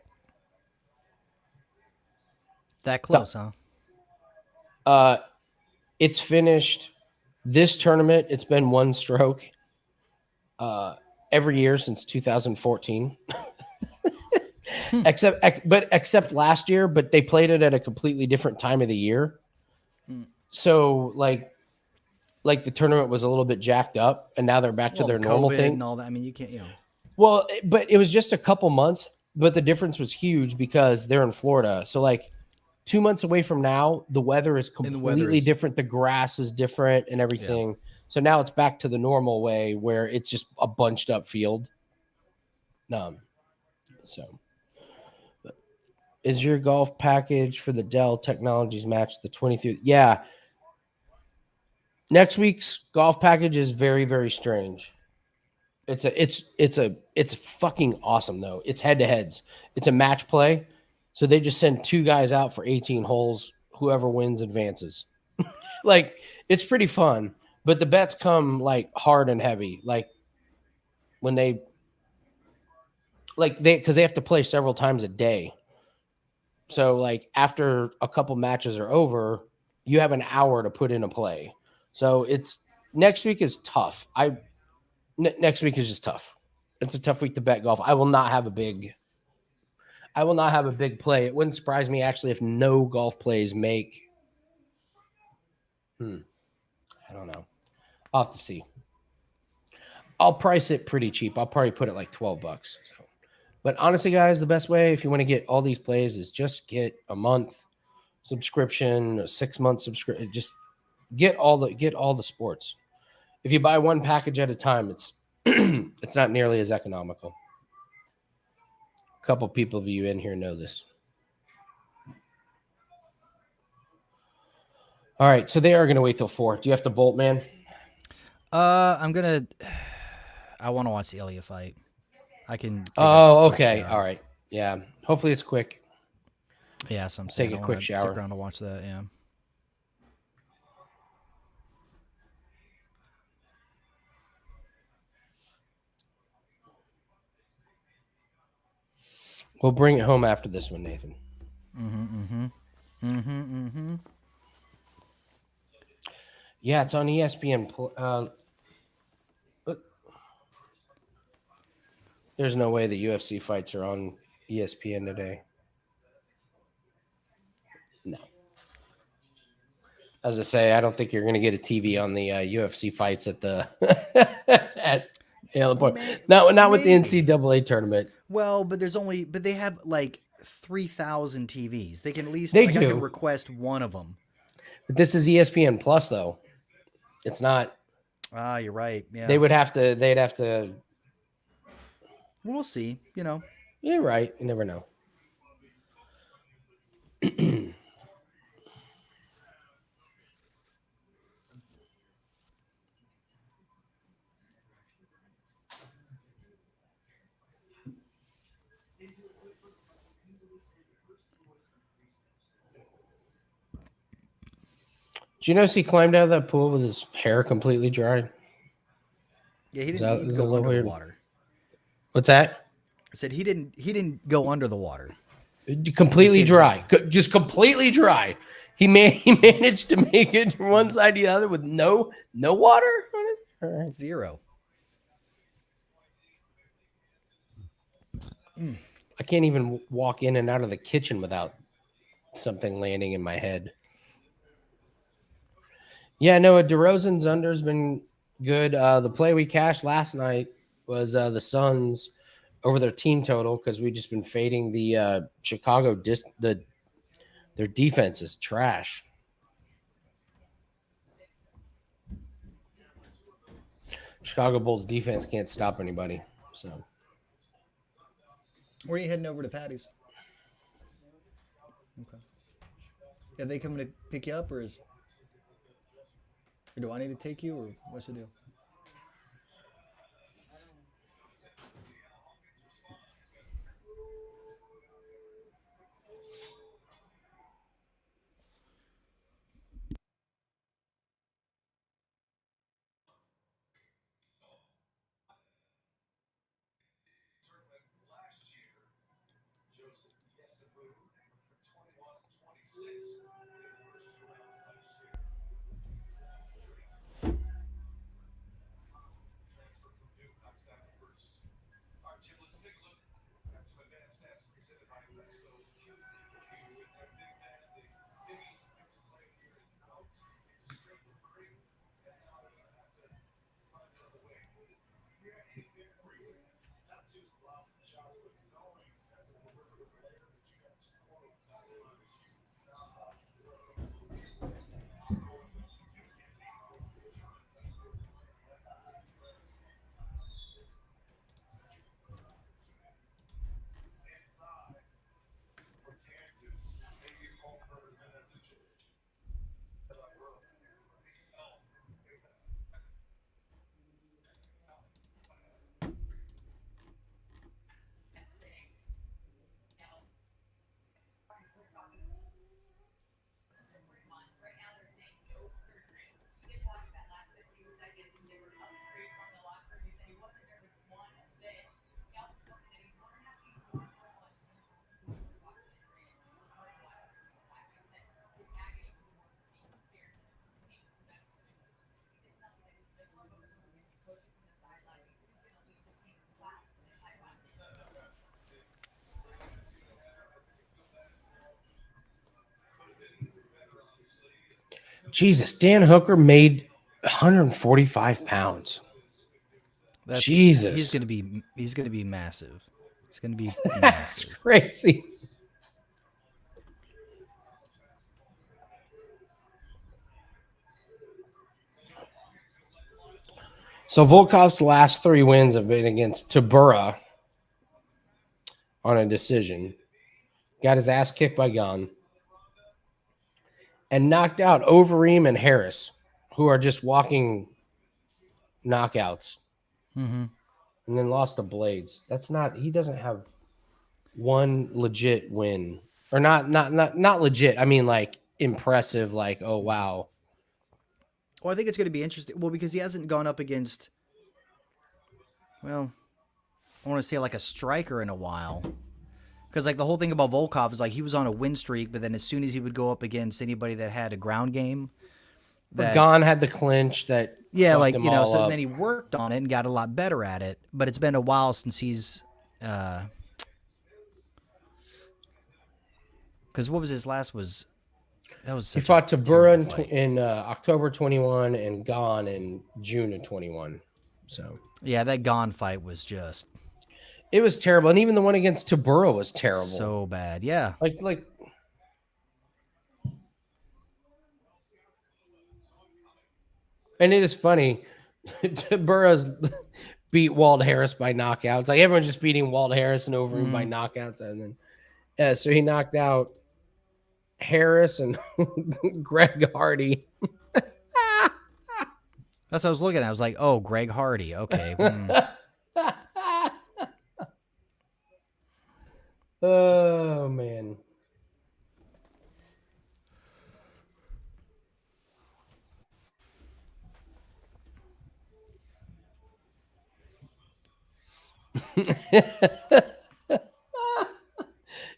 That close, huh? It's finished this tournament. It's been 1 stroke every year since 2014. except last year, but they played it at a completely different time of the year. So like the tournament was a little bit jacked up, and now they're back to their normal thing and all that. I mean, you can't, Well, but it was just a couple months, but the difference was huge because they're in Florida. So like 2 months away from now, the weather is completely different. The grass is different and everything. Yeah. So now it's back to the normal way where it's just a bunched up field. So is your golf package for the Dell Technologies match the 23rd? Yeah. Next week's golf package is very, very strange. It's fucking awesome though. It's head-to-heads. It's a match play. So they just send 2 guys out for 18 holes. Whoever wins advances. Like, it's pretty fun, but the bets come like hard and heavy. Like when because they have to play several times a day. So like after a couple matches are over, you have an hour to put in a play. So next week is tough. Next week is just tough. It's a tough week to bet golf. I will not have a big play. It wouldn't surprise me actually if no golf plays make. I don't know. I'll have to see. I'll price it pretty cheap. I'll probably put it like $12. So. But honestly, guys, the best way if you want to get all these plays is just get a month subscription, a 6-month subscription. Just get all the sports. If you buy one package at a time, it's it's not nearly as economical. couple people of you in here know this. All right, so they are going to wait till 4. Do you have to bolt, man? I want to watch the Ilia fight. I can. Okay. All right. Yeah. Hopefully it's quick. Yeah, so I'm saying. Take a quick shower. Stick around to watch that. Yeah. We'll bring it home after this one, Nathan. Yeah, it's on ESPN. There's no way the UFC fights are on ESPN today. No. As I say, I don't think you're going to get a TV on the UFC fights at the at point. Not with the NCAA tournament. Well, but they have like 3,000 TVs. They can at least do. I can request one of them. But this is ESPN Plus, though. It's not. You're right. Yeah, they'd have to. We'll see. You're right. You never know. Do you notice he climbed out of that pool with his hair completely dry? Yeah, he didn't go under the water. What's that? I said he didn't go under the water. Completely dry. Just completely dry. He managed to make it from one side to the other with no water? All right. 0. I can't even walk in and out of the kitchen without something landing in my head. Yeah, no, DeRozan's under has been good. The play we cashed last night was the Suns over their team total because we've just been fading the Chicago. Their defense is trash. Chicago Bulls defense can't stop anybody. So, where are you heading over to Paddy's? Okay. Are they coming to pick you up, or do I need to take you, or what's the deal? Jesus, Dan Hooker made 145 pounds. Jesus, he's gonna be massive. It's gonna be massive. That's crazy. So Volkov's last 3 wins have been against Topuria, on a decision. Got his ass kicked by Gunn. And knocked out Overeem and Harris, who are just walking knockouts. Mm-hmm. And then lost to Blades. He doesn't have one legit win. Or not legit. I mean, like, impressive, like, oh, wow. Well, I think it's going to be interesting. Well, because he hasn't gone up against, well, I want to say like a striker in a while. Because like the whole thing about Volkov is like he was on a win streak, but then as soon as he would go up against anybody that had a ground game, Gon had the clinch that like you know, so then he worked on it and got a lot better at it. But it's been a while since he's because what was his last was that was he fought Topuria in October 21 and Gon in June of 21. So yeah, that Gon fight was just. It was terrible, and even the one against Topuria was terrible. So bad, yeah. Like, and it is funny. Topuria's beat Walt Harris by knockouts. Like everyone's just beating Walt Harris and Overeem by knockouts, and then so he knocked out Harris and Greg Hardy. That's what I was looking at. I was like, oh, Greg Hardy. Okay. Oh, man.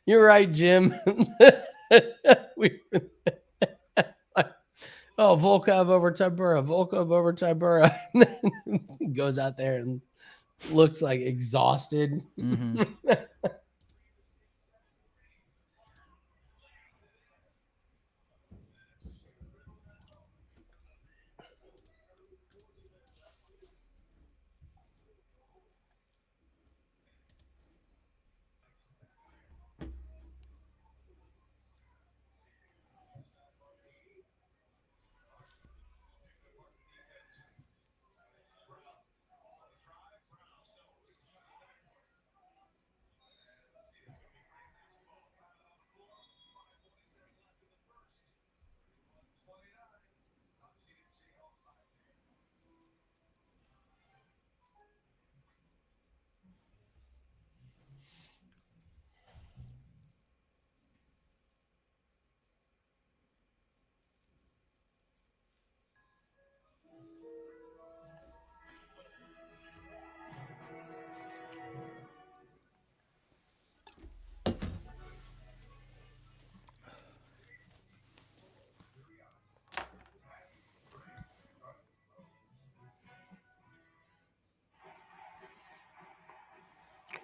You're right, Jim. Volkov over Topuria. Volkov over Topuria. Goes out there and looks like exhausted. Mm-hmm.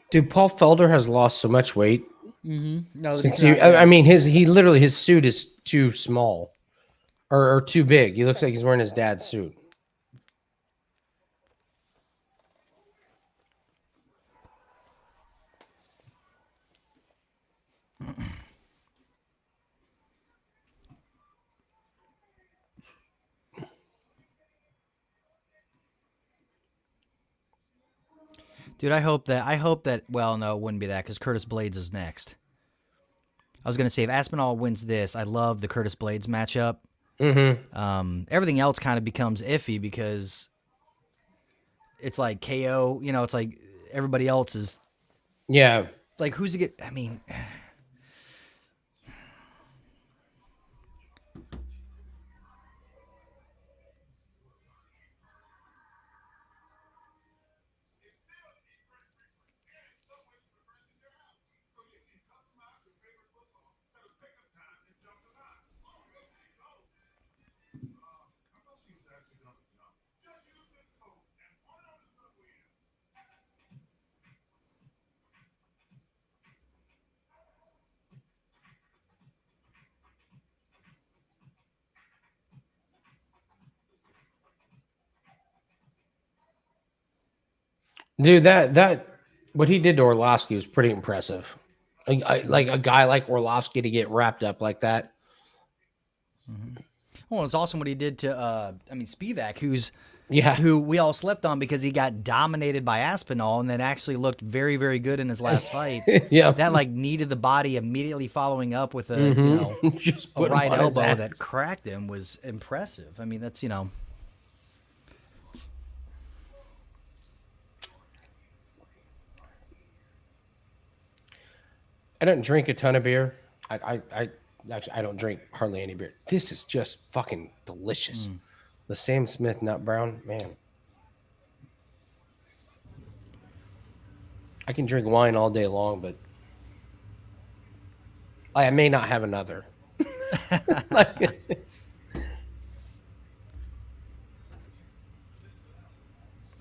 Dude, Paul Felder has lost so much weight. Mm-hmm. No, since his suit is too small or too big. He looks like he's wearing his dad's suit. Dude, I hope that, well, no, it wouldn't be that because Curtis Blades is next. I was going to say, if Aspinall wins this, I love the Curtis Blades matchup. Mm-hmm. Everything else kind of becomes iffy because it's like KO, you know, it's like everybody else is. Yeah. Like, who's he get? I mean. Dude, that what he did to Orlovsky was pretty impressive. Like a guy like Orlovsky to get wrapped up like that. Mm-hmm. Well, it's awesome what he did to, Spivak, who's who we all slept on because he got dominated by Aspinall and then actually looked very, very good in his last fight. That like needed the body immediately following up with a just a right elbow that cracked him was impressive. I mean, that's I don't drink a ton of beer. I actually I don't drink hardly any beer. This is just fucking delicious. The Sam Smith Nut Brown, man. I can drink wine all day long, but I may not have another.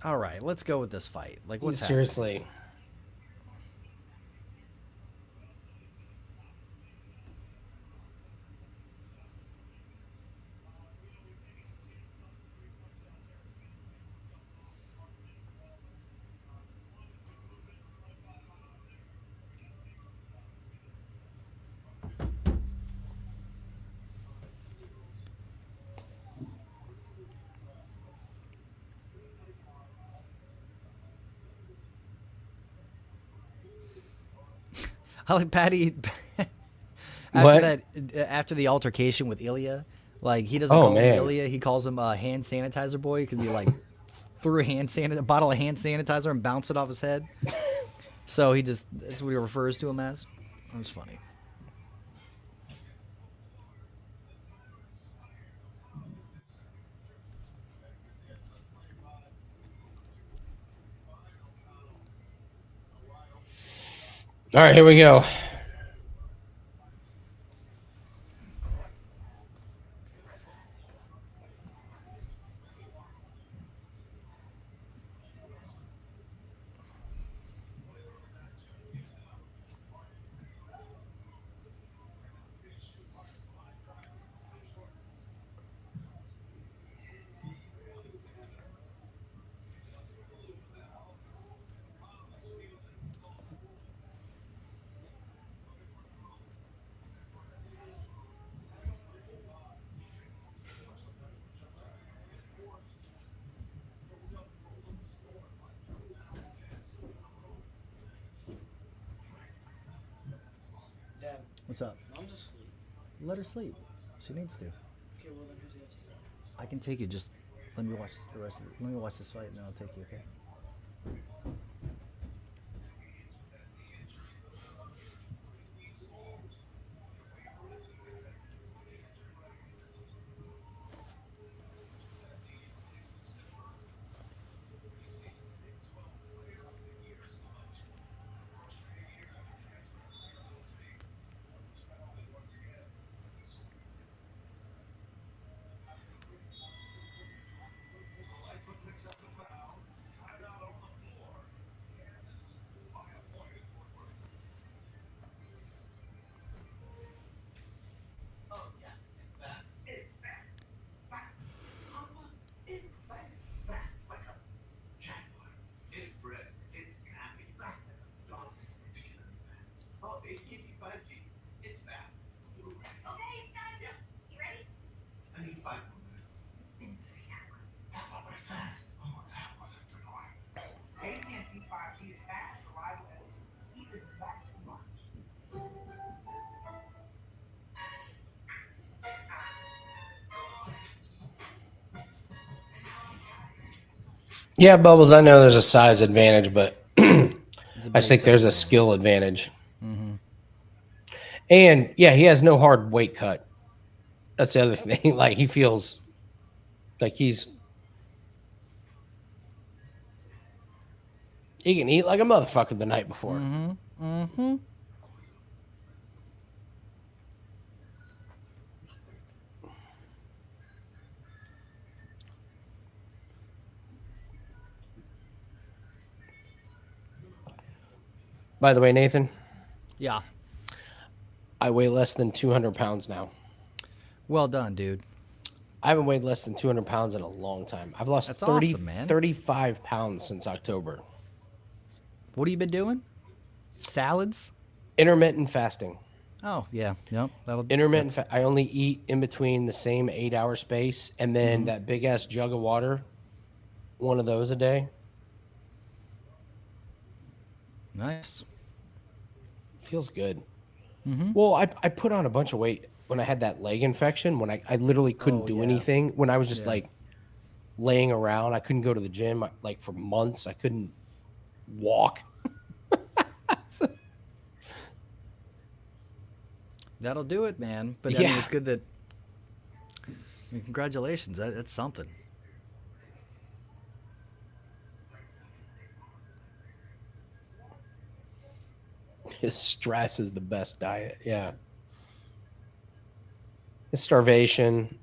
All right, let's go with this fight. Like, what's seriously? Happening? I like Paddy after the altercation with Ilia. Like, he doesn't call him Ilia, he calls him hand sanitizer boy because he like threw a bottle of hand sanitizer and bounced it off his head. So that's what he refers to him as. That was funny. All right, here we go. What's up? I'm just sleep. Let her sleep. She needs to. Okay, well then who's the other? I can take you. Just let me watch the rest of it. Let me watch this fight and then I'll take you. Okay. Yeah, Bubbles, I know there's a size advantage, but I think there's a skill advantage. Mm-hmm. And, yeah, he has no hard weight cut. That's the other thing. Like, he feels like he can eat like a motherfucker the night before. Mm-hmm. Mm-hmm. By the way, Nathan. Yeah. I weigh less than 200 pounds now. Well done, dude. I haven't weighed less than 200 pounds in a long time. I've lost 35 pounds since October. What have you been doing? Salads? Intermittent fasting. Oh, yeah. Yep. Intermittent. I only eat in between the same 8-hour space, and then that big-ass jug of water one of those a day. Nice. Feels good. Mm-hmm. Well, I put on a bunch of weight when I had that leg infection, when I literally couldn't do anything, when I was just like laying around. I couldn't go to the gym like for months. I couldn't walk. That'll do it, man. But I mean, it's good that. I mean, congratulations. That's something. Stress is the best diet. Yeah. It's starvation.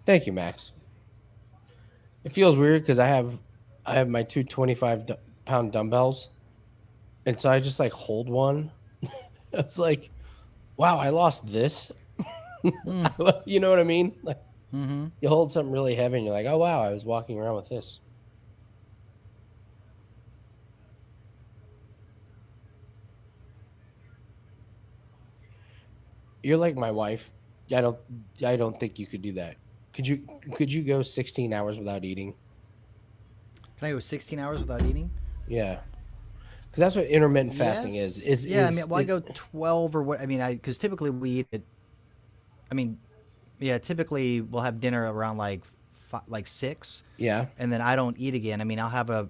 Thank you, Max. It feels weird because I have my two 25-pound dumbbells, and so I just like hold one. It's like, wow, I lost this. You know what I mean? Like, you hold something really heavy, and you're like, oh wow, I was walking around with this. You're like my wife. I don't think you could do that. Could you go 16 hours without eating? Can I go 16 hours without eating? Yeah. Because that's what intermittent fasting is. I mean, I go 12 or what? I mean, because typically we eat it. I mean, typically we'll have dinner around like 6. Yeah. And then I don't eat again. I mean, I'll have a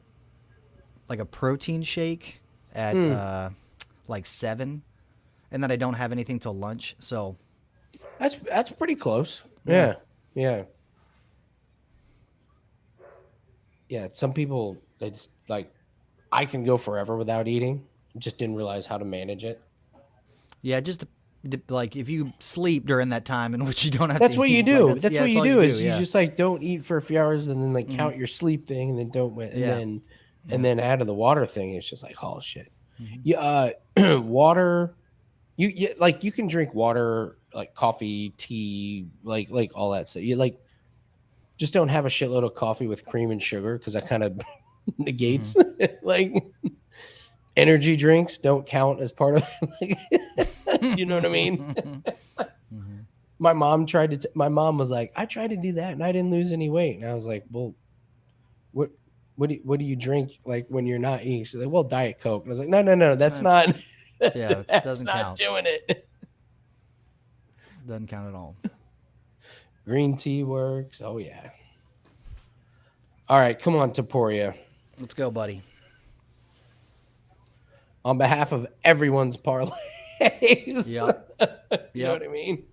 protein shake at like 7, and then I don't have anything till lunch. So that's pretty close. Yeah. Some people, they just like, I can go forever without eating. Just didn't realize how to manage it. Yeah, just like if you sleep during that time in which you don't have that's to what eat, you do. Like, that's what you do is you just like don't eat for a few hours and then like count your sleep thing and then don't and then add to the water thing. It's just like, oh shit. Water. You like you can drink water, like coffee, tea, like all that stuff. You like just don't have a shitload of coffee with cream and sugar because that kind of negates like energy drinks don't count as part of like, you know what I mean? My mom was like, I tried to do that and I didn't lose any weight. And I was like, well, what do you drink like when you're not eating? She's like, well, Diet Coke. And I was like, no, that's not. Yeah, it doesn't not count. Doing it. Doesn't count at all. Green tea works. Oh yeah. All right, come on, Topuria. Let's go, buddy. On behalf of everyone's parlays. Yep. You know what I mean?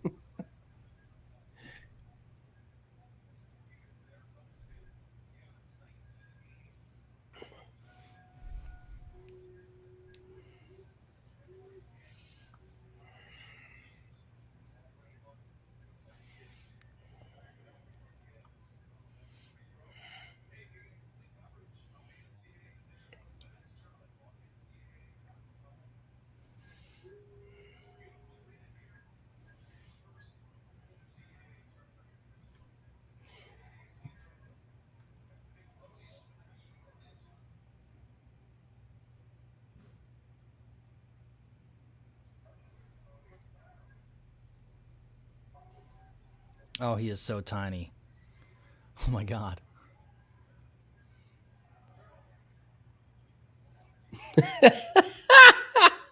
Oh, he is so tiny. Oh my God.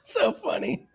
So funny.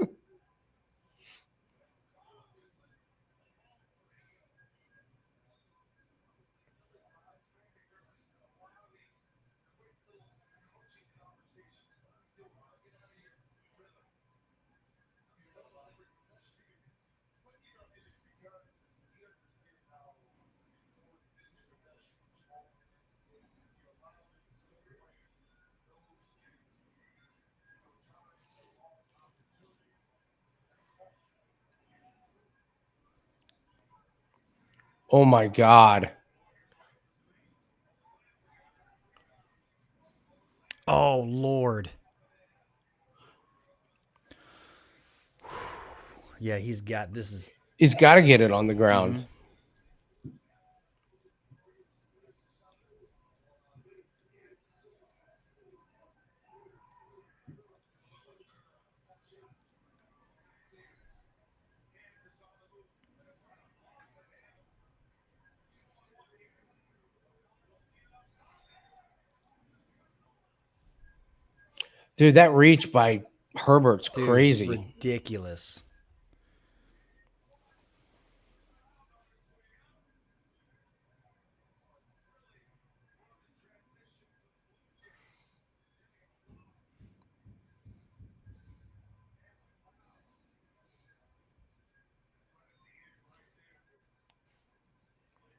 Oh my God. Oh, Lord. Yeah, he's got to get it on the ground. Mm-hmm. Dude, that reach by Herbert's crazy. Ridiculous.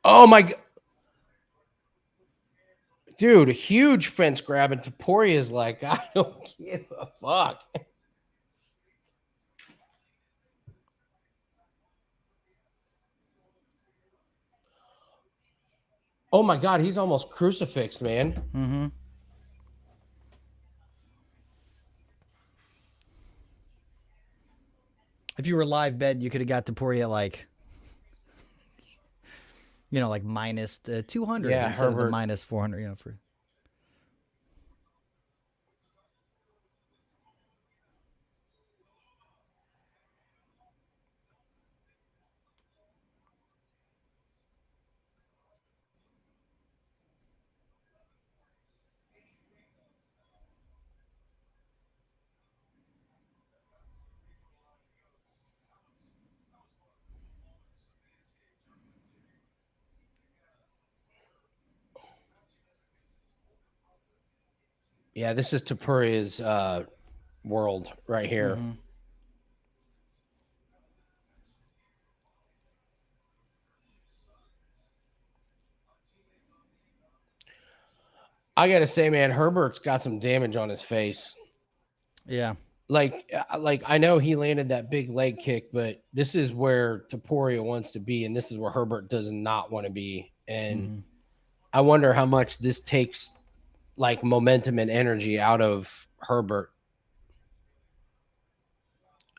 Oh my God. Dude, a huge fence grab, and Topuria is like, I don't give a fuck. Oh my God, he's almost crucifixed, man. Mm-hmm. If you were live bet, you could have got Topuria like minus 200 instead of the minus 400, for. Yeah, this is Topuria's world right here. Mm-hmm. I gotta say, man, Herbert's got some damage on his face. Yeah. Like I know he landed that big leg kick, but this is where Topuria wants to be, and this is where Herbert does not want to be. And I wonder how much this takes like momentum and energy out of Herbert.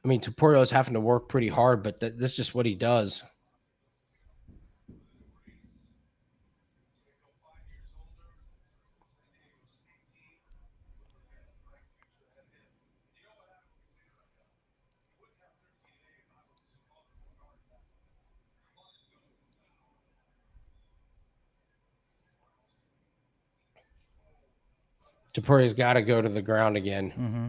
I mean, Topuria's having to work pretty hard, but that's just what he does. Topuria's got to go to the ground again. Mm-hmm.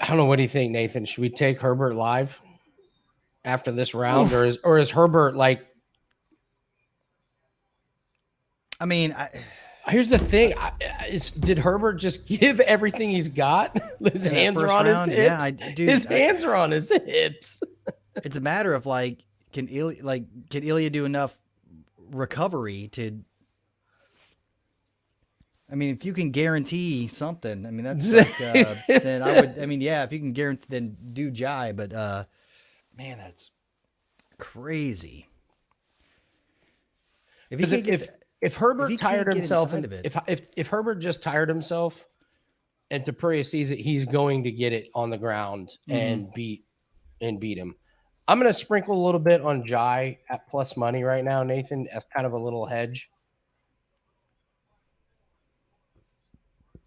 I don't know. What do you think, Nathan? Should we take Herbert live after this round, or is Herbert like? I mean, here's the thing: did Herbert just give everything he's got? His hands are on his hips. Yeah, his hands are on his hips. It's a matter of like, can Ilia do enough recovery to? I mean, if you can guarantee something, I mean, that's like, then I would, I mean, yeah, if you can guarantee, then do Jai, but, man, that's crazy. If Herbert tired himself, if Herbert just tired himself and Topuria sees it, he's going to get it on the ground and beat him. I'm going to sprinkle a little bit on Jai at plus money right now, Nathan, as kind of a little hedge.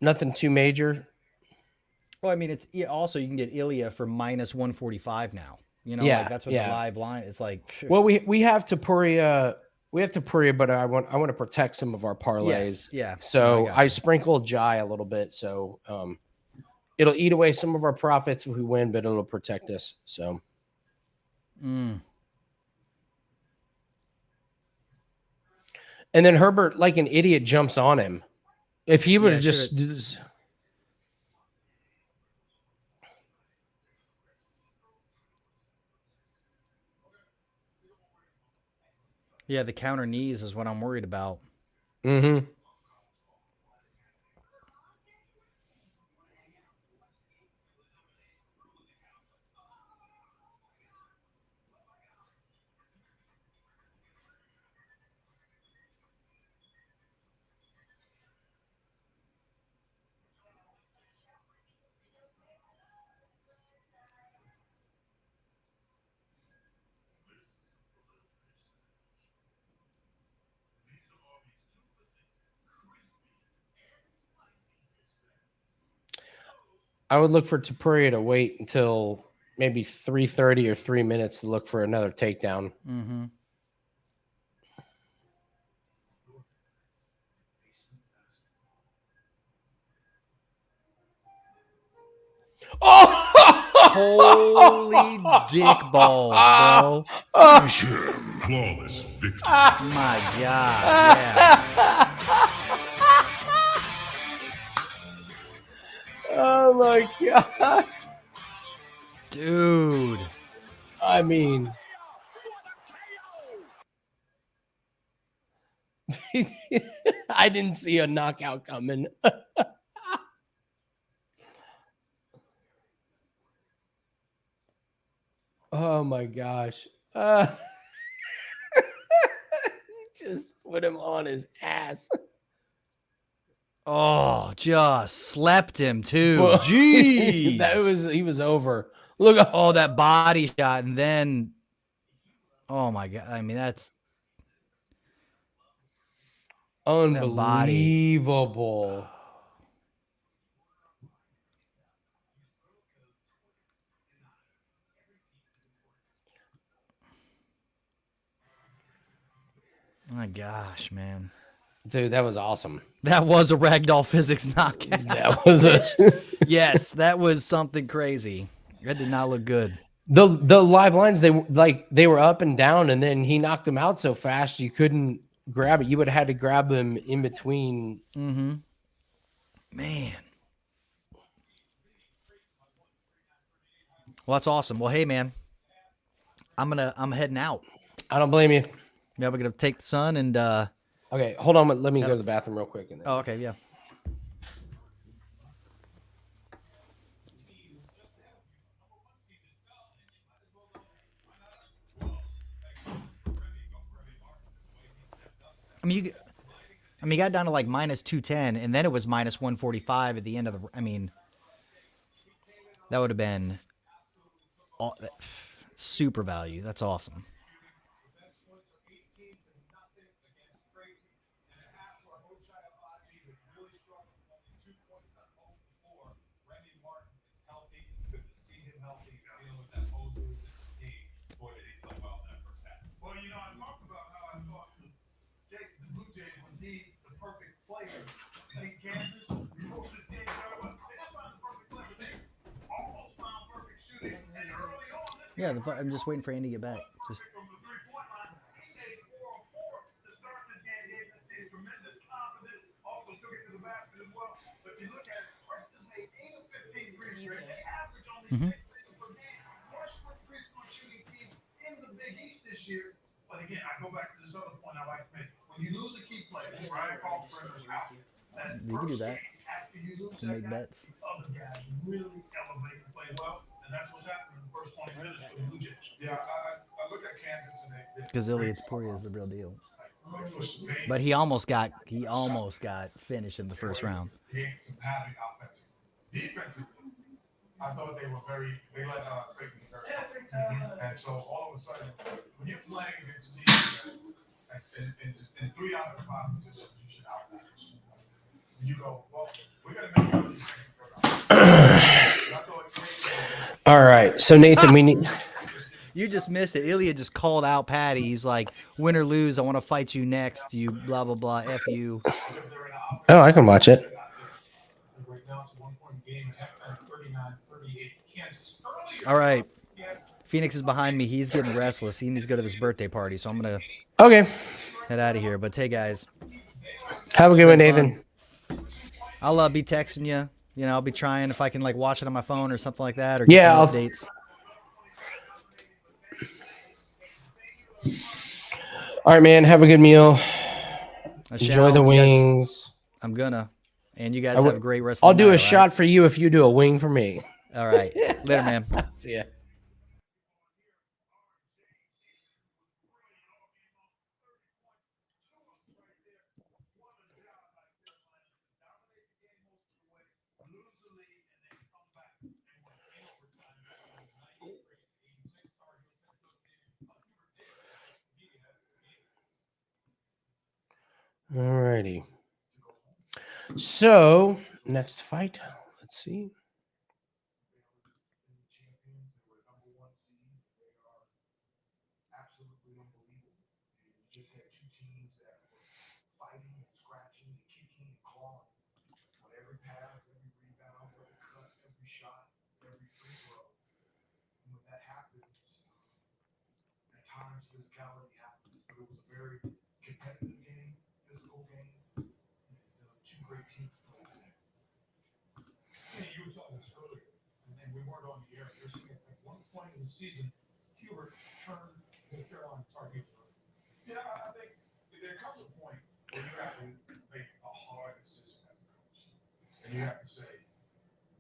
Nothing too major. Well, I mean, it's also you can get Ilia for minus 145 now. You know, Yeah, like that's what the live line. It's like. Well, we have Topuria. We have Topuria, but I want to protect some of our parlays. Yes, yeah. So I sprinkled Jai a little bit. So it'll eat away some of our profits if we win, but it'll protect us. So. And then Herbert, like an idiot, jumps on him. If he would have just. Yeah, the counter knees is what I'm worried about. Mm-hmm. I would look for Topuria to wait until maybe 3:30 or 3 minutes to look for another takedown. Mm-hmm. Oh! Holy dick balls, bro. Flawless victory. My God. Yeah. Oh my God. Dude. I mean, I didn't see a knockout coming. Oh my gosh. Just put him on his ass. Oh, just slept him too. Jeez. He was over. Look. Oh, that body shot. And then, oh my God. I mean, that's unbelievable. My gosh, man. Dude, that was awesome. That was a ragdoll physics knockout. That was Yes, that was something crazy. That did not look good. The live lines, they were up and down, and then he knocked them out so fast you couldn't grab it. You would have had to grab him in between. Mm-hmm. Man. Well, that's awesome. Well, hey, man, I'm heading out. I don't blame you. Yeah, we're gonna take the sun and. Okay, hold on. Let me go to the bathroom real quick. Oh, okay, yeah. I mean, you got down to like minus 210, and then it was minus 145 at the end of the. I mean, that would have been super value. That's awesome. Yeah, I'm just waiting for Andy to get back. Just. Mm-hmm. But again, I go back to this other point I like to make. When you lose a key player, Brian Paul perimeter's out. You can do that. To make bets. Other guys really elevate and play well, and that's what's happening in the first 20 minutes for the Blue Jays. Yeah, I look at Kansas and because Ilia Topuria is the real deal. But he almost got finished in the first round. Some having offensive. Defensively, I thought they let Creighton very well. And so all of a sudden, when you're playing against these in 3 out of the 5 positions, you should outmatch. You go, well, we got to make sure these things right. So Nathan, we need. You just missed it. Ilia just called out Paddy. He's like, win or lose, I want to fight you next. You blah, blah, blah. F you. Oh, I can watch it. All right. Phoenix is behind me. He's getting restless. He needs to go to this birthday party. So I'm going to head out of here. But hey, guys. Have a good one, Nathan. I'll be texting you. You know, I'll be trying if I can like watch it on my phone or something like that, or get some updates. All right, man. Have a good meal. Enjoy the wings. I'm gonna. And you guys have a great rest of the night. I'll do a shot for you if you do a wing for me. All right. Later, man. See ya. All righty. So, next fight. Let's see. Season, Herbert turned the Carolina target. Yeah, I think there comes a point where you have to make a hard decision as a coach. And you have to say,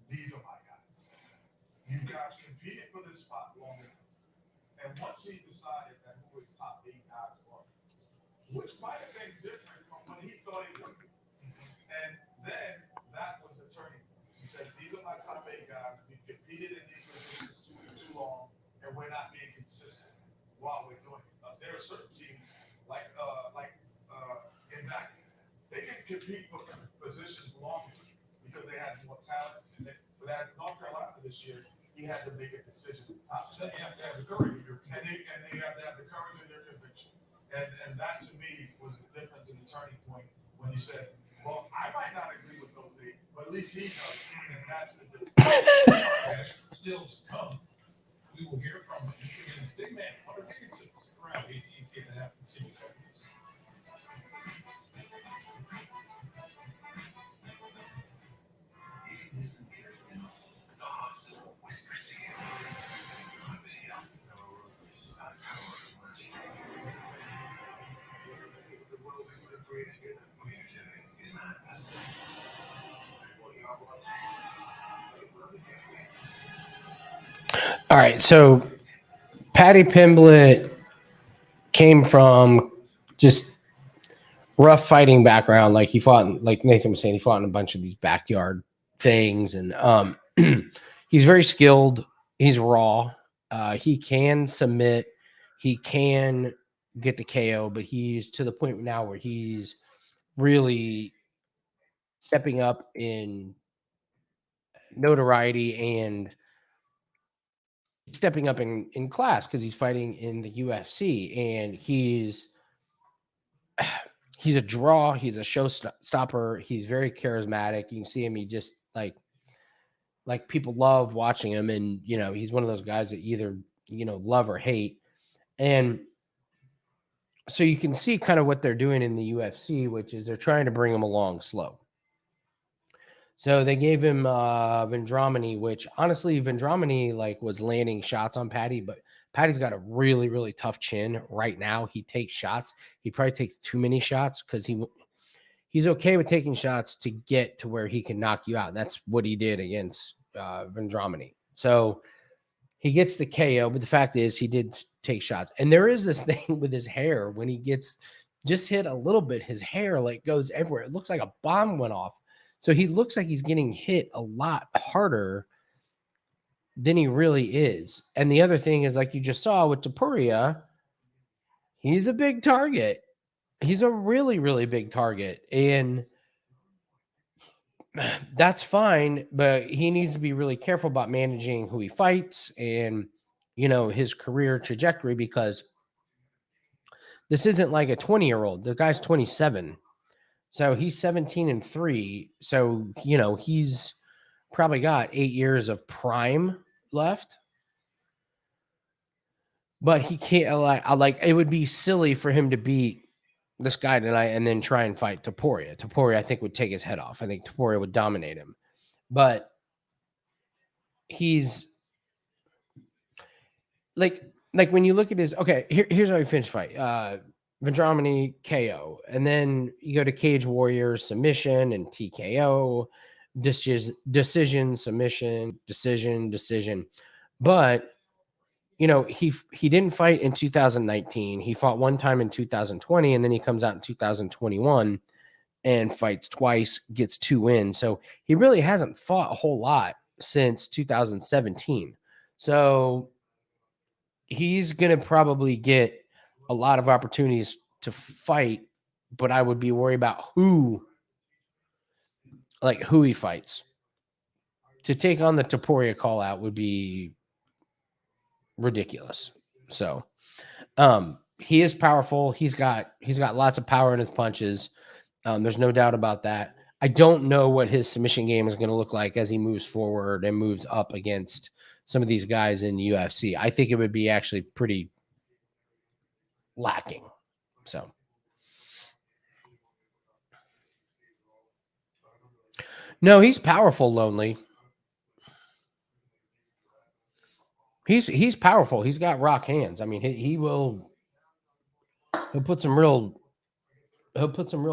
these are my guys. You guys competed for this spot long enough. And once he decided that who his top 8 guys were, which might have been different from when he thought he would be. And then that was the turning point. He said, these are my top 8 guys. We've competed in these positions too long. And we're not being consistent while we're doing it. There are certain teams like Gonzaga. They can compete for positions longer because they had more talent. But at North Carolina this year, he had to make a decision at the top. So you have to have the courage of your conviction. And they have to have the courage of their conviction. And that to me was the difference in the turning point when you said, well, I might not agree with those 8, but at least he does. And that's the difference. Still to come. We will hear from Michigan's big man, Hunter Dickinson, around 18.5 continues. Listen carefully enough. The hospital whispers to you. I was young. No rumors about power and money. The world we would have created together. What you're doing is madness. What you are watching. All right, so Paddy Pimblett came from just rough fighting background. Like he fought, like Nathan was saying, he fought in a bunch of these backyard things, and he's very skilled. He's raw. He can submit. He can get the KO, but he's to the point now where he's really stepping up in notoriety and stepping up in class because he's fighting in the UFC, and he's a draw. He's a showstopper. He's very charismatic. You can see him. He just like people love watching him, and you know he's one of those guys that either love or hate. And so you can see kind of what they're doing in the UFC, which is they're trying to bring him along slow. So they gave him Vendramini, which honestly, Vendramini was landing shots on Paddy, but Paddy's got a really, really tough chin right now. He takes shots. He probably takes too many shots because he's okay with taking shots to get to where he can knock you out. And that's what he did against Vendramini. So he gets the KO, but the fact is he did take shots. And there is this thing with his hair when he gets just hit a little bit, his hair goes everywhere. It looks like a bomb went off. So he looks like he's getting hit a lot harder than he really is. And the other thing is, like you just saw with Topuria, he's a big target. He's a really, really big target. And that's fine, but he needs to be really careful about managing who he fights and, his career trajectory, because this isn't like a 20-year-old. The guy's 27. So he's 17-3. So, he's probably got 8 years of prime left. But he can't, like, it would be silly for him to beat this guy tonight and then try and fight Topuria. Topuria, I think, would take his head off. I think Topuria would dominate him. But he's like when you look at his, okay, here's how he finished fight. Vendramini KO. And then you go to Cage Warriors, submission and TKO, decision, submission, decision. But, he didn't fight in 2019. He fought one time in 2020, and then he comes out in 2021 and fights twice, gets 2 wins. So he really hasn't fought a whole lot since 2017. So he's going to probably get a lot of opportunities to fight, but I would be worried about who he fights. To take on the Topuria call out would be ridiculous. So, he is powerful. He's got lots of power in his punches. There's no doubt about that. I don't know what his submission game is going to look like as he moves forward and moves up against some of these guys in the UFC. I think it would be actually pretty lacking. So, no, he's powerful, Lonely. He's powerful. He's got rock hands. I mean, he'll put some real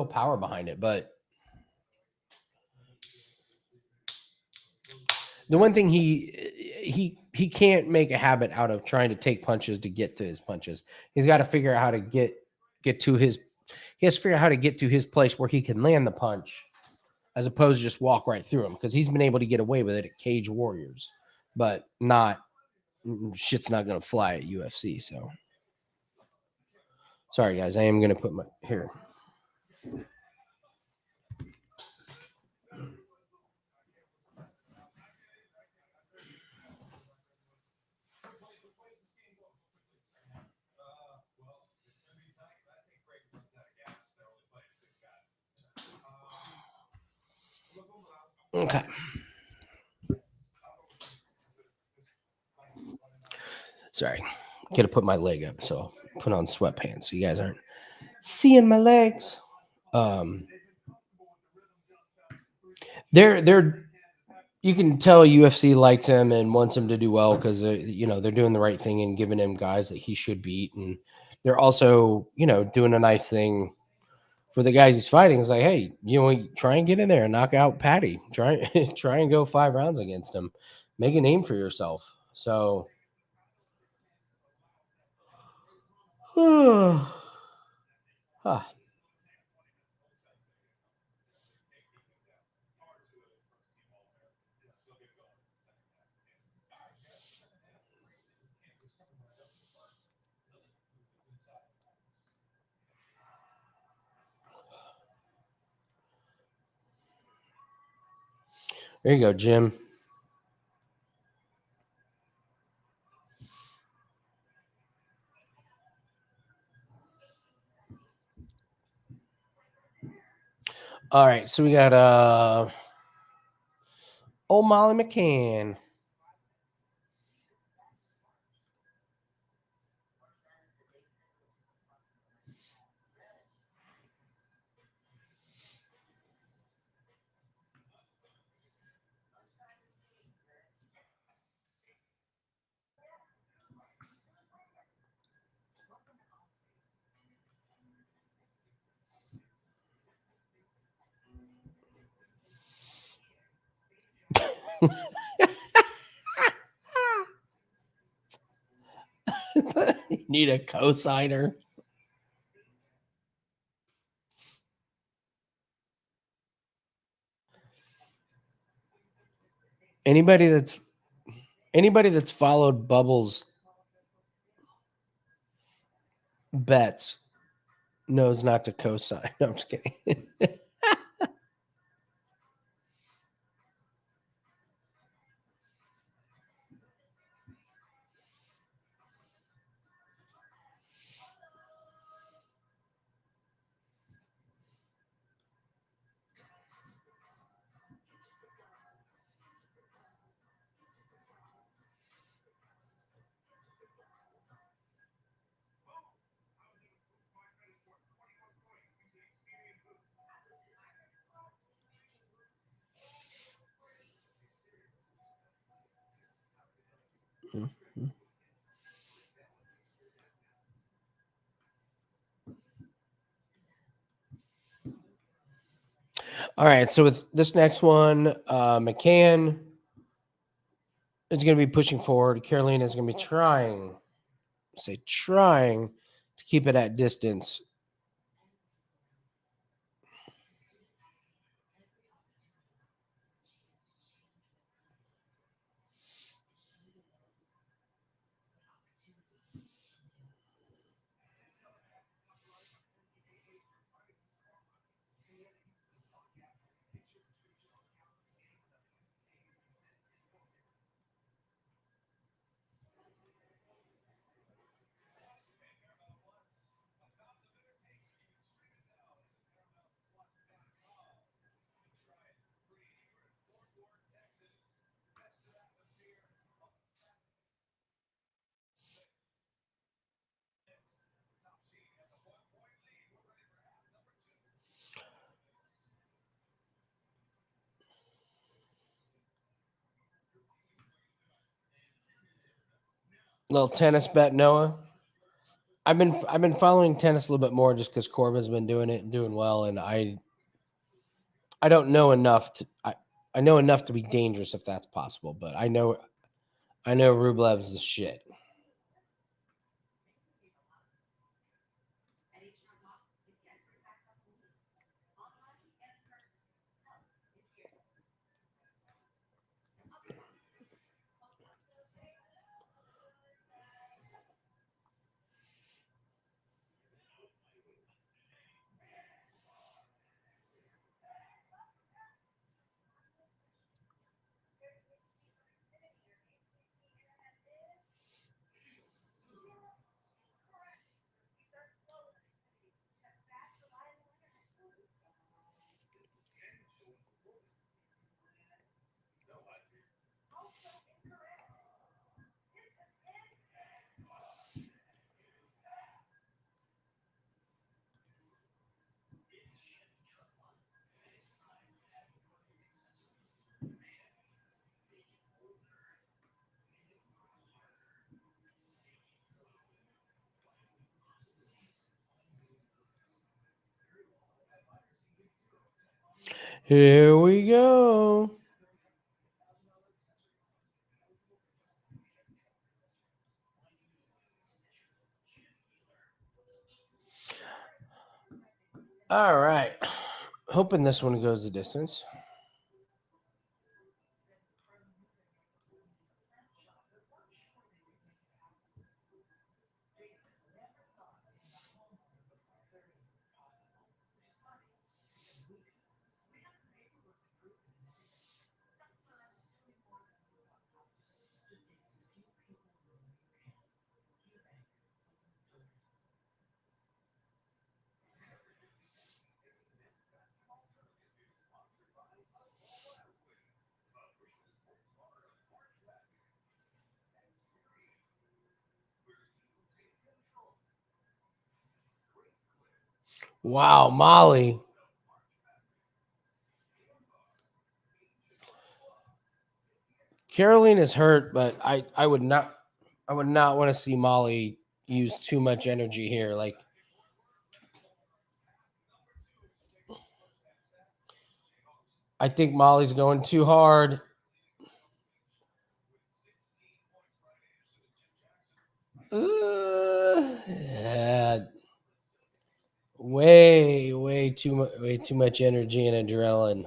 power behind it. But the one thing he can't make a habit out of trying to take punches to get to his punches. He's got to figure out how to get to his. He has to figure out how to get to his place where he can land the punch, as opposed to just walk right through him. Because he's been able to get away with it at Cage Warriors, but shit's not going to fly at UFC. So, sorry guys, I am going to put my here. Okay. Sorry. Got to put my leg up, so I'll put on sweatpants so you guys aren't seeing my legs. They're you can tell UFC likes him and wants him to do well because they're doing the right thing and giving him guys that he should beat, and they're also doing a nice thing for the guys he's fighting. It's like, hey, try and get in there and knock out Paddy. Try and go 5 rounds against him. Make a name for yourself. So, huh. There you go, Jim. All right, so we got old Molly McCann. Need a cosigner. Anybody that's followed Bubbles bets knows not to cosign. No, I'm just kidding. All right, so with this next one, McCann is going to be pushing forward. Carolina is going to be trying to keep it at distance. Little tennis bet, Noah. I've been following tennis a little bit more just because Corbin's been doing it and doing well, and I don't know enough to I know enough to be dangerous if that's possible, but I know Rublev's the shit. Here we go. All right. Hoping this one goes the distance. Wow, Molly. Caroline is hurt, but I would not want to see Molly use too much energy here. Like, I think Molly's going too hard. Way too much energy and adrenaline.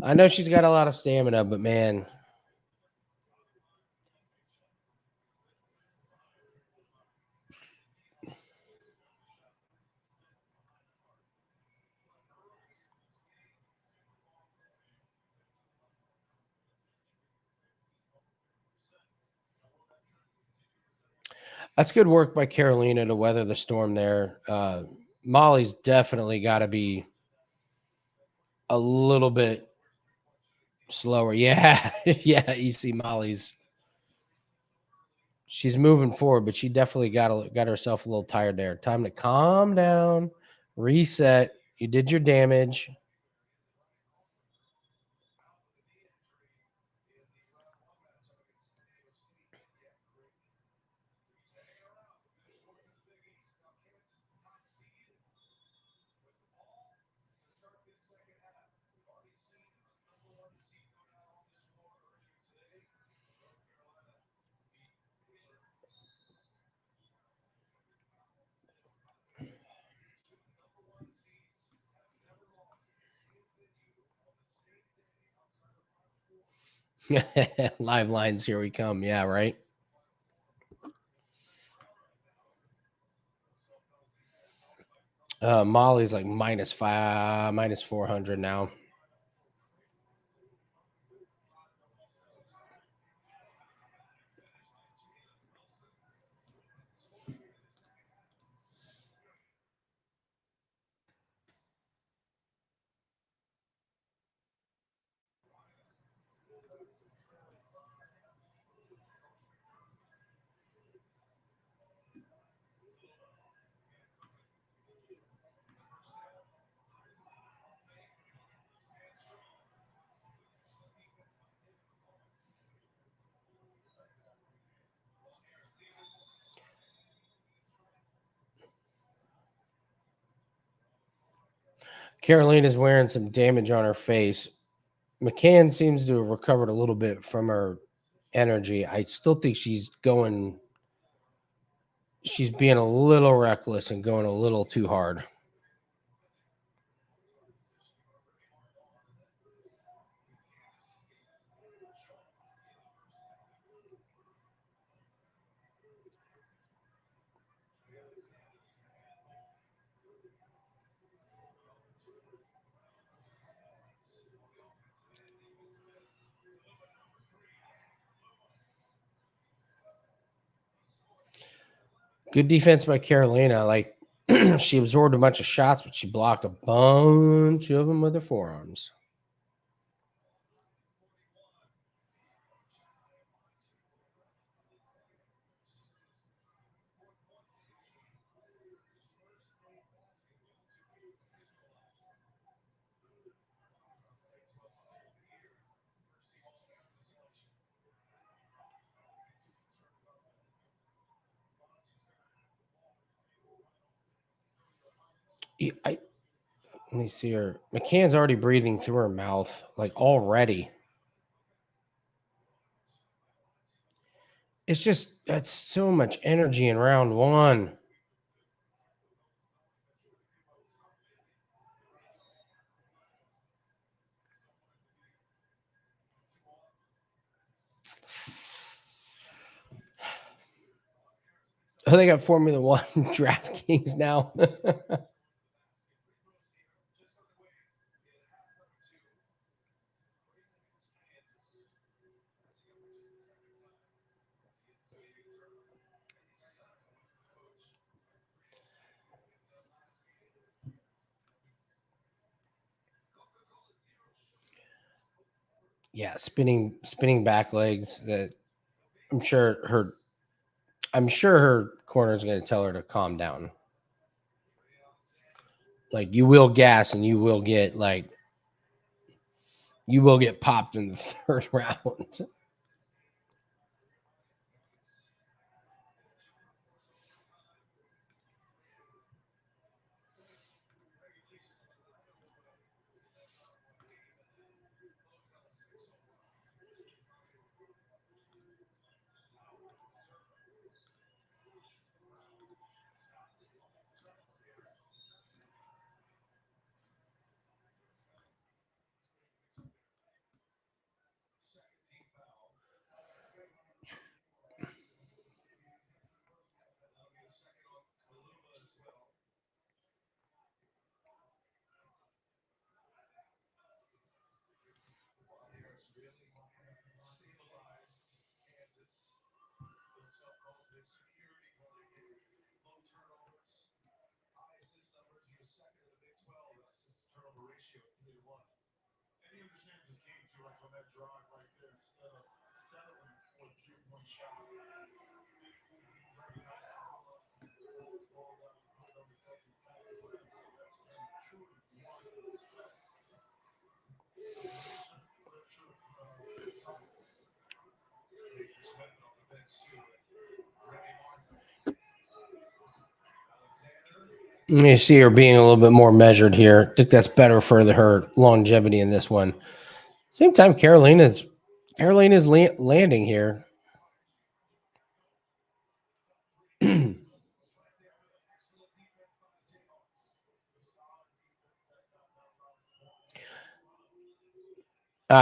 I know she's got a lot of stamina, but man. That's good work by Carolina to weather the storm there. Molly's definitely got to be a little bit slower. Yeah. Yeah. You see Molly's. She's moving forward, but she definitely got herself a little tired there. Time to calm down, reset. You did your damage. Live lines, here we come. Yeah, right. Molly's like -5, -400 now. Carolina's wearing some damage on her face. McCann seems to have recovered a little bit from her energy. I still think she's being a little reckless and going a little too hard. Good defense by Carolina. Like, she absorbed a bunch of shots, but she blocked a bunch of them with her forearms. Let me see her. McCann's already breathing through her mouth, like already. It's just, that's so much energy in round one. Oh, they got Formula One DraftKings now. Yeah, spinning back legs. That I'm sure her corner is going to tell her to calm down. Like, you will gas and you will get popped in the third round. You see her being a little bit more measured here. I think that's better for her longevity in this one. Same time, Carolina's landing here.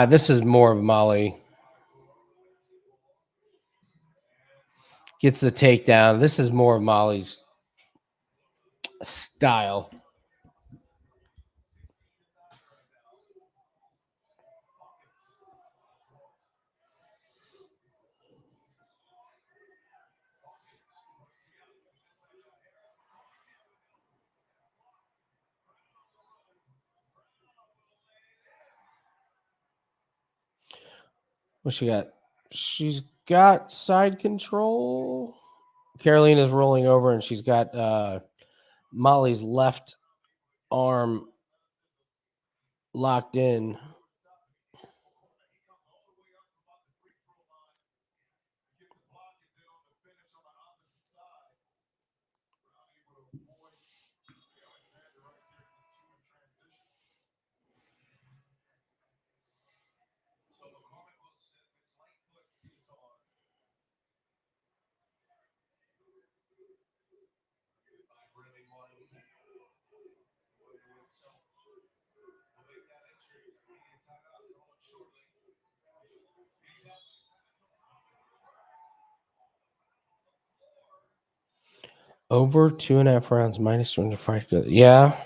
This is more of Molly. Gets the takedown. This is more of Molly's style. What she got? She's got side control. Carolina's rolling over, and she's got Molly's left arm locked in. Over 2.5 rounds, minus 1 to fight. Yeah.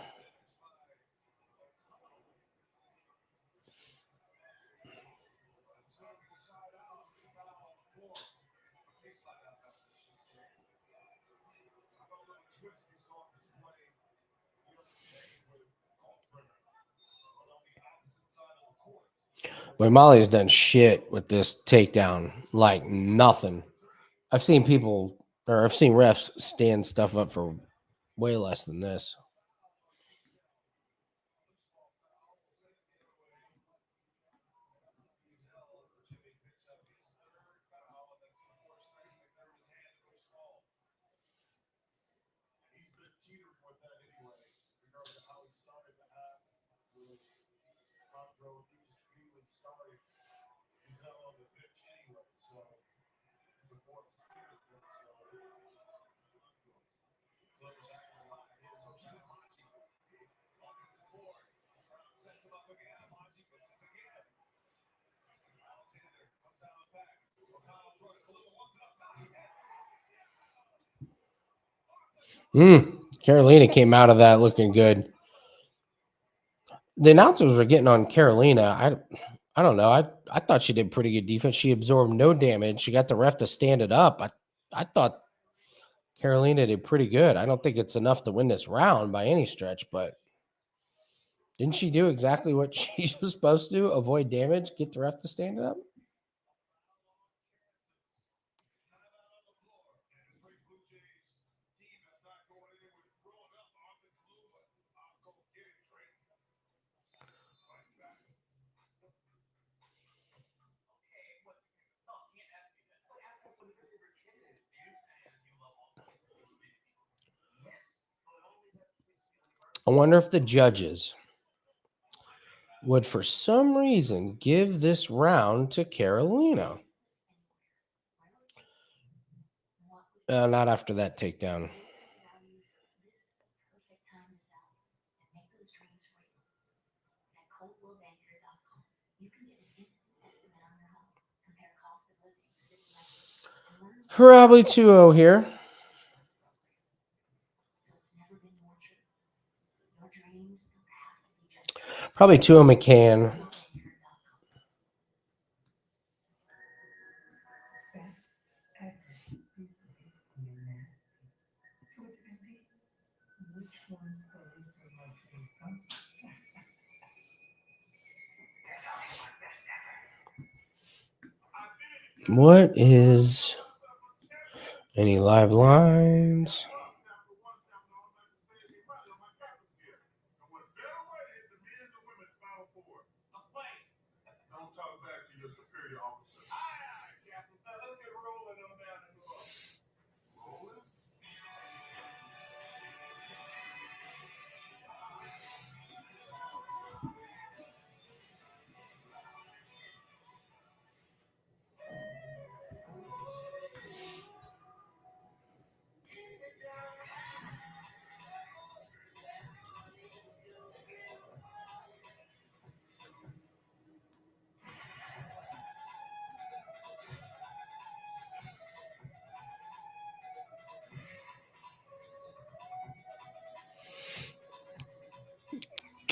But Molly's done shit with this takedown, like nothing. I've seen refs stand stuff up for way less than this. Carolina came out of that looking good. The announcers were getting on Carolina. I don't know. I thought she did pretty good defense. She absorbed no damage. She got the ref to stand it up. I thought Carolina did pretty good. I don't think it's enough to win this round by any stretch, but didn't she do exactly what she was supposed to do? Avoid damage, get the ref to stand it up? I wonder if the judges would, for some reason, give this round to Carolina. Not after that takedown. Probably 2-0 here. Probably 2-0 McCann. What is any live lines?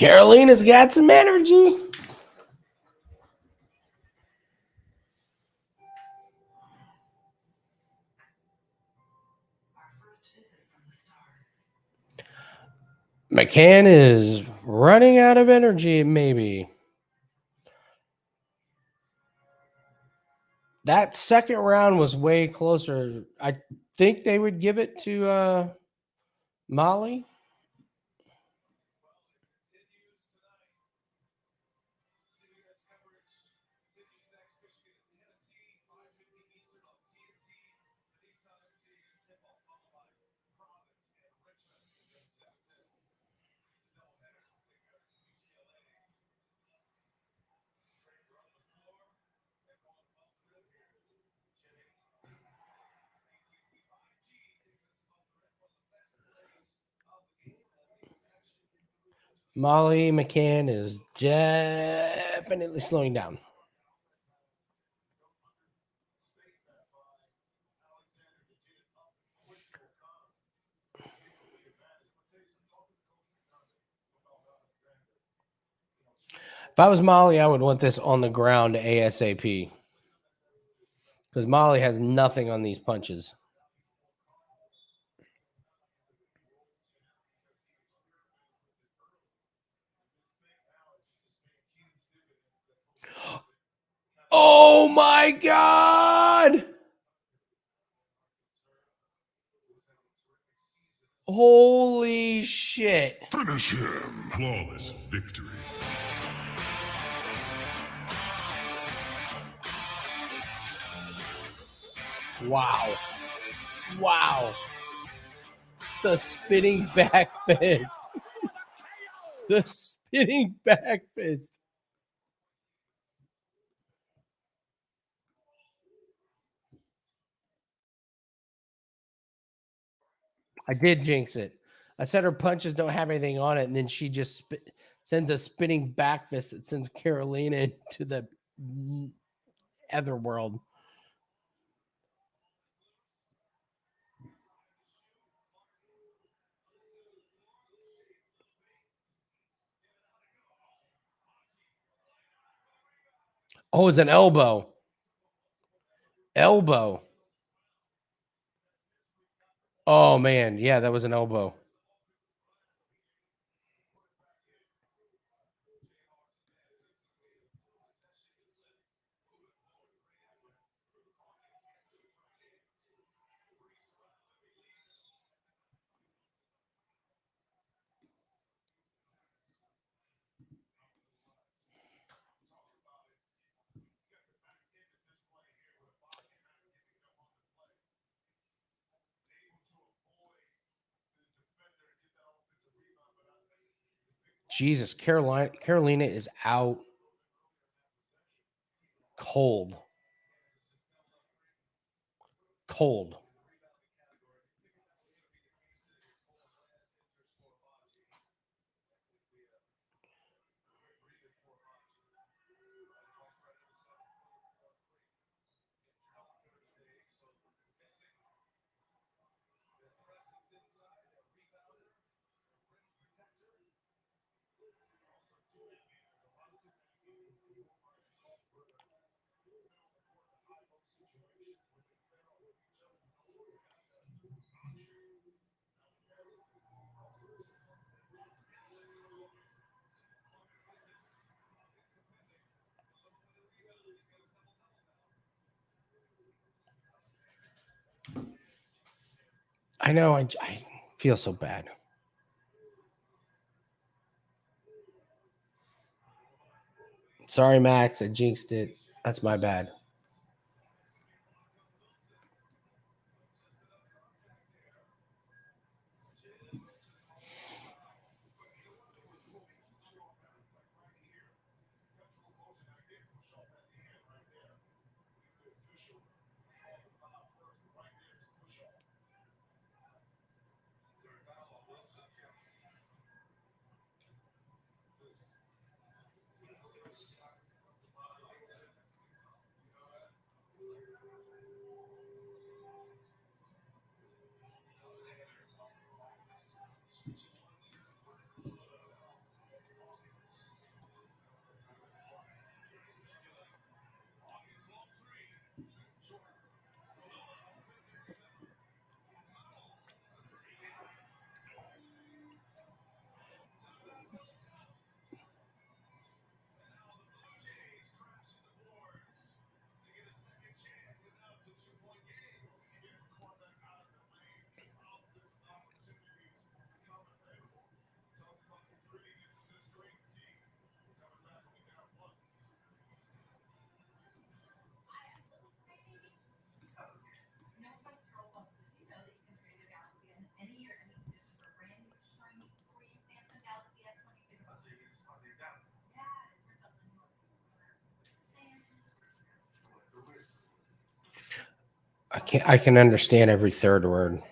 Carolina's got some energy. McCann is running out of energy, maybe. That second round was way closer. I think they would give it to Molly. Molly McCann is definitely slowing down. If I was Molly, I would want this on the ground ASAP. Because Molly has nothing on these punches. Oh my God! Holy shit. Finish him. Flawless victory. Wow. Wow. The spinning back fist. The spinning back fist. I did jinx it. I said her punches don't have anything on it, and then she just sends a spinning back fist that sends Carolina into the other world. Oh, it's an elbow. Elbow. Oh, man. Yeah, that was an elbow. Jesus, Carolina is out cold. Cold. I know. I feel so bad. Sorry, Max. I jinxed it. That's my bad. I can understand every third word.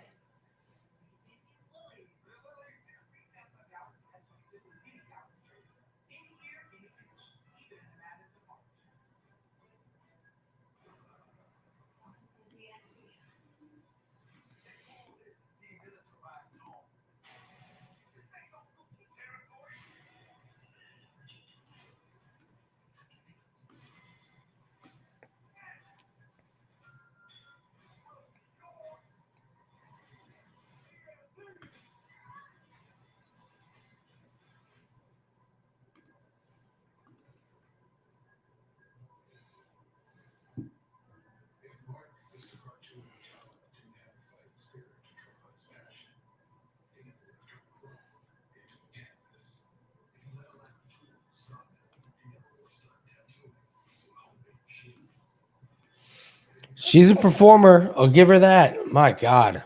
She's a performer. I'll give her that. My God.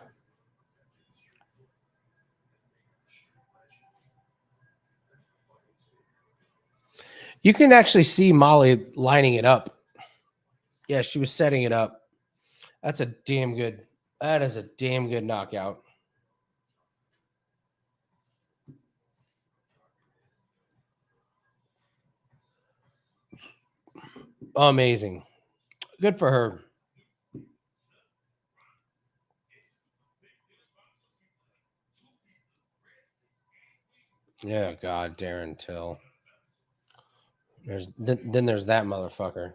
You can actually see Molly lining it up. Yeah, she was setting it up. That's a damn good. That is a damn good knockout. Amazing. Good for her. Yeah, God, Darren Till. Then there's that motherfucker.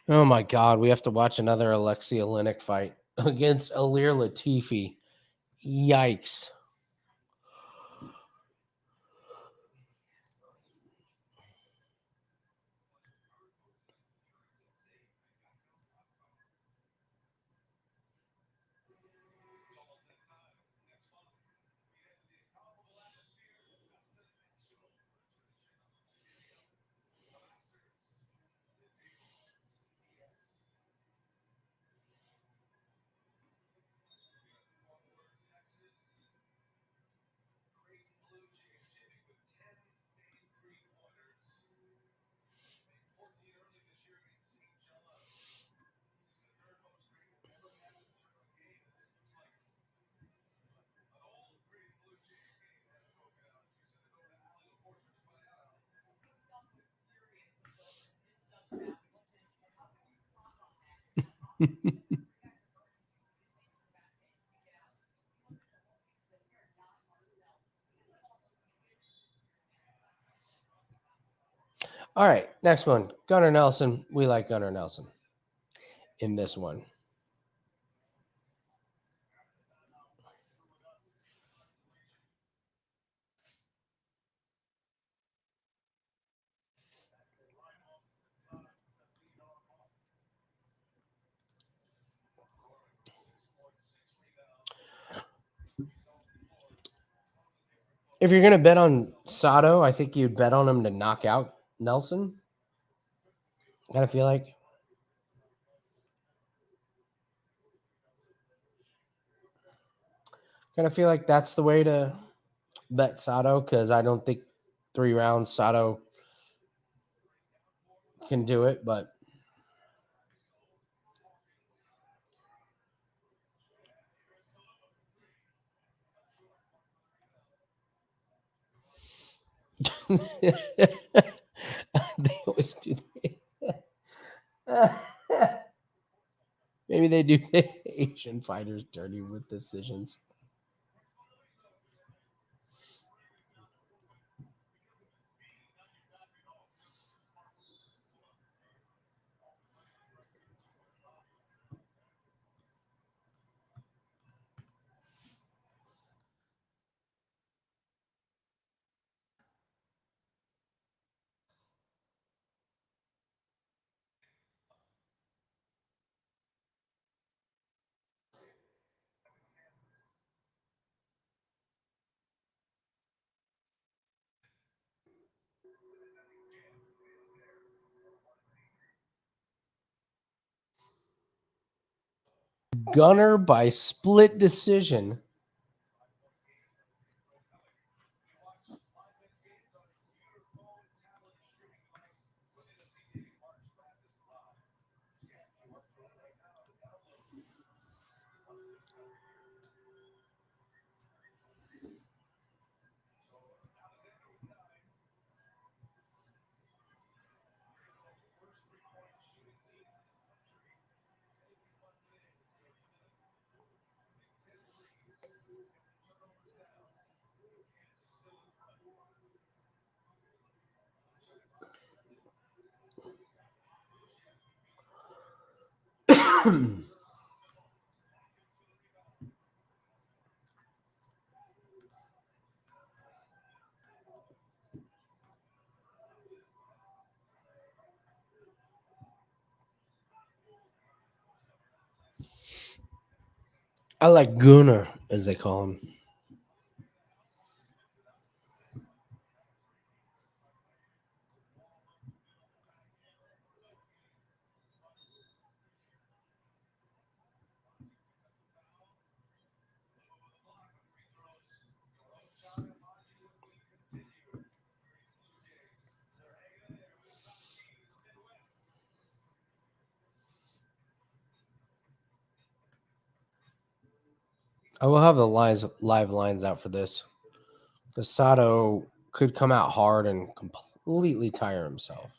Oh my God, we have to watch another Alexei Oleinik fight against Ilir Latifi. Yikes. All right, next one. Gunnar Nelson. We like Gunnar Nelson in this one. If you're going to bet on Sato, I think you'd bet on him to knock out Nelson. Kind of feel like. Kind of feel like that's the way to bet Sato, because I don't think 3 rounds Sato can do it, but they always do that. Maybe they do Asian fighters dirty with decisions. Gunnar by split decision. I like Gunnar, as they call him. I will have the live lines out for this. The Sato could come out hard and completely tire himself.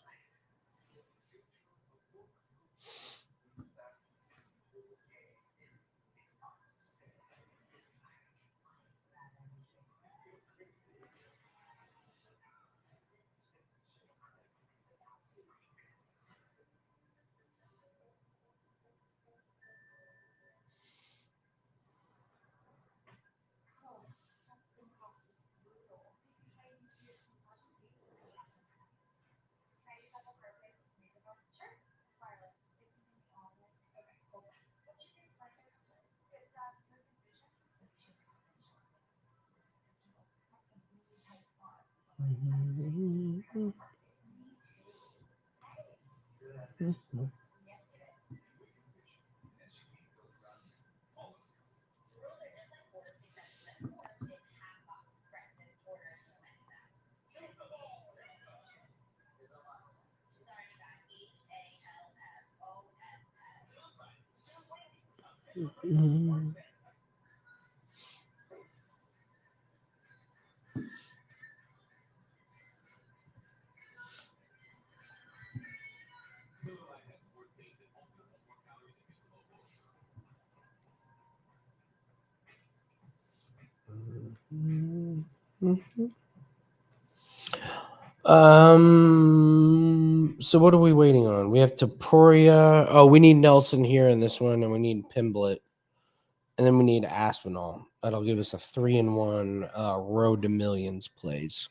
So what are we waiting on? We have Topuria. Oh, we need Nelson here in this one, and we need Pimblett. And then we need Aspinall. That'll give us a 3-1 road to millions plays.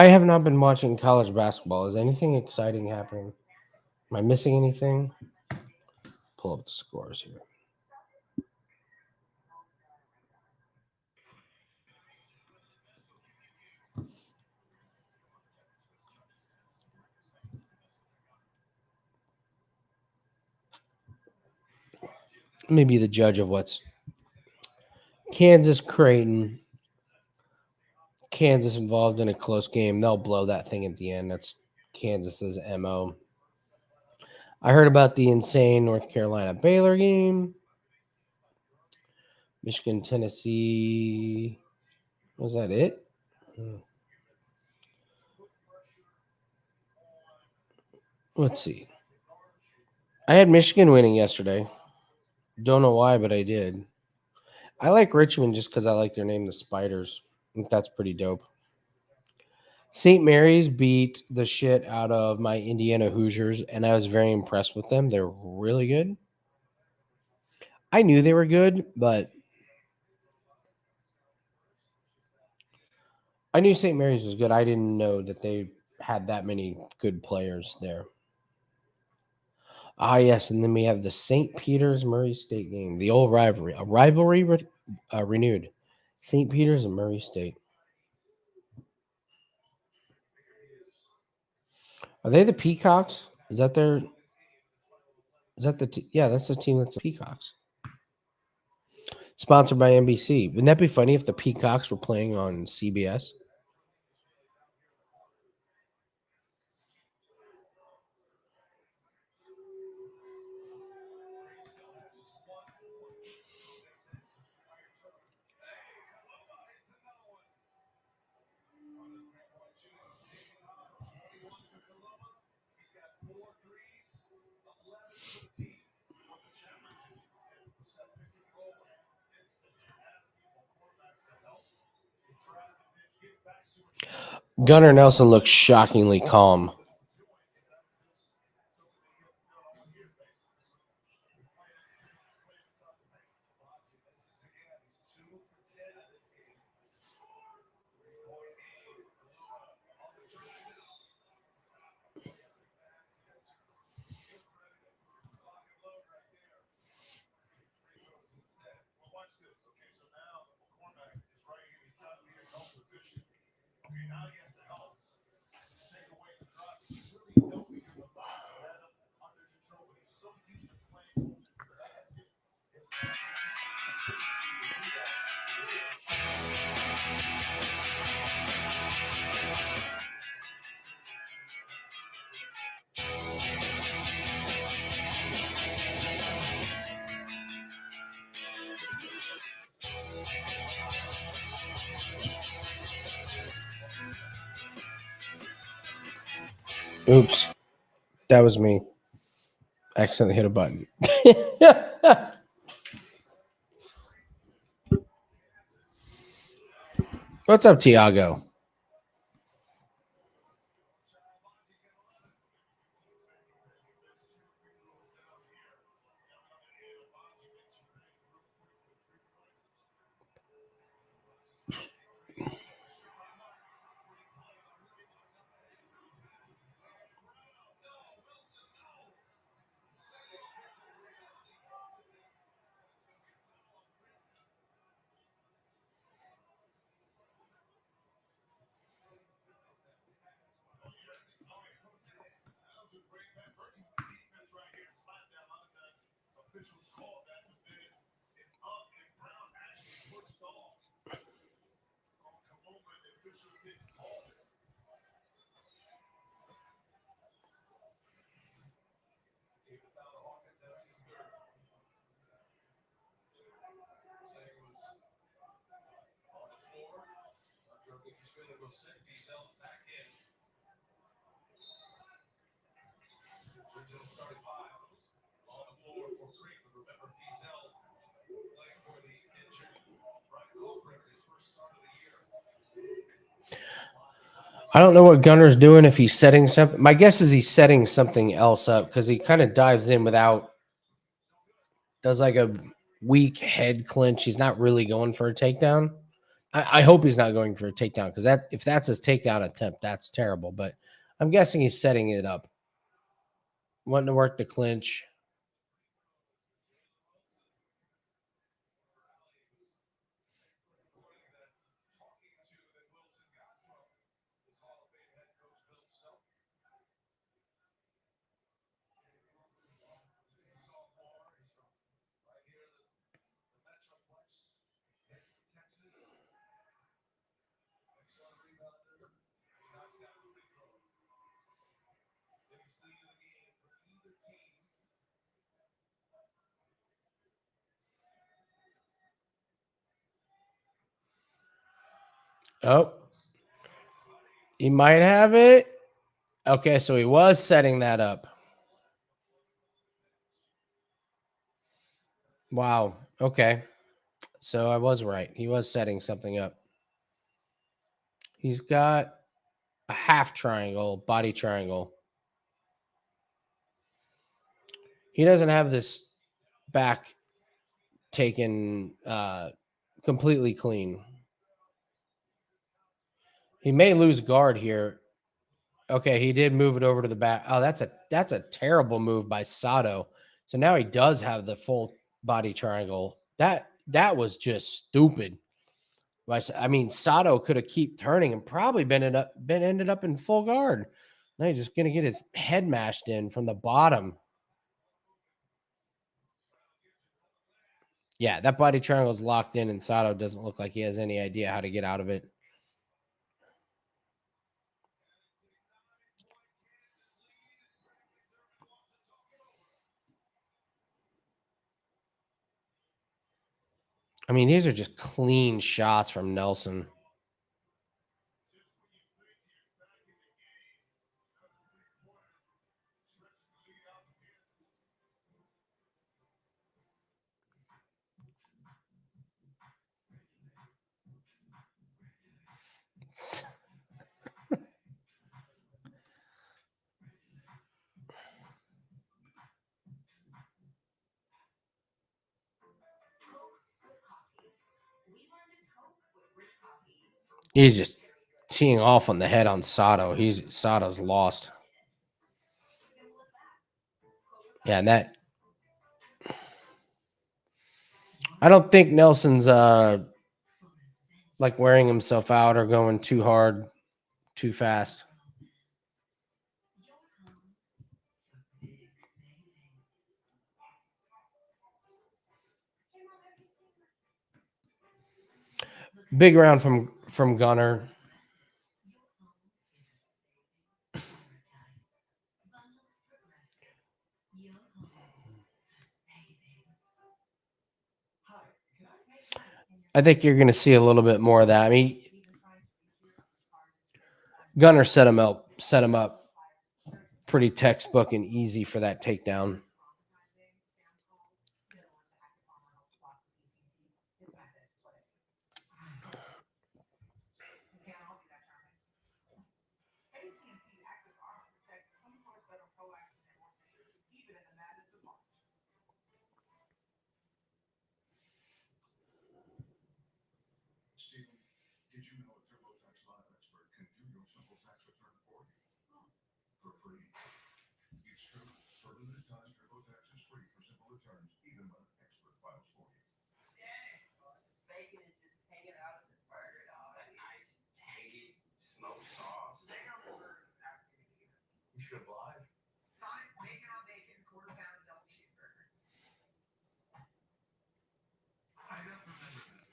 I have not been watching college basketball. Is anything exciting happening? Am I missing anything? Pull up the scores here. Let me be the judge of what's Kansas Creighton. Kansas involved in a close game. They'll blow that thing at the end. That's Kansas's MO. I heard about the insane North Carolina Baylor game. Michigan, Tennessee. Was that it? Let's see. I had Michigan winning yesterday. Don't know why, but I did. I like Richmond just because I like their name, the Spiders. I think that's pretty dope. St. Mary's beat the shit out of my Indiana Hoosiers, and I was very impressed with them. They're really good. I knew they were good, but I knew St. Mary's was good. I didn't know that they had that many good players there. Ah, yes, and then we have the St. Peter's Murray State game, the old rivalry, a rivalry renewed. St. Peter's and Murray State. Are they the Peacocks? Is that their? Is that the? Yeah, that's the team that's the Peacocks. Sponsored by NBC. Wouldn't that be funny if the Peacocks were playing on CBS? Gunnar Nelson looks shockingly calm. Oops. That was me. Accidentally hit a button. What's up, Tiago? I don't know what Gunnar's doing, if he's setting something. My guess is he's setting something else up because he kind of dives in without, does like a weak head clinch. He's not really going for a takedown. I hope he's not going for a takedown because that, if that's his takedown attempt, that's terrible. But I'm guessing he's setting it up, wanting to work the clinch. Oh, he might have it. Okay, so he was setting that up. Wow. Okay. So I was right. He was setting something up. He's got a half triangle, body triangle. He doesn't have this back taken completely clean. He may lose guard here. Okay, he did move it over to the back. Oh, that's a terrible move by Sato. So now he does have the full body triangle. That was just stupid. I mean, Sato could have keep turning and probably ended up in full guard. Now he's just gonna get his head mashed in from the bottom. Yeah, that body triangle is locked in, and Sato doesn't look like he has any idea how to get out of it. I mean, these are just clean shots from Nelson. He's just teeing off on the head on Sato. Sato's lost. Yeah, and that I don't think Nelson's like wearing himself out or going too hard, too fast. Big round from Gunnar. I think you're going to see a little bit more of that. I mean, Gunnar set him up pretty textbook and easy for that takedown. Did you know a TurboTax Live expert can do your simple tax return for you? For free. It's true. For limited time, TurboTax is free for simple returns, even when an expert files for you. Bacon is just hanging out of the burger and all that nice, tangy, smoked sauce. Bacon on the burger is asking me to get it. You should oblige. Fine, bacon on bacon, quarter pound double cheeseburger. I don't remember this.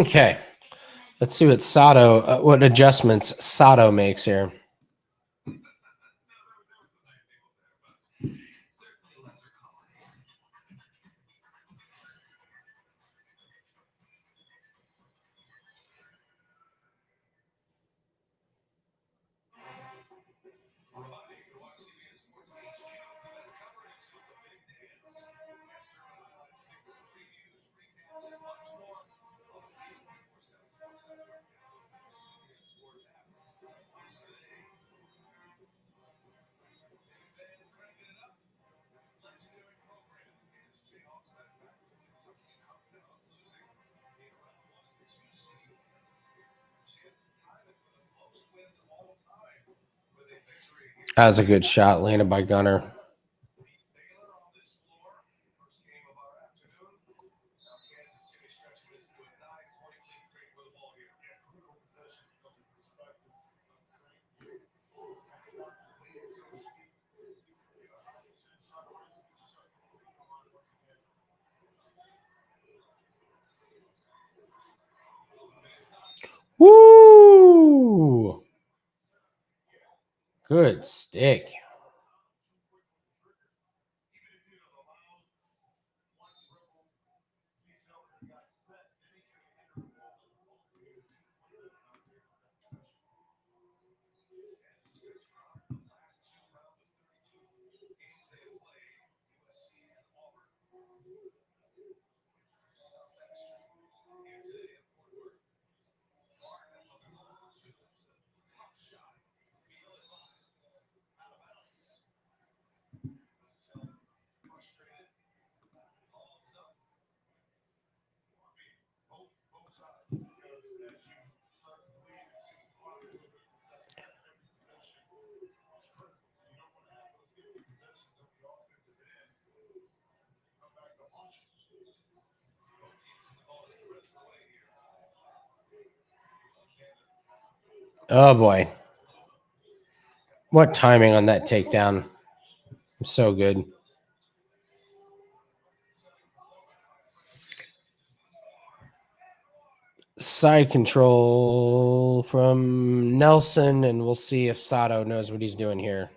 Okay. Let's see what adjustments Sato makes here. That was a good shot landed by Gunnar. Woo! Good stick. Oh, boy. What timing on that takedown. So good. Side control from Nelson, and we'll see if Sato knows what he's doing here.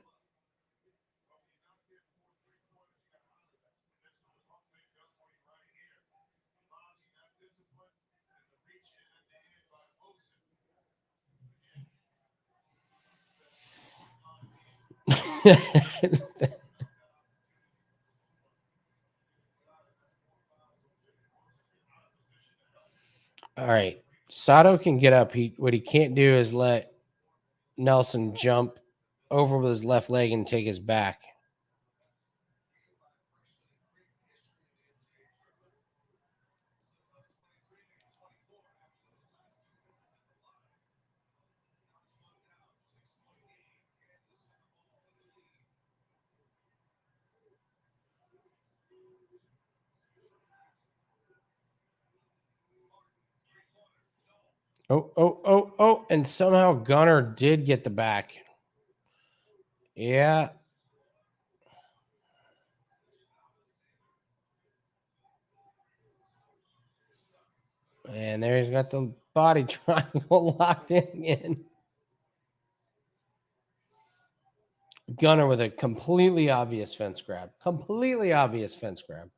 All right. Sato can get up. What he can't do is let Nelson jump over with his left leg and take his back. Oh. And somehow Gunnar did get the back. Yeah. And there he's got the body triangle locked in again. Gunnar with a completely obvious fence grab. Completely obvious fence grab.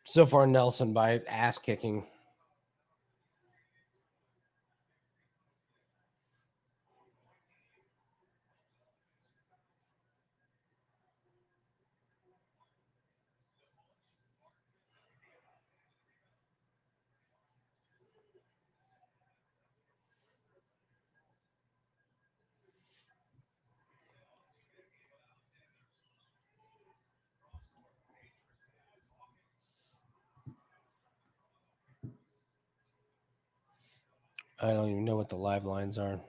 So far, Nelson by ass kicking. I don't even know what the live lines are.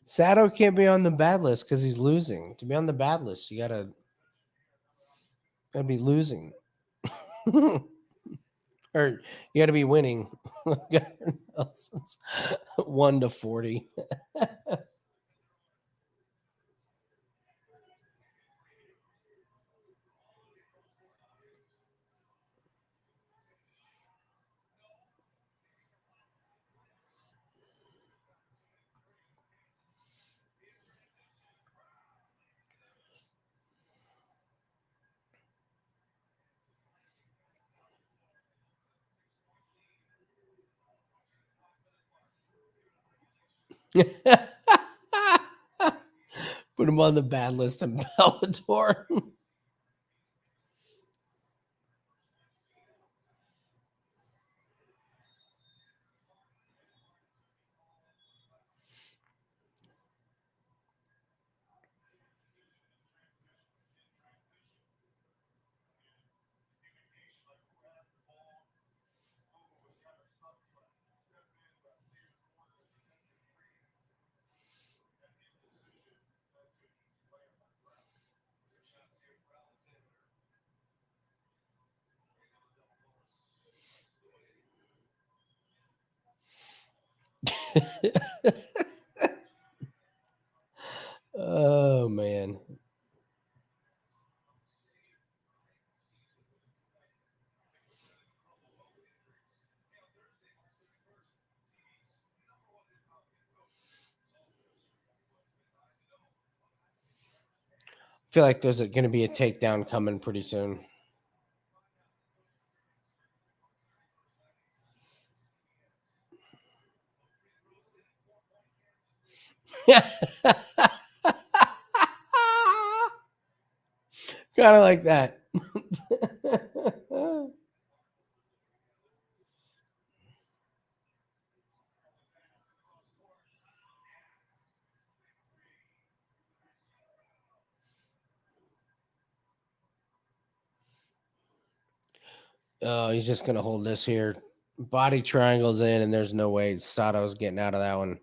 Sato can't be on the bad list because he's losing. To be on the bad list, you gotta be losing. Or you gotta be winning. 1-40. Put him on the bad list in Bellator. Oh man. feel like there's going to be a takedown coming pretty soon. Yeah. Kind of like that. Oh, he's just going to hold this here. Body triangles in, and there's no way Sato's getting out of that one.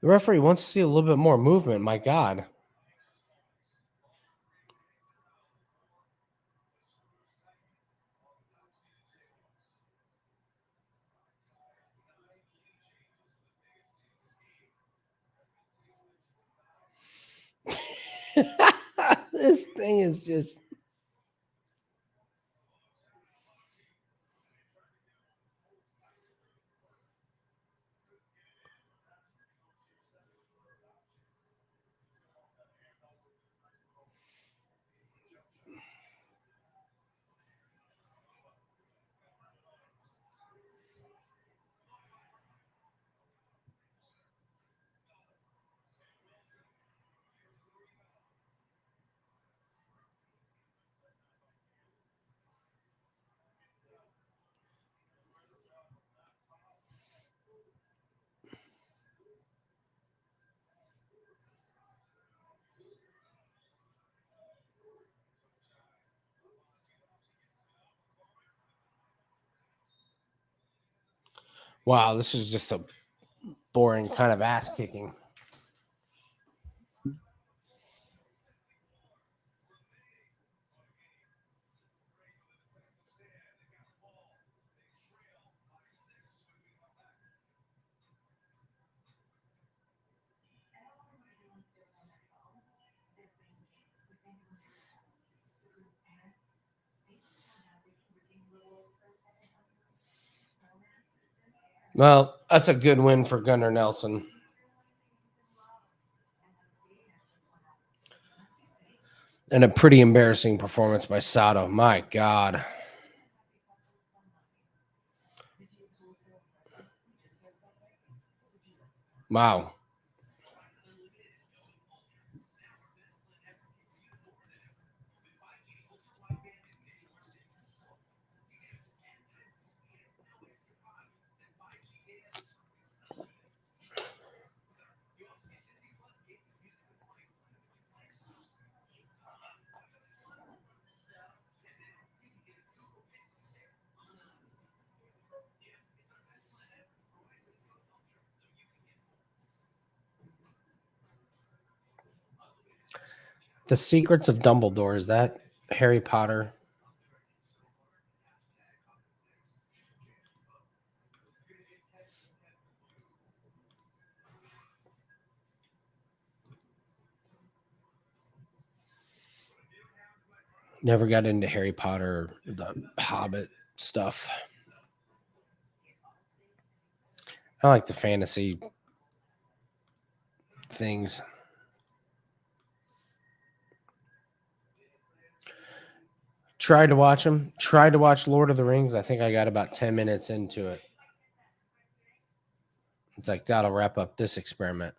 The referee wants to see a little bit more movement. My God. This thing is just. Wow, this is just a boring kind of ass kicking. Well, that's a good win for Gunnar Nelson. And a pretty embarrassing performance by Sato. My God. Wow. The Secrets of Dumbledore, is that Harry Potter? Never got into Harry Potter, the Hobbit stuff. I like the fantasy things. Tried to watch them. Tried to watch Lord of the Rings. I think I got about 10 minutes into it. It's like that'll wrap up this experiment.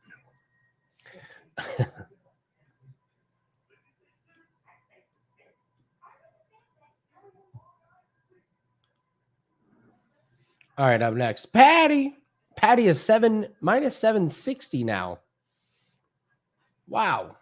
All right, up next, Paddy. Paddy is minus 760 now. Wow.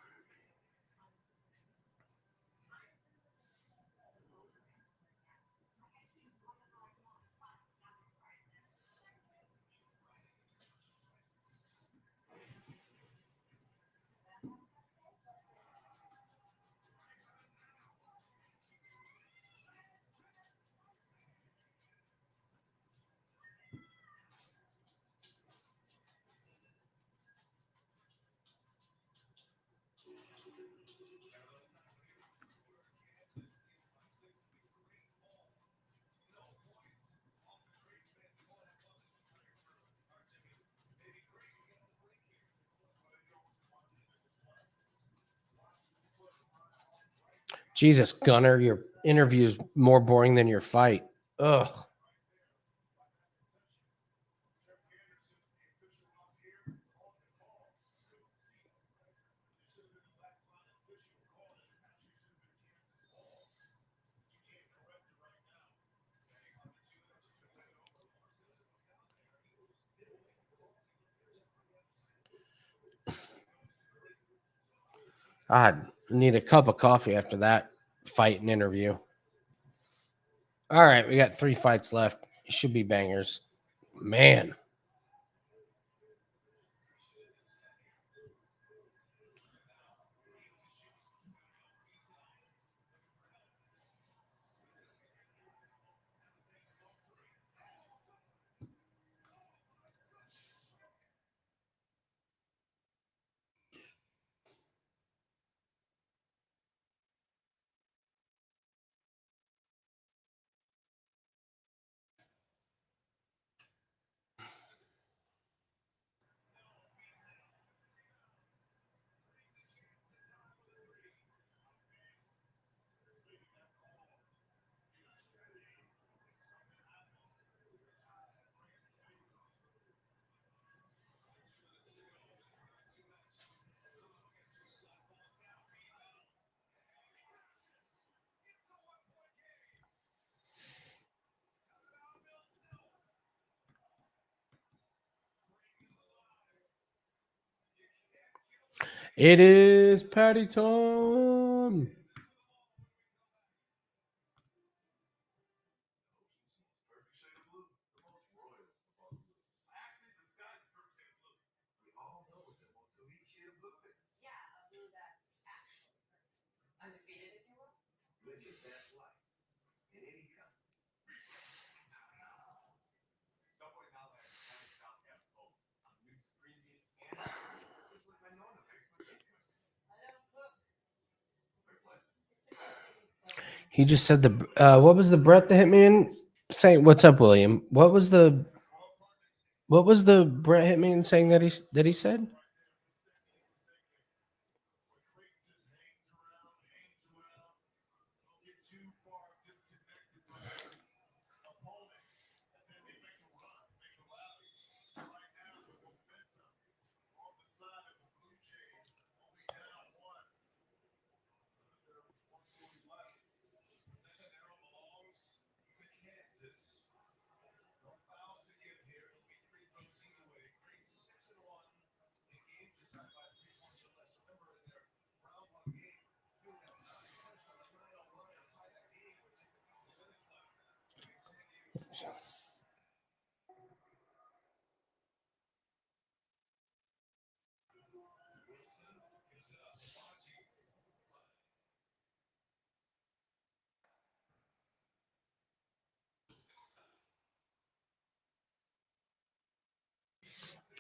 Jesus, Gunnar, your interview is more boring than your fight. Ugh. I need a cup of coffee after that fight and interview. All right, we got 3 fights left. Should be bangers. Man. It is Paddy time. He just said what was the Brett that hit me in saying, "What's up, William?" What was the Brett hit me in saying that he said?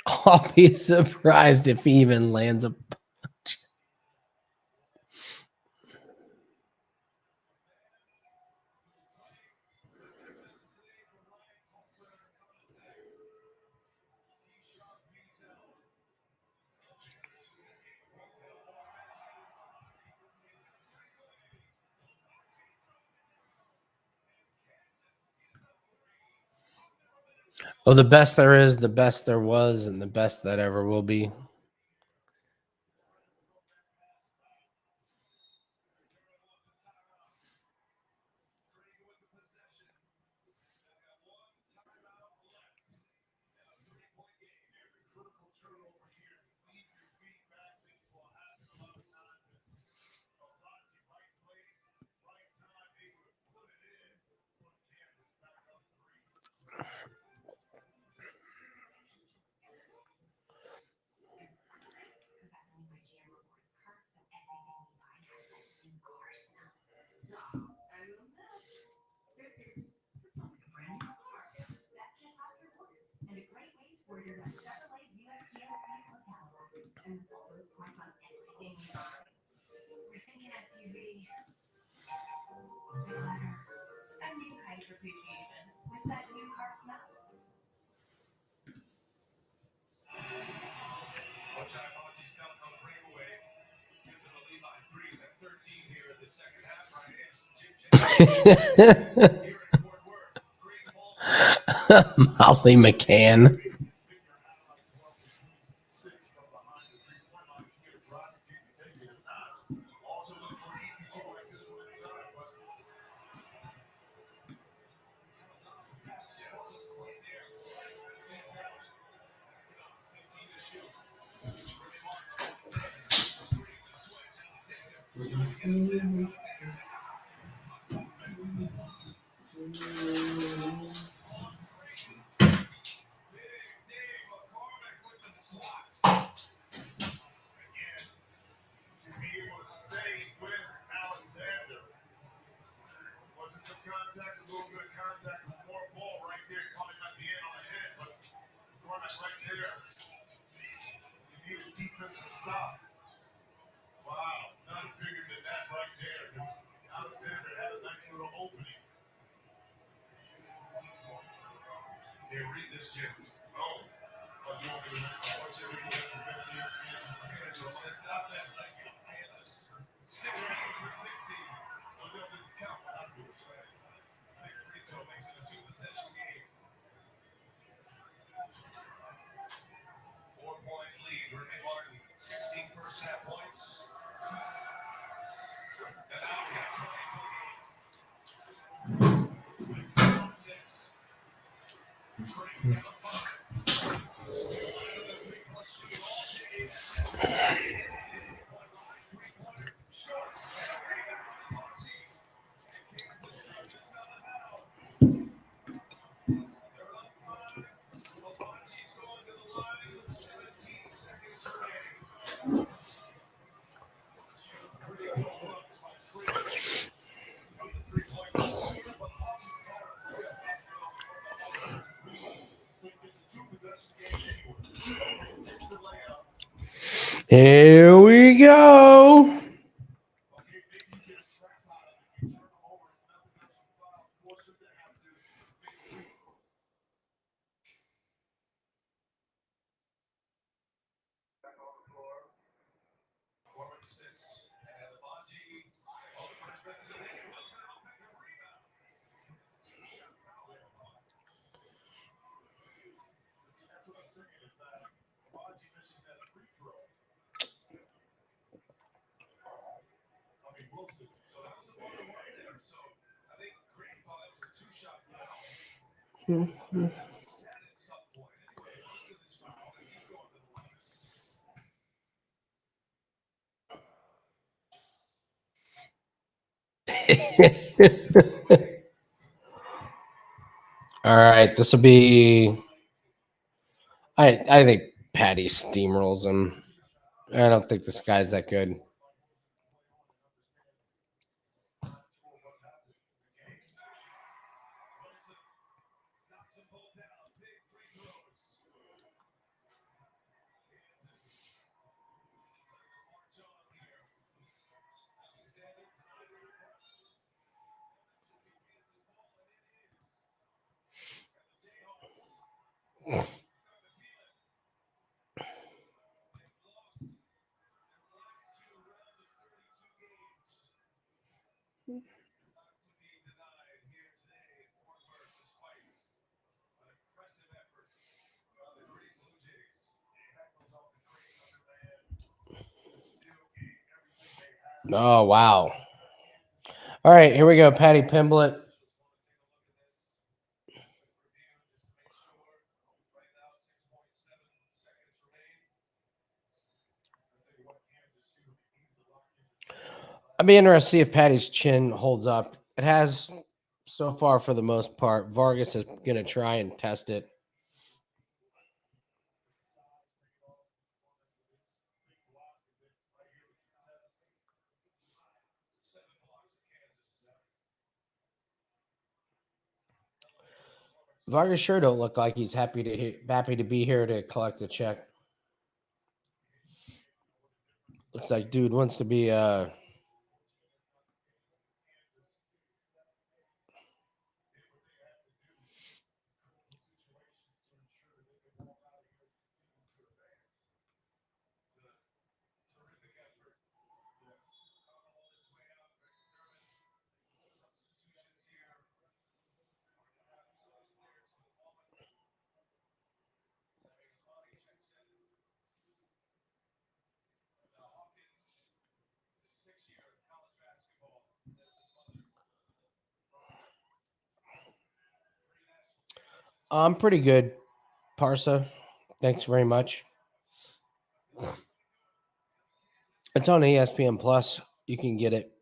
I'll be surprised if he even lands a punch. Oh, the best there is, the best there was, and the best that ever will be. Molly McCann. Here we go. All right, this will be. I think Paddy steamrolls him. I don't think this guy's that good. Oh, wow. All right, here we go. Paddy Pimblett. I'd be interested to see if Paddy's chin holds up. It has so far for the most part. Vargas is going to try and test it. Vargas sure don't look like he's happy to be here to collect the check. Looks like dude wants to be I'm pretty good, Parsa. Thanks very much. It's on ESPN Plus. You can get it.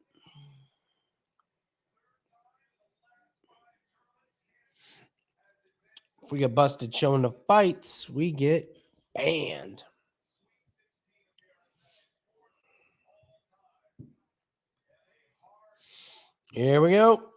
If we get busted showing the fights, we get banned. Here we go.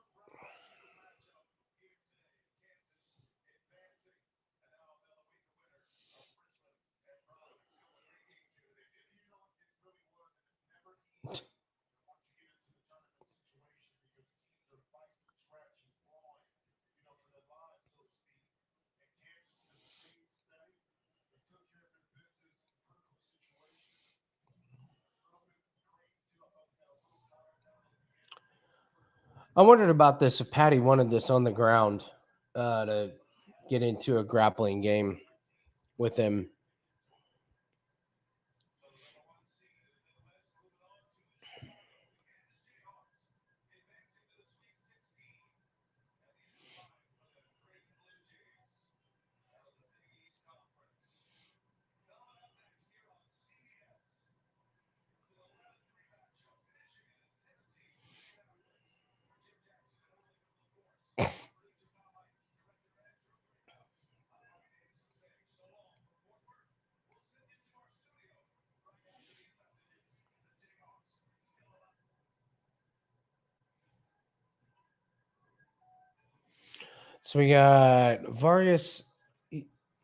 I wondered about this if Paddy wanted this on the ground to get into a grappling game with him. So we got Vargas.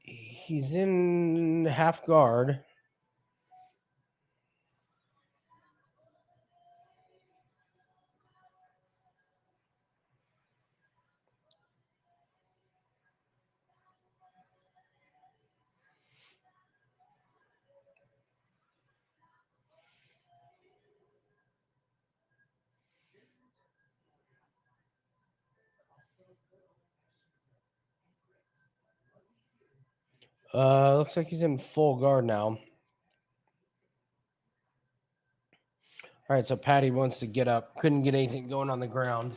He's in half guard. Looks like he's in full guard now. All right, so Paddy wants to get up. Couldn't get anything going on the ground.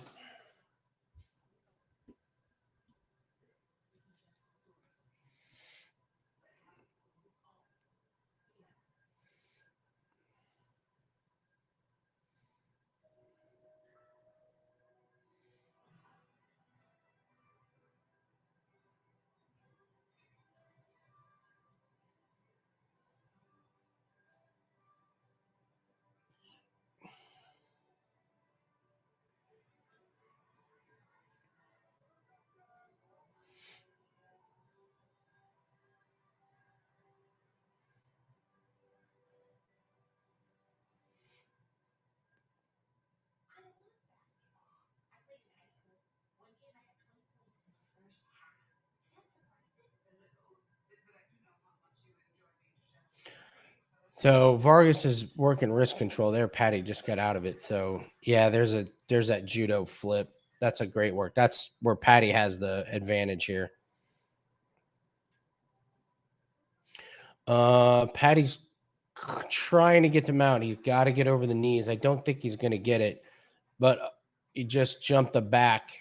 So Vargas is working wrist control there. Paddy just got out of it. So yeah, there's that judo flip. That's a great work. That's where Paddy has the advantage here. Paddy's trying to get to mount. He's got to get over the knees. I don't think he's going to get it, but he just jumped the back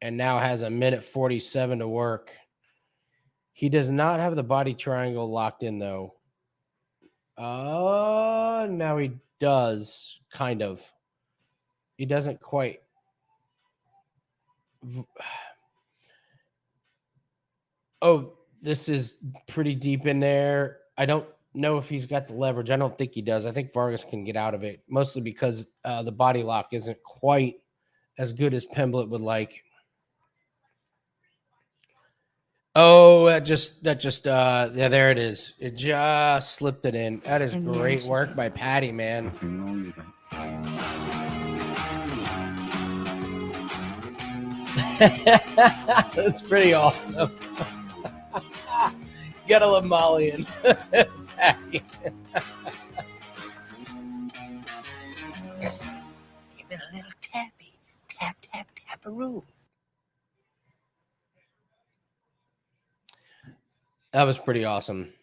and now has a minute 47 to work. He does not have the body triangle locked in, though. Now he does, kind of. He doesn't quite. Oh, this is pretty deep in there. I don't know if he's got the leverage. I don't think he does. I think Vargas can get out of it, mostly because the body lock isn't quite as good as Pimblett would like. Oh, that just yeah, there it is. It just slipped it in. That is great work by Paddy, man. That's pretty awesome. You gotta love Molly and Paddy. Give it a little tappy. Tap, tap, tap-a-roo. That was pretty awesome.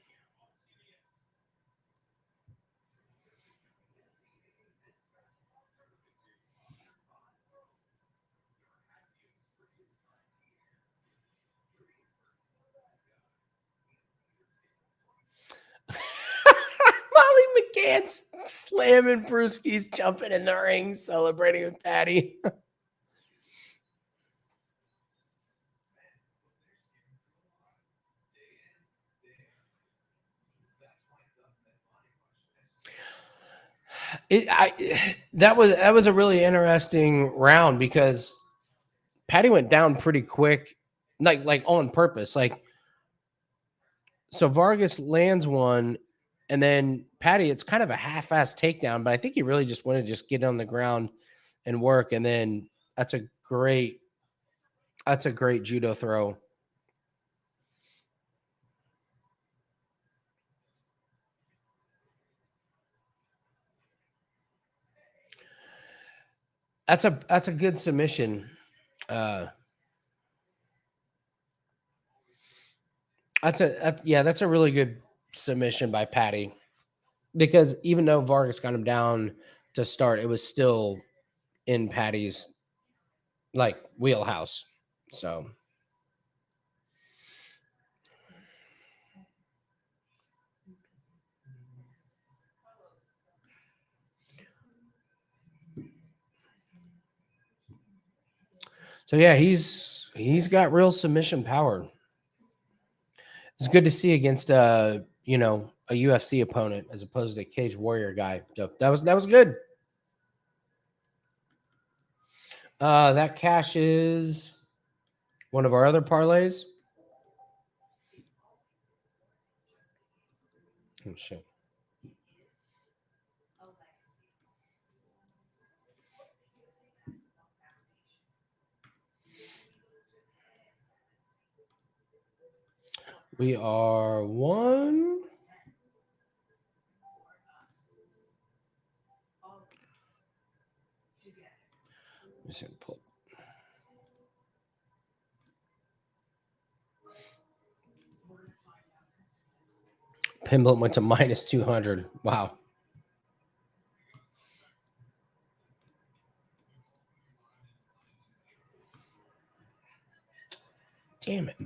Molly McCann slamming Brewski's jumping in the ring, celebrating with Paddy. That was a really interesting round because Paddy went down pretty quick, like on purpose. Like, so Vargas lands one, and then Paddy, it's kind of a half-assed takedown, but I think he really just wanted to just get on the ground and work. And then that's a great judo throw. That's a good submission. That's a really good submission by Paddy, because even though Vargas got him down to start, it was still in Paddy's like wheelhouse. So yeah, he's got real submission power. It's good to see against a UFC opponent as opposed to a Cage Warrior guy. So that was good. That cashes one of our other parlays. Oh shit. We are one. Pimblett went to minus 200. Wow. Damn it.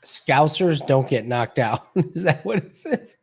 Scousers don't get knocked out. Is that what it says?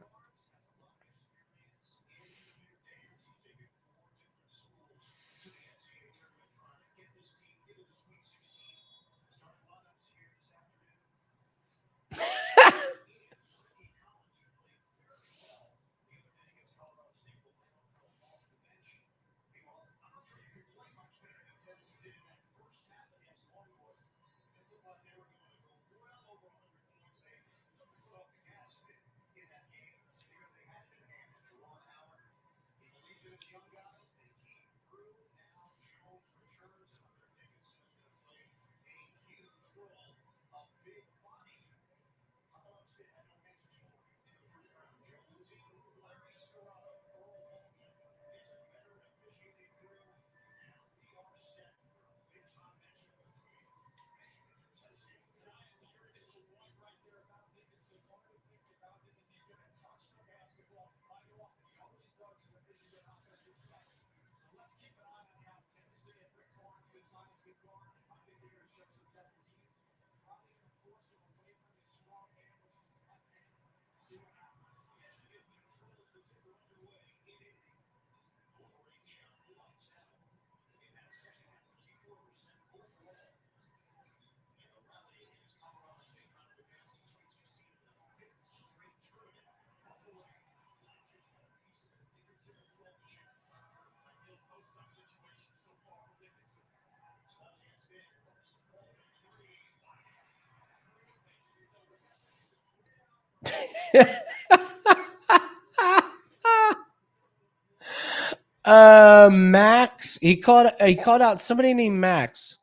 Max. He called out somebody named Max.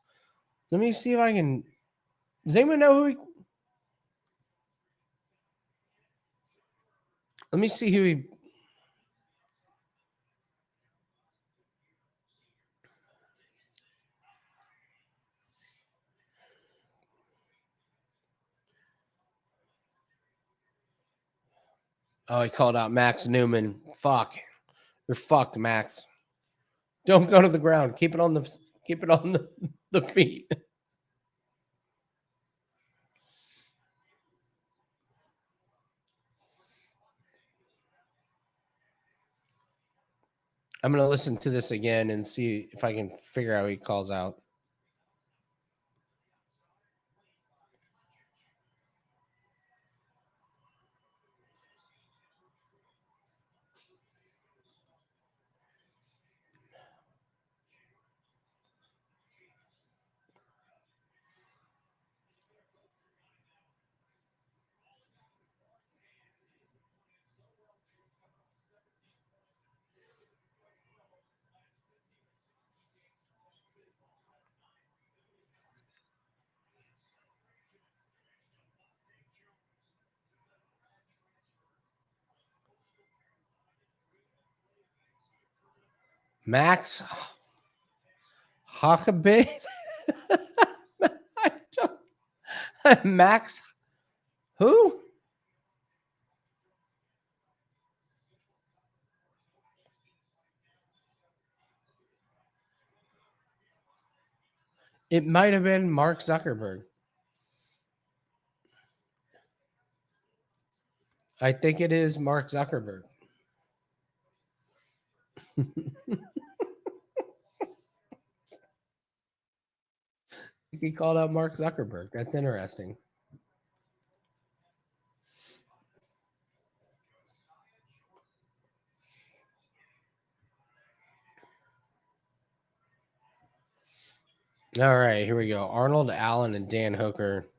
Let me see if I can. Does anyone know who he? Let me see who he. Oh, he called out Max Newman. Fuck. You're fucked, Max. Don't go to the ground. Keep it on the feet. I'm gonna listen to this again and see if I can figure out what he calls out. Max Huckabee. Max who? It might have been Mark Zuckerberg. I think it is Mark Zuckerberg. He called out Mark Zuckerberg. That's interesting. All right, here we go. Arnold Allen and Dan Hooker.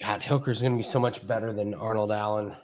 God, Hooker's going to be so much better than Arnold Allen.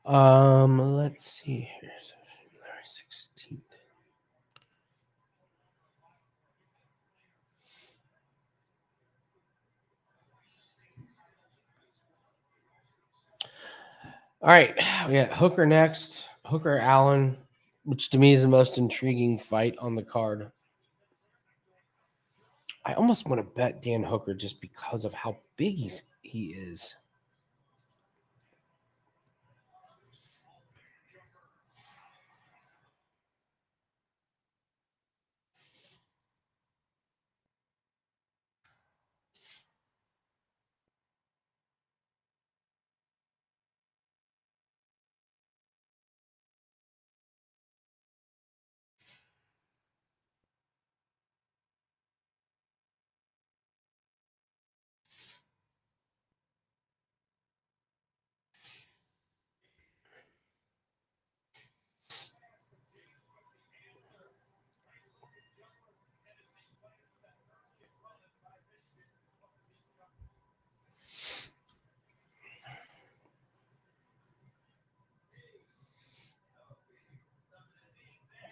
Let's see here. February 16th. All right, we got Hooker next. Hooker Allen, which to me is the most intriguing fight on the card. I almost want to bet Dan Hooker just because of how big he is.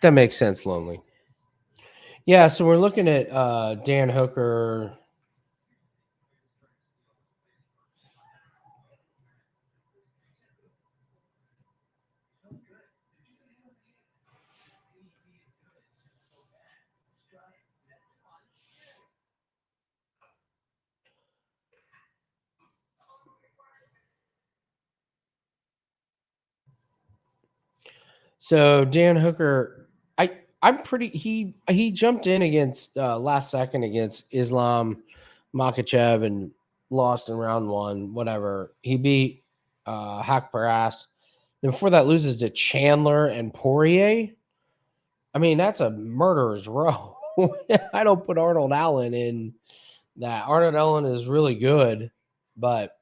That makes sense, Lonely. Yeah, so we're looking at Dan Hooker. So Dan Hooker, I'm pretty. He jumped in against last second against Islam Makhachev and lost in round 1. Whatever, he beat Haqparast. Then before that, loses to Chandler and Poirier. I mean, that's a murderer's row. I don't put Arnold Allen in that. Arnold Allen is really good, but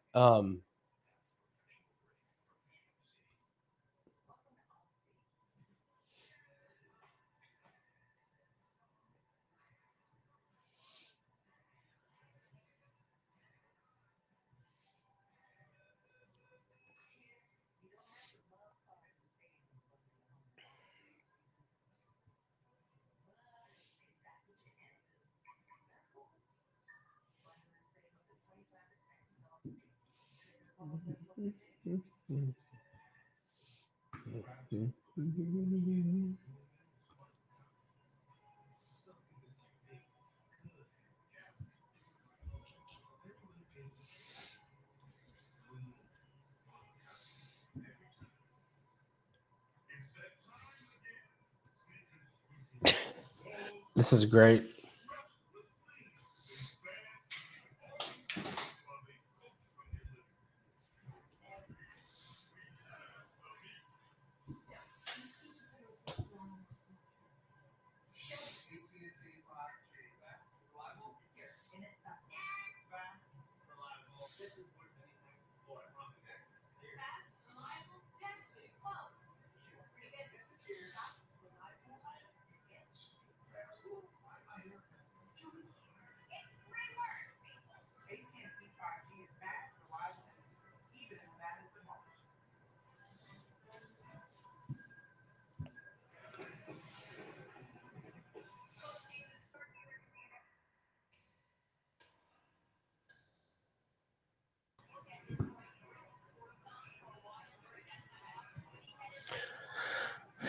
this is great.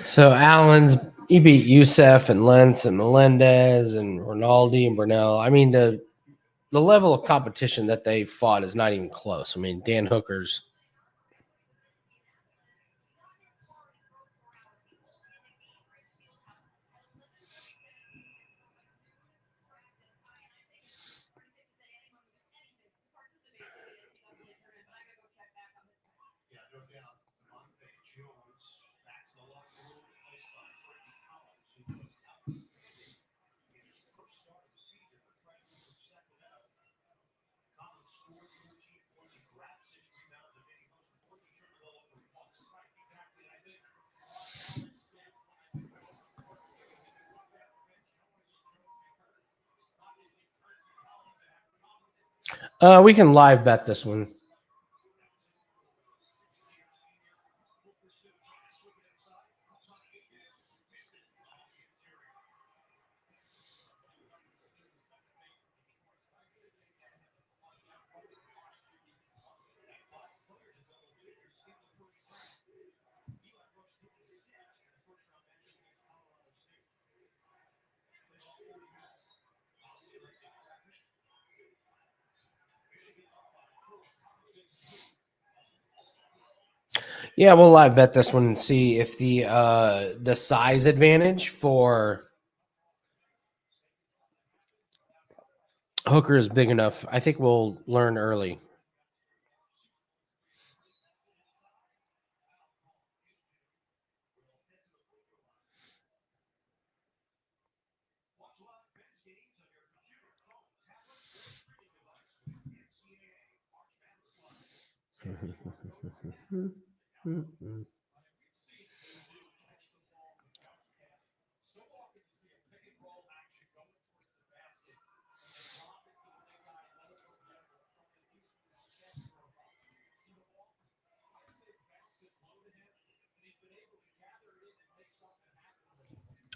So he beat Youssef and Lentz and Melendez and Rinaldi and Burnell. I mean, the level of competition that they fought is not even close. I mean, Dan Hooker's. We can live bet this one. Yeah, we'll live bet this one and see if the size advantage for Hooker is big enough. I think we'll learn early.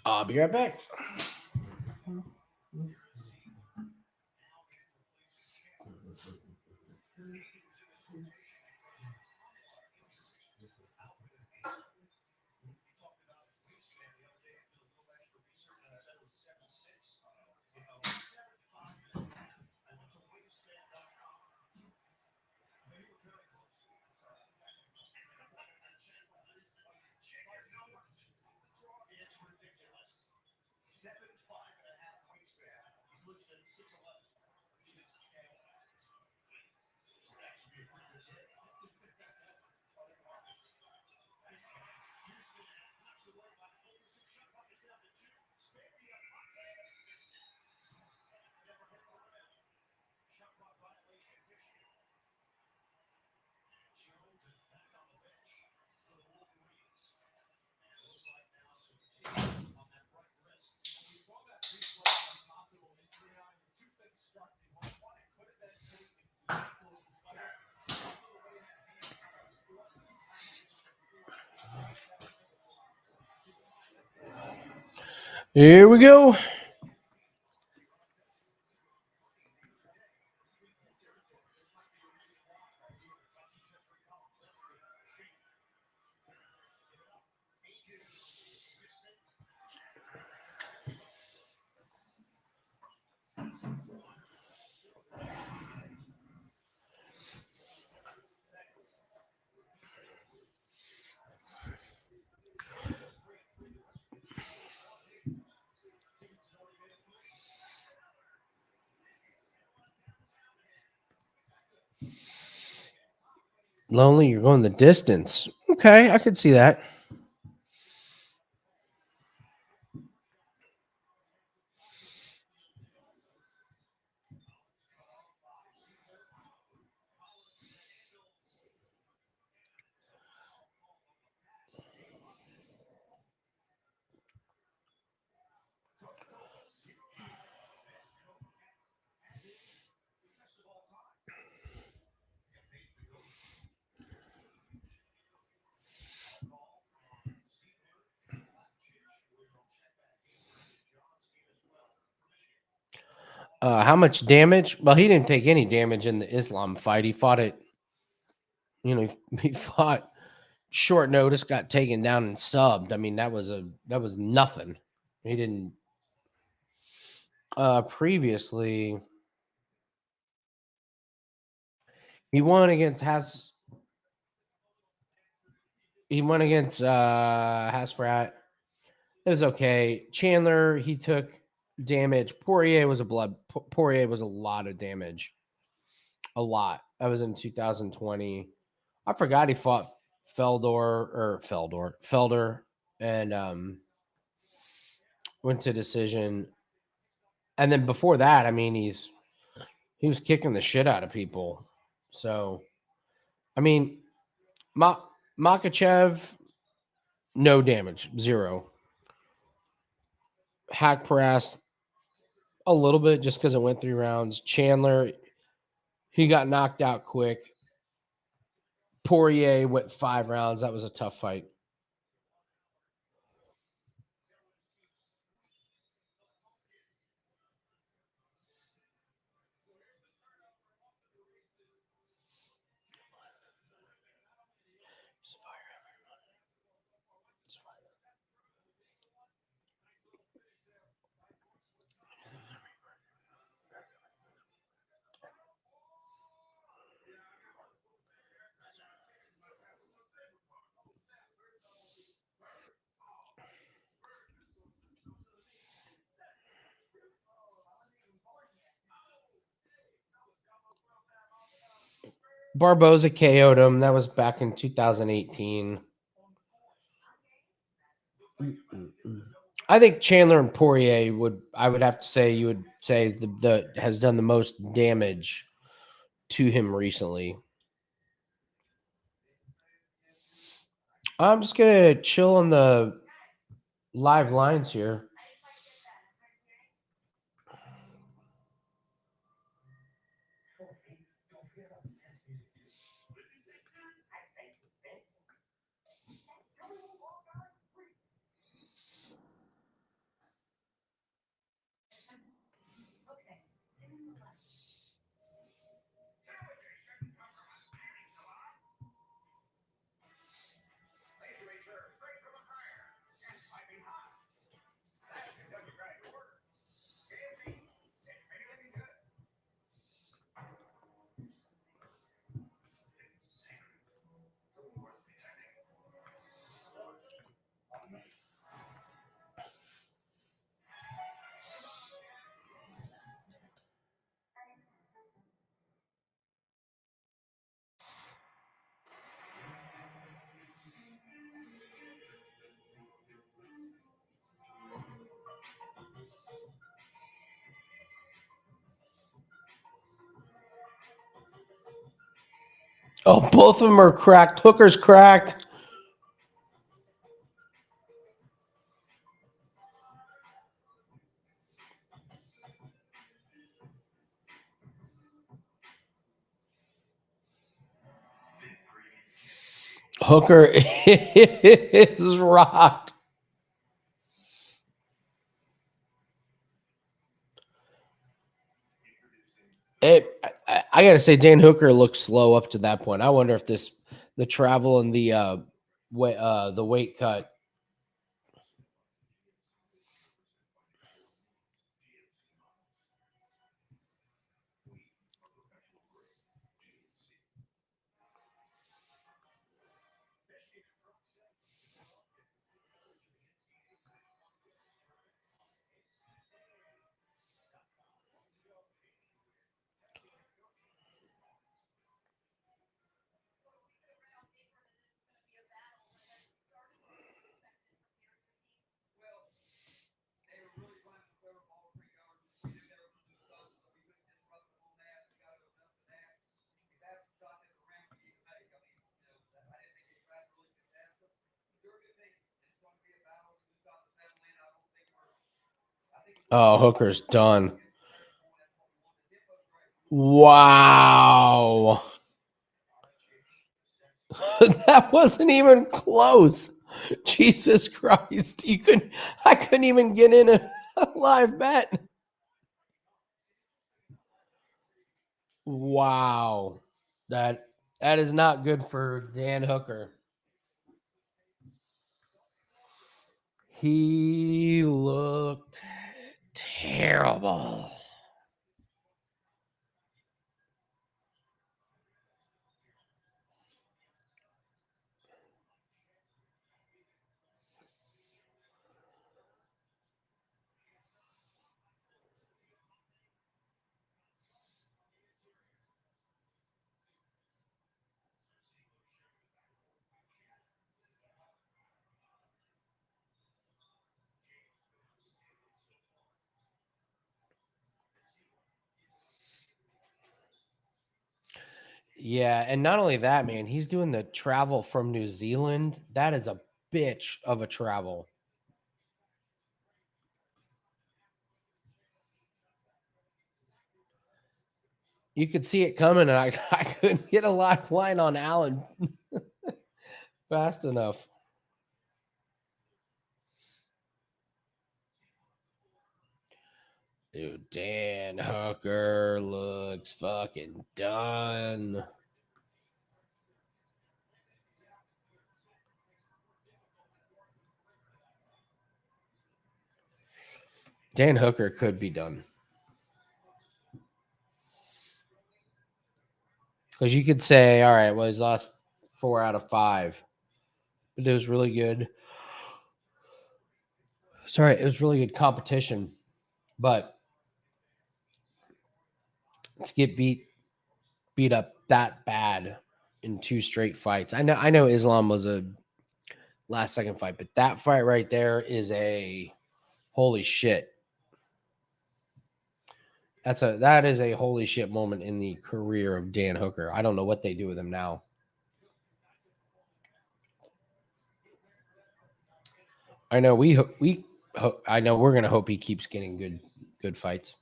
I'll be right back. Here we go. Lonely, you're going the distance. Okay, I could see that. How much damage? Well, he didn't take any damage in the Islam fight. He fought it, he fought short notice, got taken down and subbed. I mean, that was nothing. He didn't previously he won against Hasprat. It was okay. Chandler, he took damage. Poirier was a lot of damage. A lot. That was in 2020. I forgot he fought Felder and went to decision. And then before that, I mean, he was kicking the shit out of people. So, I mean, Makachev, no damage, 0. Hack-Parast, a little bit just because it went 3 rounds. Chandler, he got knocked out quick. Poirier went 5 rounds. That was a tough fight. Barboza KO'd him. That was back in 2018. I think Chandler and Poirier I would have to say, you would say the has done the most damage to him recently. I'm just gonna chill on the live lines here. Oh, both of them are cracked. Hooker's cracked. Hooker is rocked. I gotta say, Dan Hooker looked slow up to that point. I wonder if the travel and the weight cut. Oh, Hooker's done. Wow. That wasn't even close. Jesus Christ. I couldn't even get in a live bet. Wow. That is not good for Dan Hooker. He looked terrible. Yeah, and not only that, man, he's doing the travel from New Zealand. That is a bitch of a travel. You could see it coming, and I couldn't get a live line on Allen fast enough. Dude, Dan Hooker looks fucking done. Dan Hooker could be done. Because you could say, all right, well, he's lost 4 out of 5. But it was really good. Sorry, it was really good competition. But to get beat beat up that bad in 2 straight fights. I know Islam was a last second fight, but that fight right there is a holy shit. That is a holy shit moment in the career of Dan Hooker. I don't know what they do with him now. I know I know we're gonna hope he keeps getting good fights.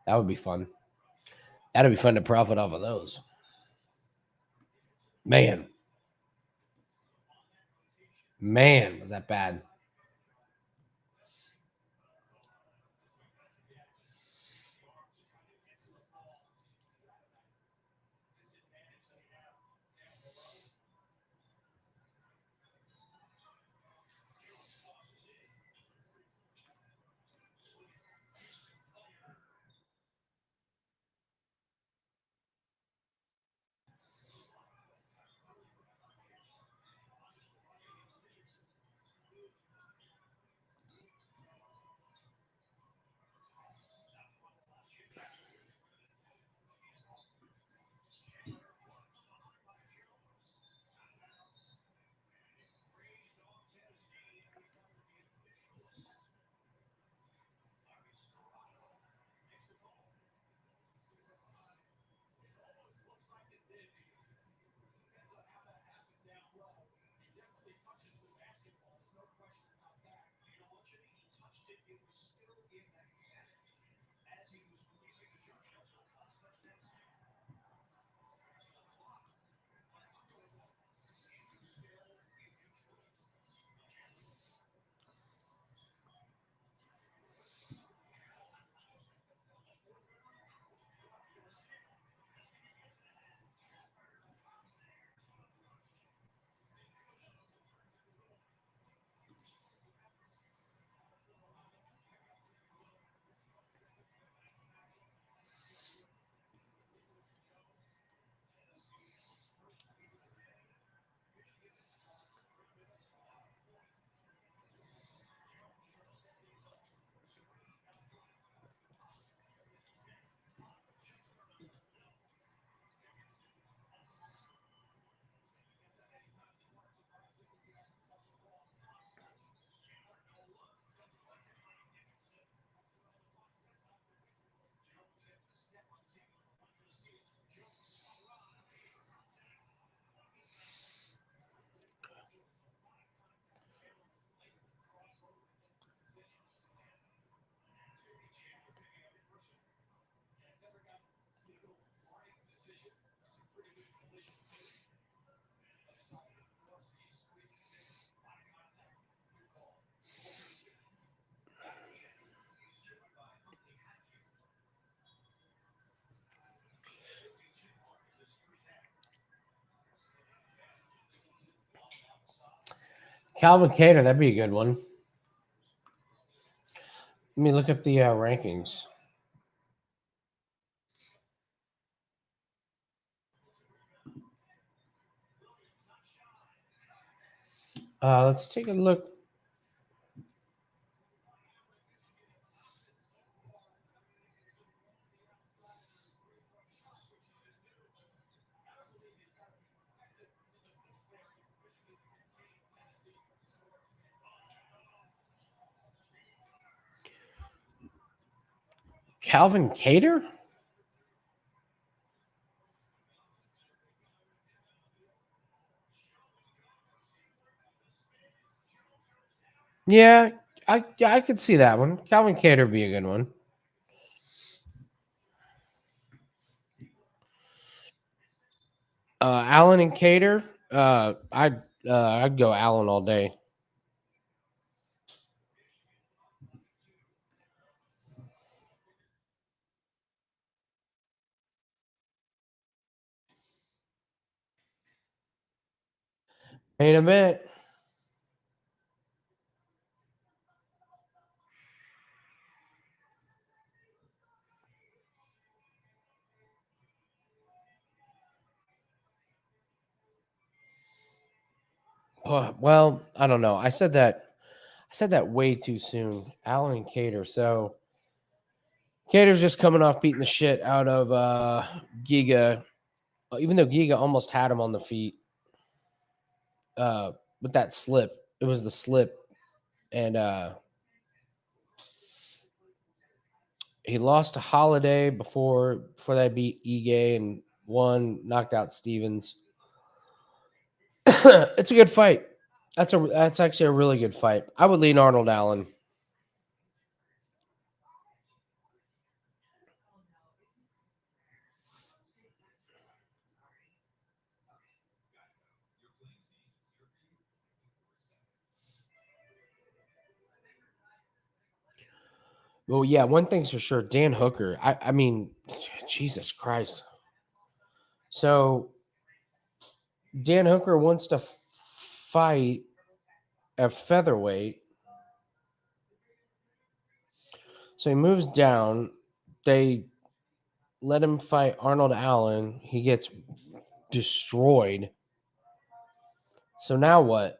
That would be fun. That'd be fun to profit off of those. Man, was that bad? Calvin Kattar, that'd be a good one. Let me look up the rankings. Let's take a look. Calvin Kattar? Yeah, I could see that one. Calvin Kattar would be a good one. Allen and Kattar. I'd go Allen all day. Main event. Well, I don't know. I said that way too soon. Allen and Kattar. So Cater's just coming off beating the shit out of Giga, even though Giga almost had him on the feet with that slip. It was the slip, and he lost to Holiday before they beat Ige and knocked out Stevens. It's a good fight. That's actually a really good fight. I would lean Arnold Allen. Well, yeah, one thing's for sure. Dan Hooker. I mean, Jesus Christ. So Dan Hooker wants to fight at featherweight. So he moves down. They let him fight Arnold Allen. He gets destroyed. So now what?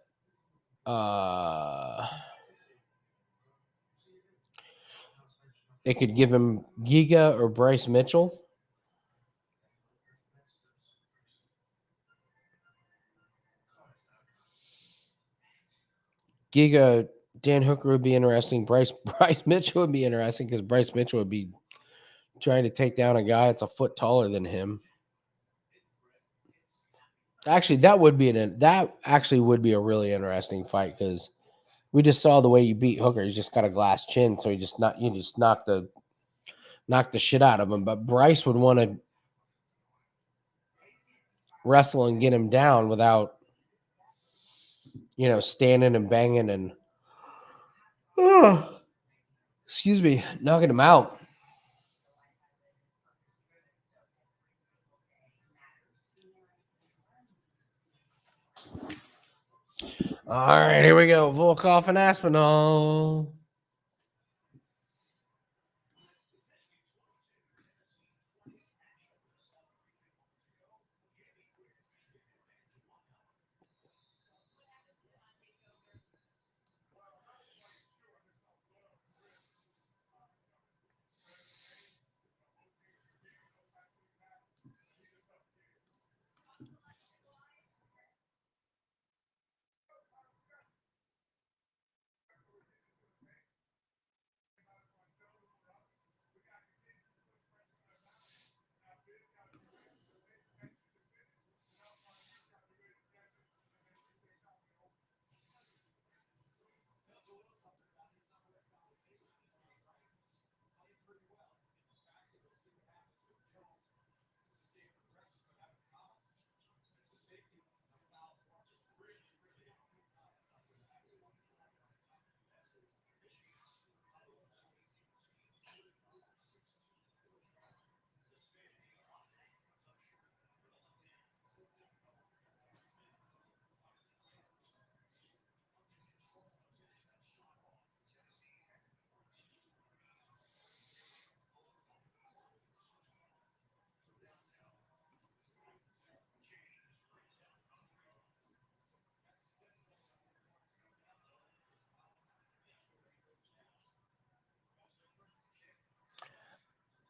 They could give him Giga or Bryce Mitchell. Giga, Dan Hooker would be interesting. Bryce Mitchell would be interesting because Bryce Mitchell would be trying to take down a guy that's a foot taller than him. Actually, that would be a really interesting fight because we just saw the way you beat Hooker. He's just got a glass chin, so you just knock the shit out of him. But Bryce would want to wrestle and get him down without, standing and banging and knocking him out. All right, here we go. Volkov and Aspinall.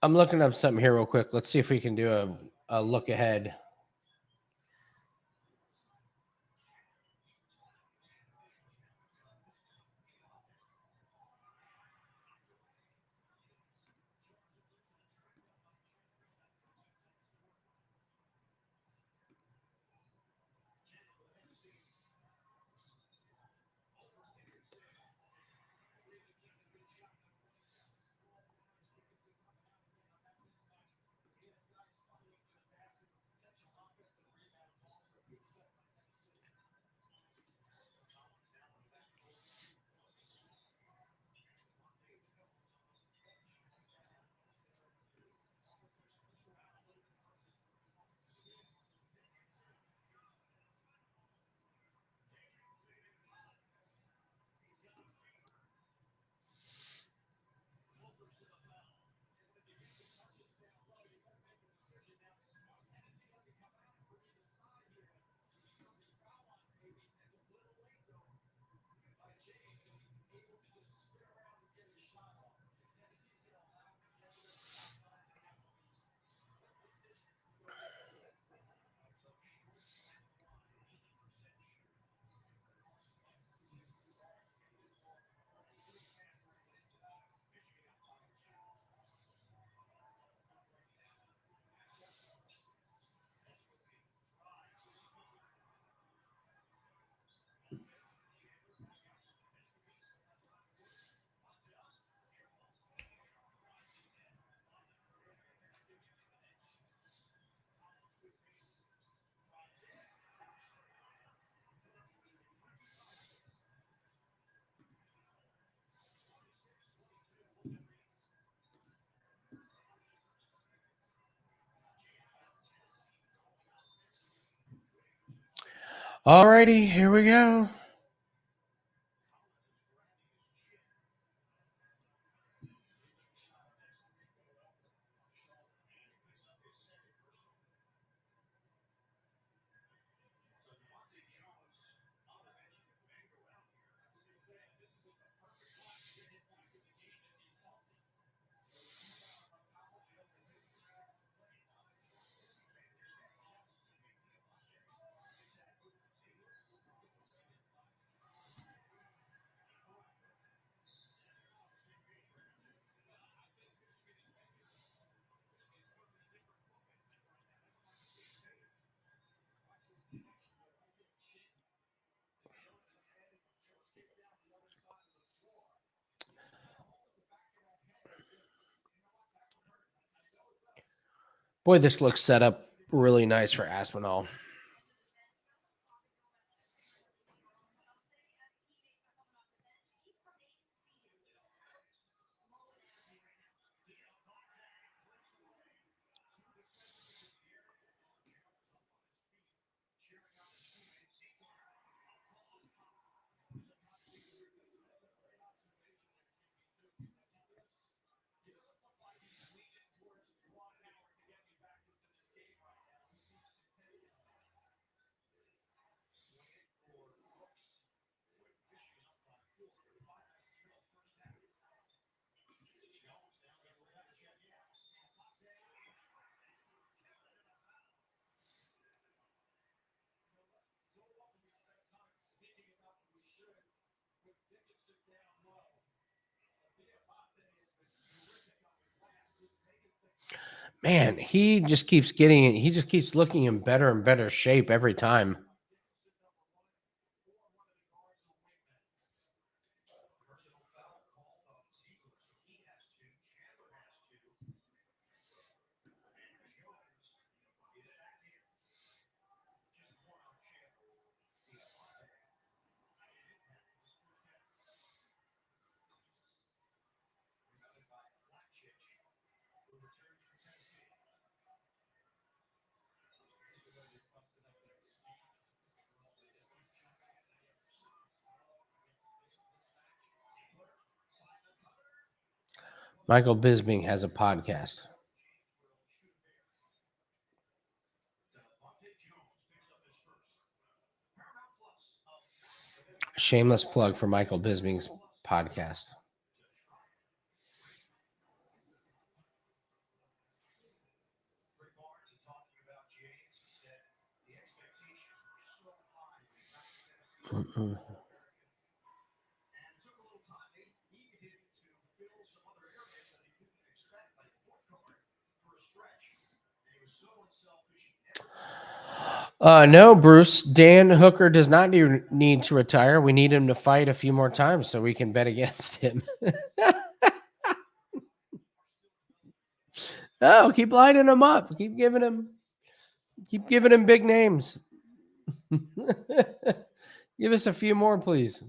I'm looking up something here real quick. Let's see if we can do a look ahead. Alrighty, here we go. Boy, this looks set up really nice for Aspinall. Man, he just keeps looking in better and better shape every time. Michael Bisping has a podcast. Shameless plug for Michael Bisping's podcast. Mm-mm. No, Bruce. Dan Hooker does not need to retire. We need him to fight a few more times so we can bet against him. Oh, keep lining him up. Keep giving him big names. Give us a few more, please.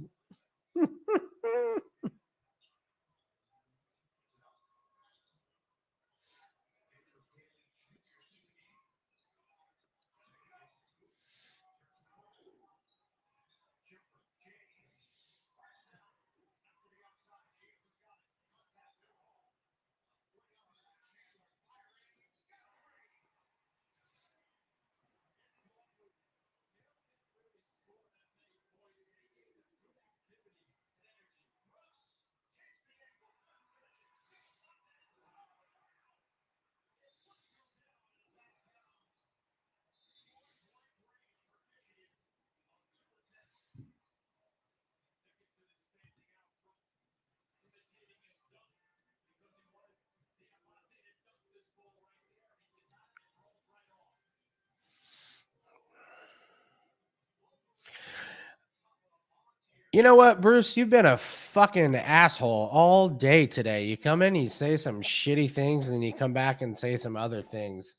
You know what, Bruce? You've been a fucking asshole all day today. You come in, you say some shitty things, and then you come back and say some other things.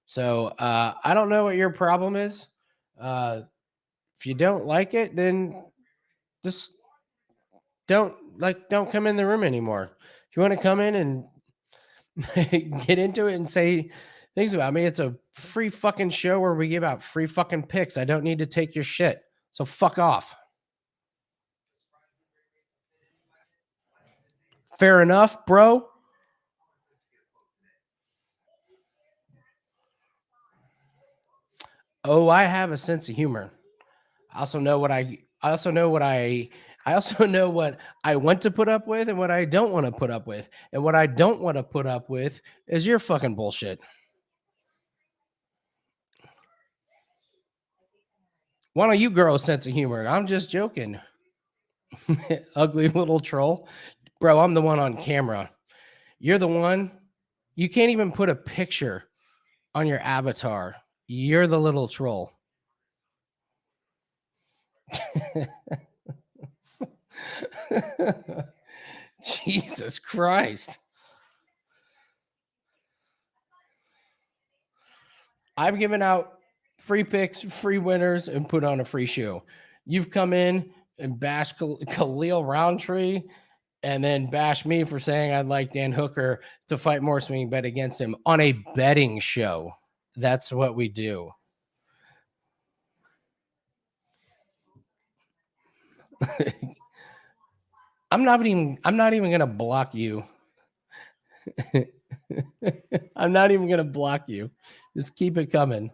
So I don't know what your problem is. If you don't like it, then just don't come in the room anymore. If you want to come in and get into it and say Things about me. It's a free fucking show where we give out free fucking picks. I don't need to take your shit. So fuck off. Fair enough, bro. Oh, I have a sense of humor. I also know what I want to put up with and what I don't want to put up with. And what I don't want to put up with is your fucking bullshit. Why don't you grow a sense of humor? I'm just joking. Ugly little troll. Bro, I'm the one on camera. You're the one. You can't even put a picture on your avatar. You're the little troll. Jesus Christ. I've given out free picks, free winners, and put on a free show. You've come in and bashed Khalil Roundtree and then bash me for saying I'd like Dan Hooker to fight more swing bet against him on a betting show. That's what we do. I'm not even gonna block you. I'm not even gonna block you. Just keep it coming.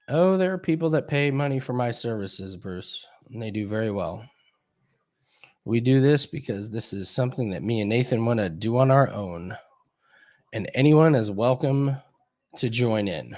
Oh, there are people that pay money for my services, Bruce, and they do very well. We do this because this is something that me and Nathan want to do on our own, and anyone is welcome to join in.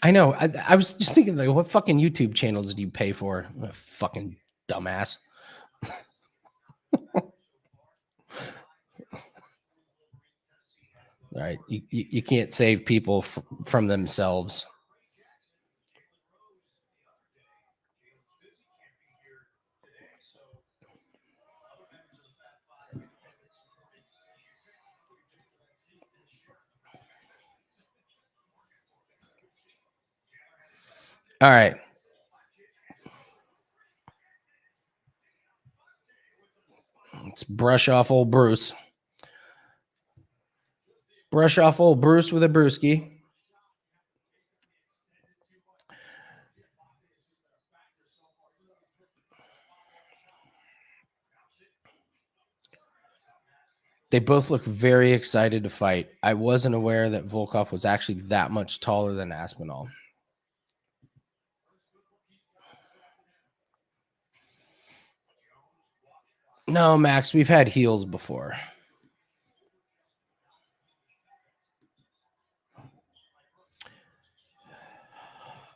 I know. I was just thinking, like, what fucking YouTube channels do you pay for? What a fucking dumbass. All right, you can't save people from themselves. All right. Let's brush off old Bruce. Brush off old Bruce with a brewski. They both look very excited to fight. I wasn't aware that Volkov was actually that much taller than Aspinall. No, Max, we've had heels before.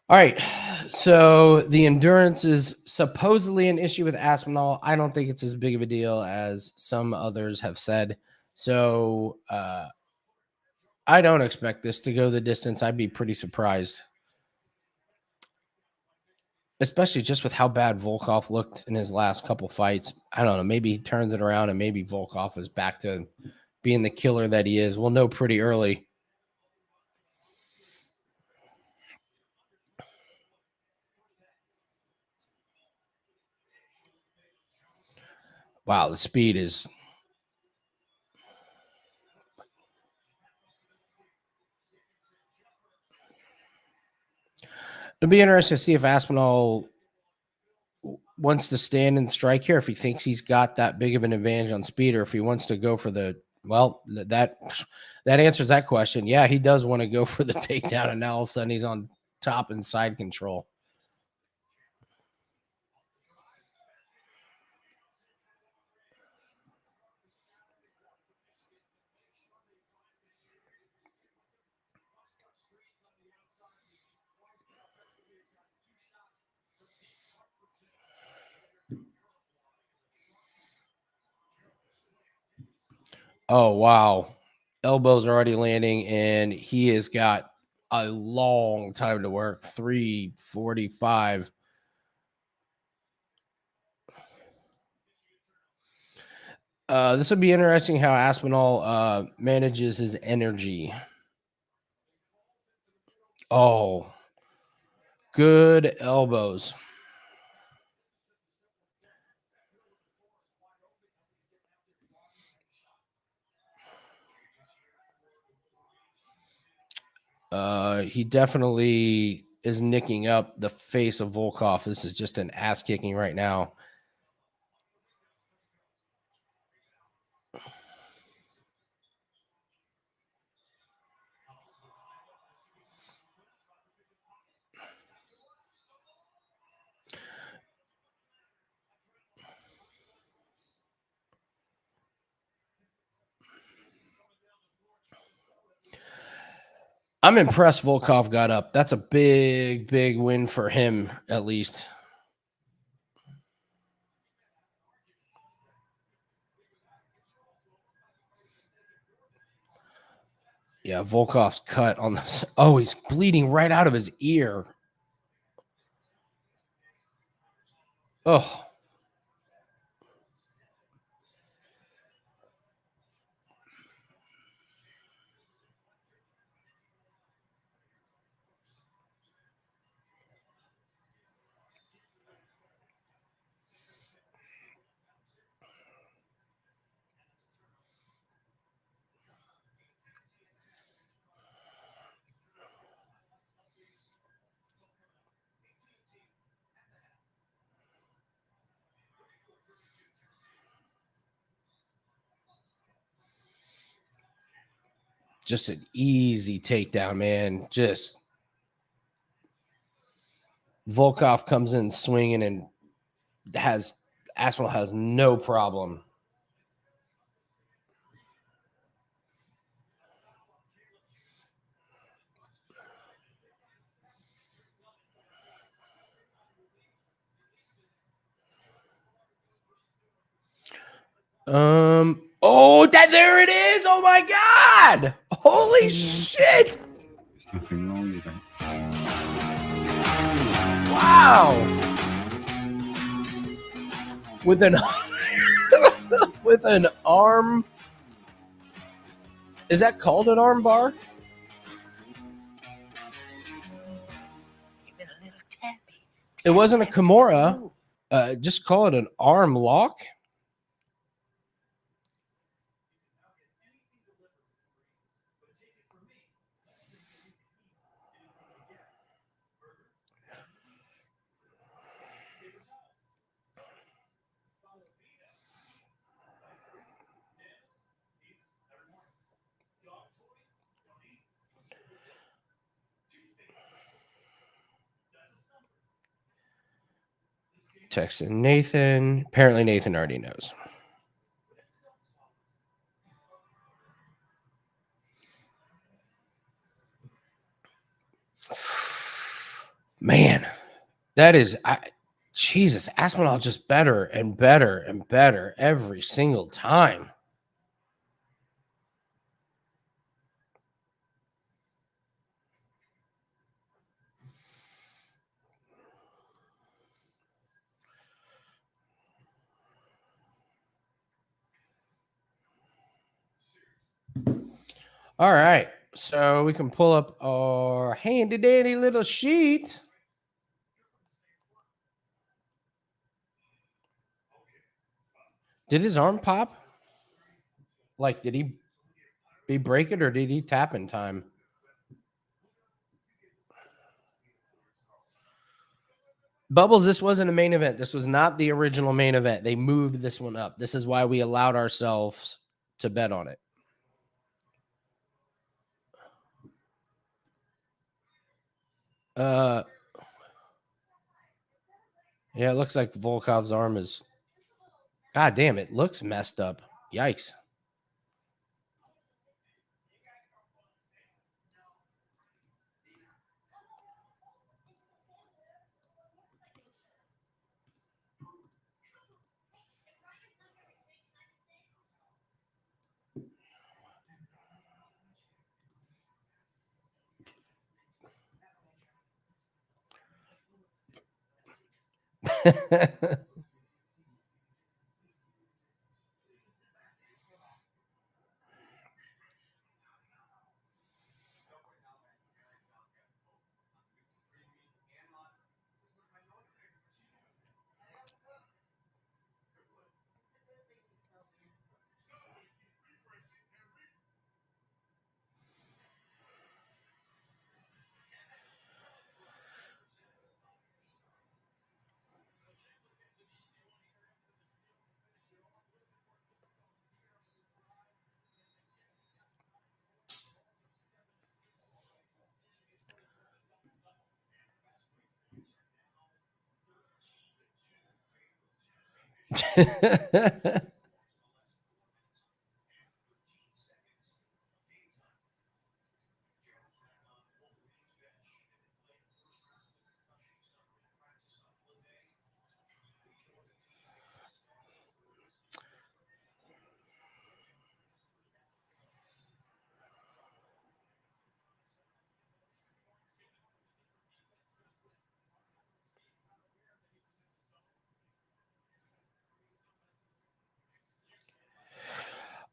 All right, so the endurance is supposedly an issue with Aspinall. I don't think it's as big of a deal as some others have said. So I don't expect this to go the distance. I'd be pretty surprised, especially just with how bad Volkov looked in his last couple fights. I don't know. Maybe he turns it around and maybe Volkov is back to being the killer that he is. We'll know pretty early. Wow, the speed is... It'll be interesting to see if Aspinall wants to stand and strike here, if he thinks he's got that big of an advantage on speed, or if he wants to go for the... Well, that answers that question. Yeah, he does want to go for the takedown, and now all of a sudden he's on top and side control. Oh, wow. Elbows are already landing, and he has got a long time to work. 3:45. This would be interesting how Aspinall manages his energy. Oh, good elbows. He definitely is nicking up the face of Volkov. This is just an ass kicking right now. I'm impressed Volkov got up. That's a big, big win for him, at least. Yeah, Volkov's cut on this. Oh, he's bleeding right out of his ear. Oh. Just an easy takedown, man. Just Volkov comes in swinging and Aspinall has no problem. Oh, there it is. Oh my God. Holy shit. There's nothing wrong with that. Wow. With an with an arm. Is that called an arm bar? You've been a little tappy. It wasn't a Kimura. Just call it an arm lock. Texting Nathan. Apparently Nathan already knows. Man, that is Jesus. Aspinall just better and better and better every single time. All right. So we can pull up our handy dandy little sheet. Did his arm pop? Like, did he break it or did he tap in time? Bubbles, this wasn't a main event. This was not the original main event. They moved this one up. This is why we allowed ourselves to bet on it. Yeah, it looks like Volkov's arm is. God damn, it looks messed up. Yikes.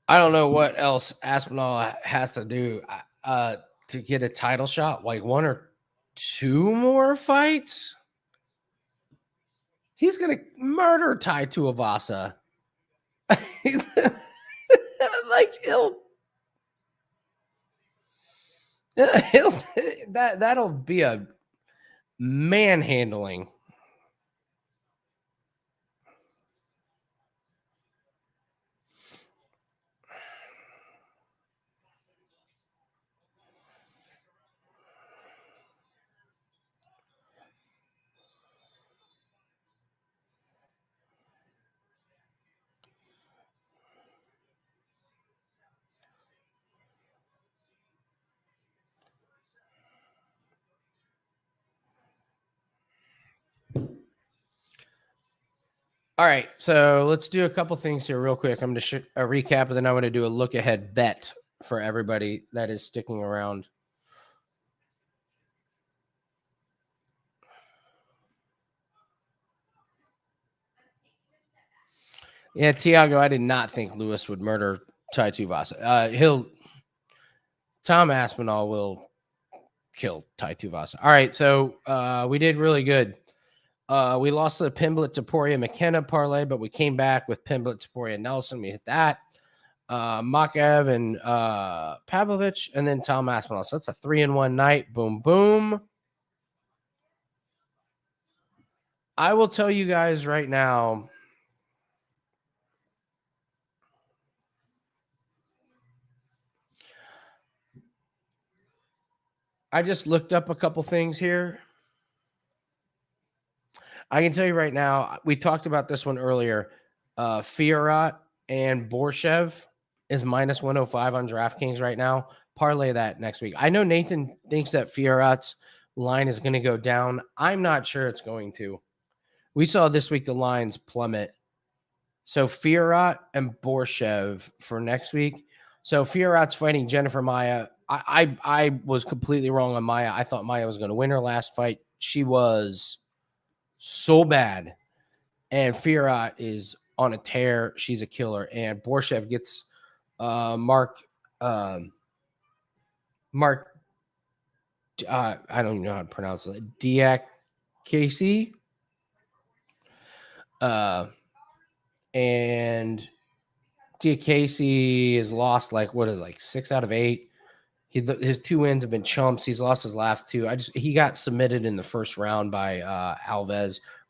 I don't know what else Aspinall has to do to get a title shot, like 1 or 2 more fights. He's going to murder Tai Tuivasa. Like that'll be a manhandling. All right, so let's do a couple things here real quick. I'm going to recap, and then I'm going to do a look-ahead bet for everybody that is sticking around. Yeah, Tiago, I did not think Lewis would murder Tai Tuivasa. Tom Aspinall will kill Tai Tuivasa. All right, so we did really good. We lost the Pimblett, Topuria, McKenna parlay, but we came back with Pimblett, Topuria, Nelson. We hit that. Makav and Pavlovich, and then Tom Aspinall. So that's a 3-in-1 night. Boom, boom. I will tell you guys right now. I just looked up a couple things here. I can tell you right now, we talked about this one earlier. Fiorot and Borshev is minus 105 on DraftKings right now. Parlay that next week. I know Nathan thinks that Fiorot's line is going to go down. I'm not sure it's going to. We saw this week the lines plummet. So Fiorot and Borshev for next week. So Fiorot's fighting Jennifer Maia. I was completely wrong on Maia. I thought Maia was going to win her last fight. She was so bad. And Fiorot is on a tear. She's a killer. And Borshev gets Mark I don't even know how to pronounce it. Diak-Casey. And Diak-Casey has lost like 6 out of 8. His 2 wins have been chumps. He's lost his last 2. He got submitted in the first round by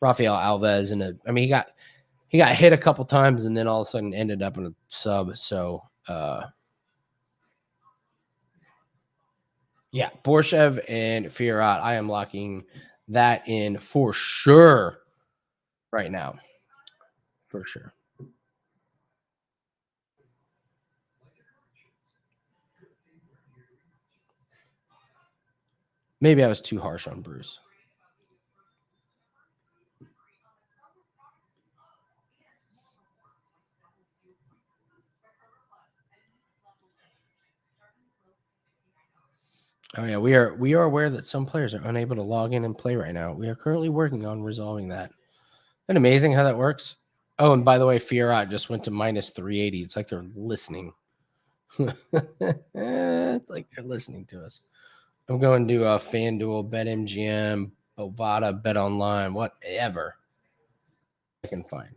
Rafael Alves, and he got hit a couple times, and then all of a sudden ended up in a sub. So yeah, Borshev and Fiorot. I am locking that in for sure right now. For sure. Maybe I was too harsh on Bruce. Oh yeah, we are aware that some players are unable to log in and play right now. We are currently working on resolving that. Isn't it amazing how that works? Oh, and by the way, Fiorot just went to minus 380. It's like they're listening. It's like they're listening to us. I'm going to FanDuel, BetMGM, Bovada, Bet Online, whatever I can find.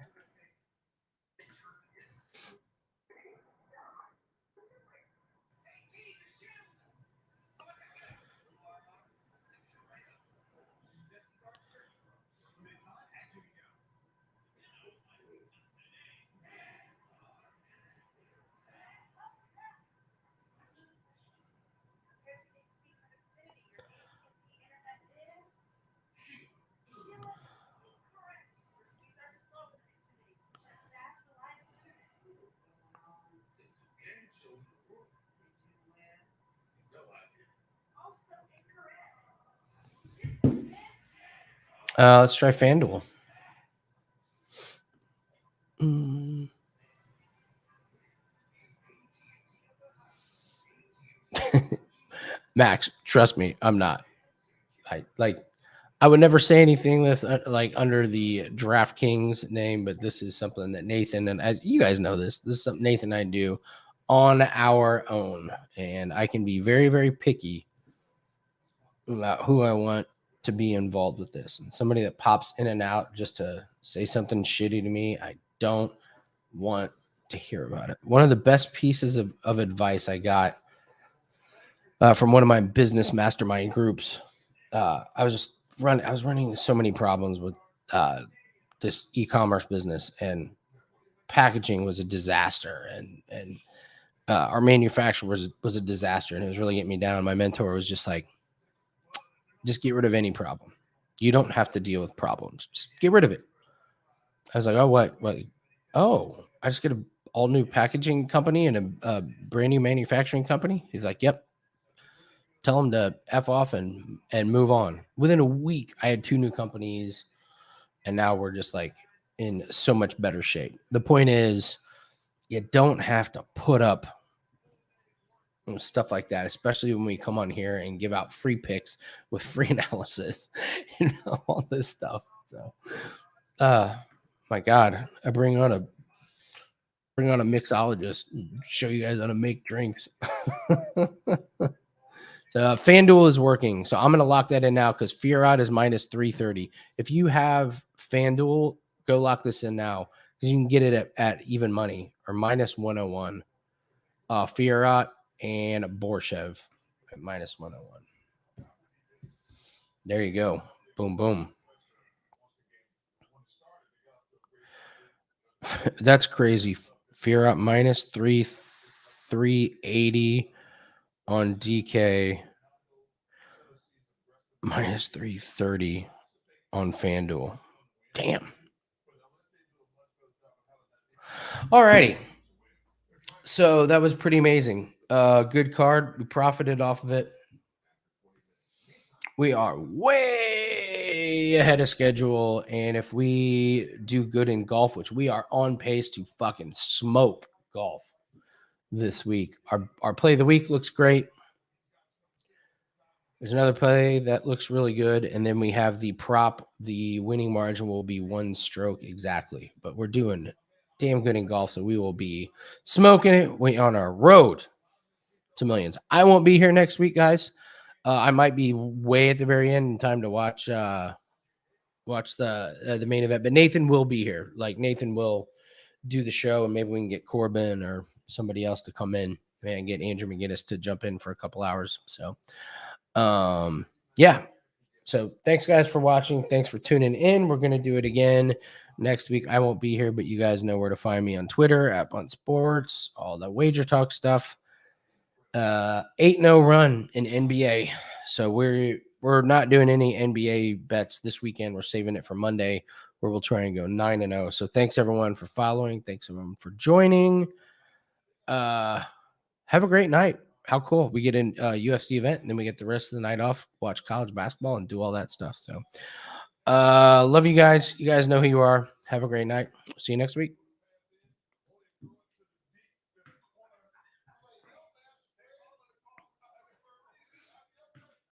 Let's try FanDuel. Max, trust me, I'm not. I would never say anything this like under the DraftKings name, but this is something that Nathan and you guys know this. This is something Nathan and I do on our own, and I can be very, very picky about who I want to be involved with this. And somebody that pops in and out just to say something shitty to me, I don't want to hear about it. One of the best pieces of advice I got from one of my business mastermind groups. I was running so many problems with this e-commerce business, and packaging was a disaster, and our manufacturer was a disaster, and it was really getting me down. My mentor was just like, just get rid of any problem. You don't have to deal with problems. Just get rid of it. I was like, oh, what? Oh, I just get an all new packaging company and a brand new manufacturing company. He's like, yep. Tell them to F off and move on. Within a week, I had 2 new companies, and now we're just like in so much better shape. The point is, you don't have to put up stuff like that, especially when we come on here and give out free picks with free analysis and all this stuff. So, my God, I bring on a mixologist and show you guys how to make drinks. So FanDuel is working. So I'm going to lock that in now because Fiorot is minus 330. If you have FanDuel, go lock this in now because you can get it at even money or minus 101. Fiorot and Borshev at minus 101. There you go. Boom, boom. That's crazy. Fiorot minus 380 on DK, minus 330 on FanDuel. Damn. All righty. So that was pretty amazing. Good card. We profited off of it. We are way ahead of schedule. And if we do good in golf, which we are on pace to fucking smoke golf this week, our play of the week looks great. There's another play that looks really good. And then we have the prop. The winning margin will be 1 stroke exactly. But we're doing damn good in golf, so we will be smoking it. We on our road to millions. I won't be here next week, guys. I might be way at the very end in time to watch the main event, but Nathan will be here. Like Nathan will do the show, and maybe we can get Corbin or somebody else to come in and get Andrew McGinnis to jump in for a couple hours. So, yeah. So thanks guys for watching. Thanks for tuning in. We're going to do it again next week. I won't be here, but you guys know where to find me on Twitter at Bunt Sports, all the wager talk stuff. 8-0 run in NBA. So we're not doing any NBA bets this weekend. We're saving it for Monday, where we'll try and go 9-0. So thanks everyone for following. Thanks everyone for joining. Have a great night. How cool. We get a UFC event, and then we get the rest of the night off, watch college basketball, and do all that stuff. So love you guys. You guys know who you are. Have a great night. See you next week.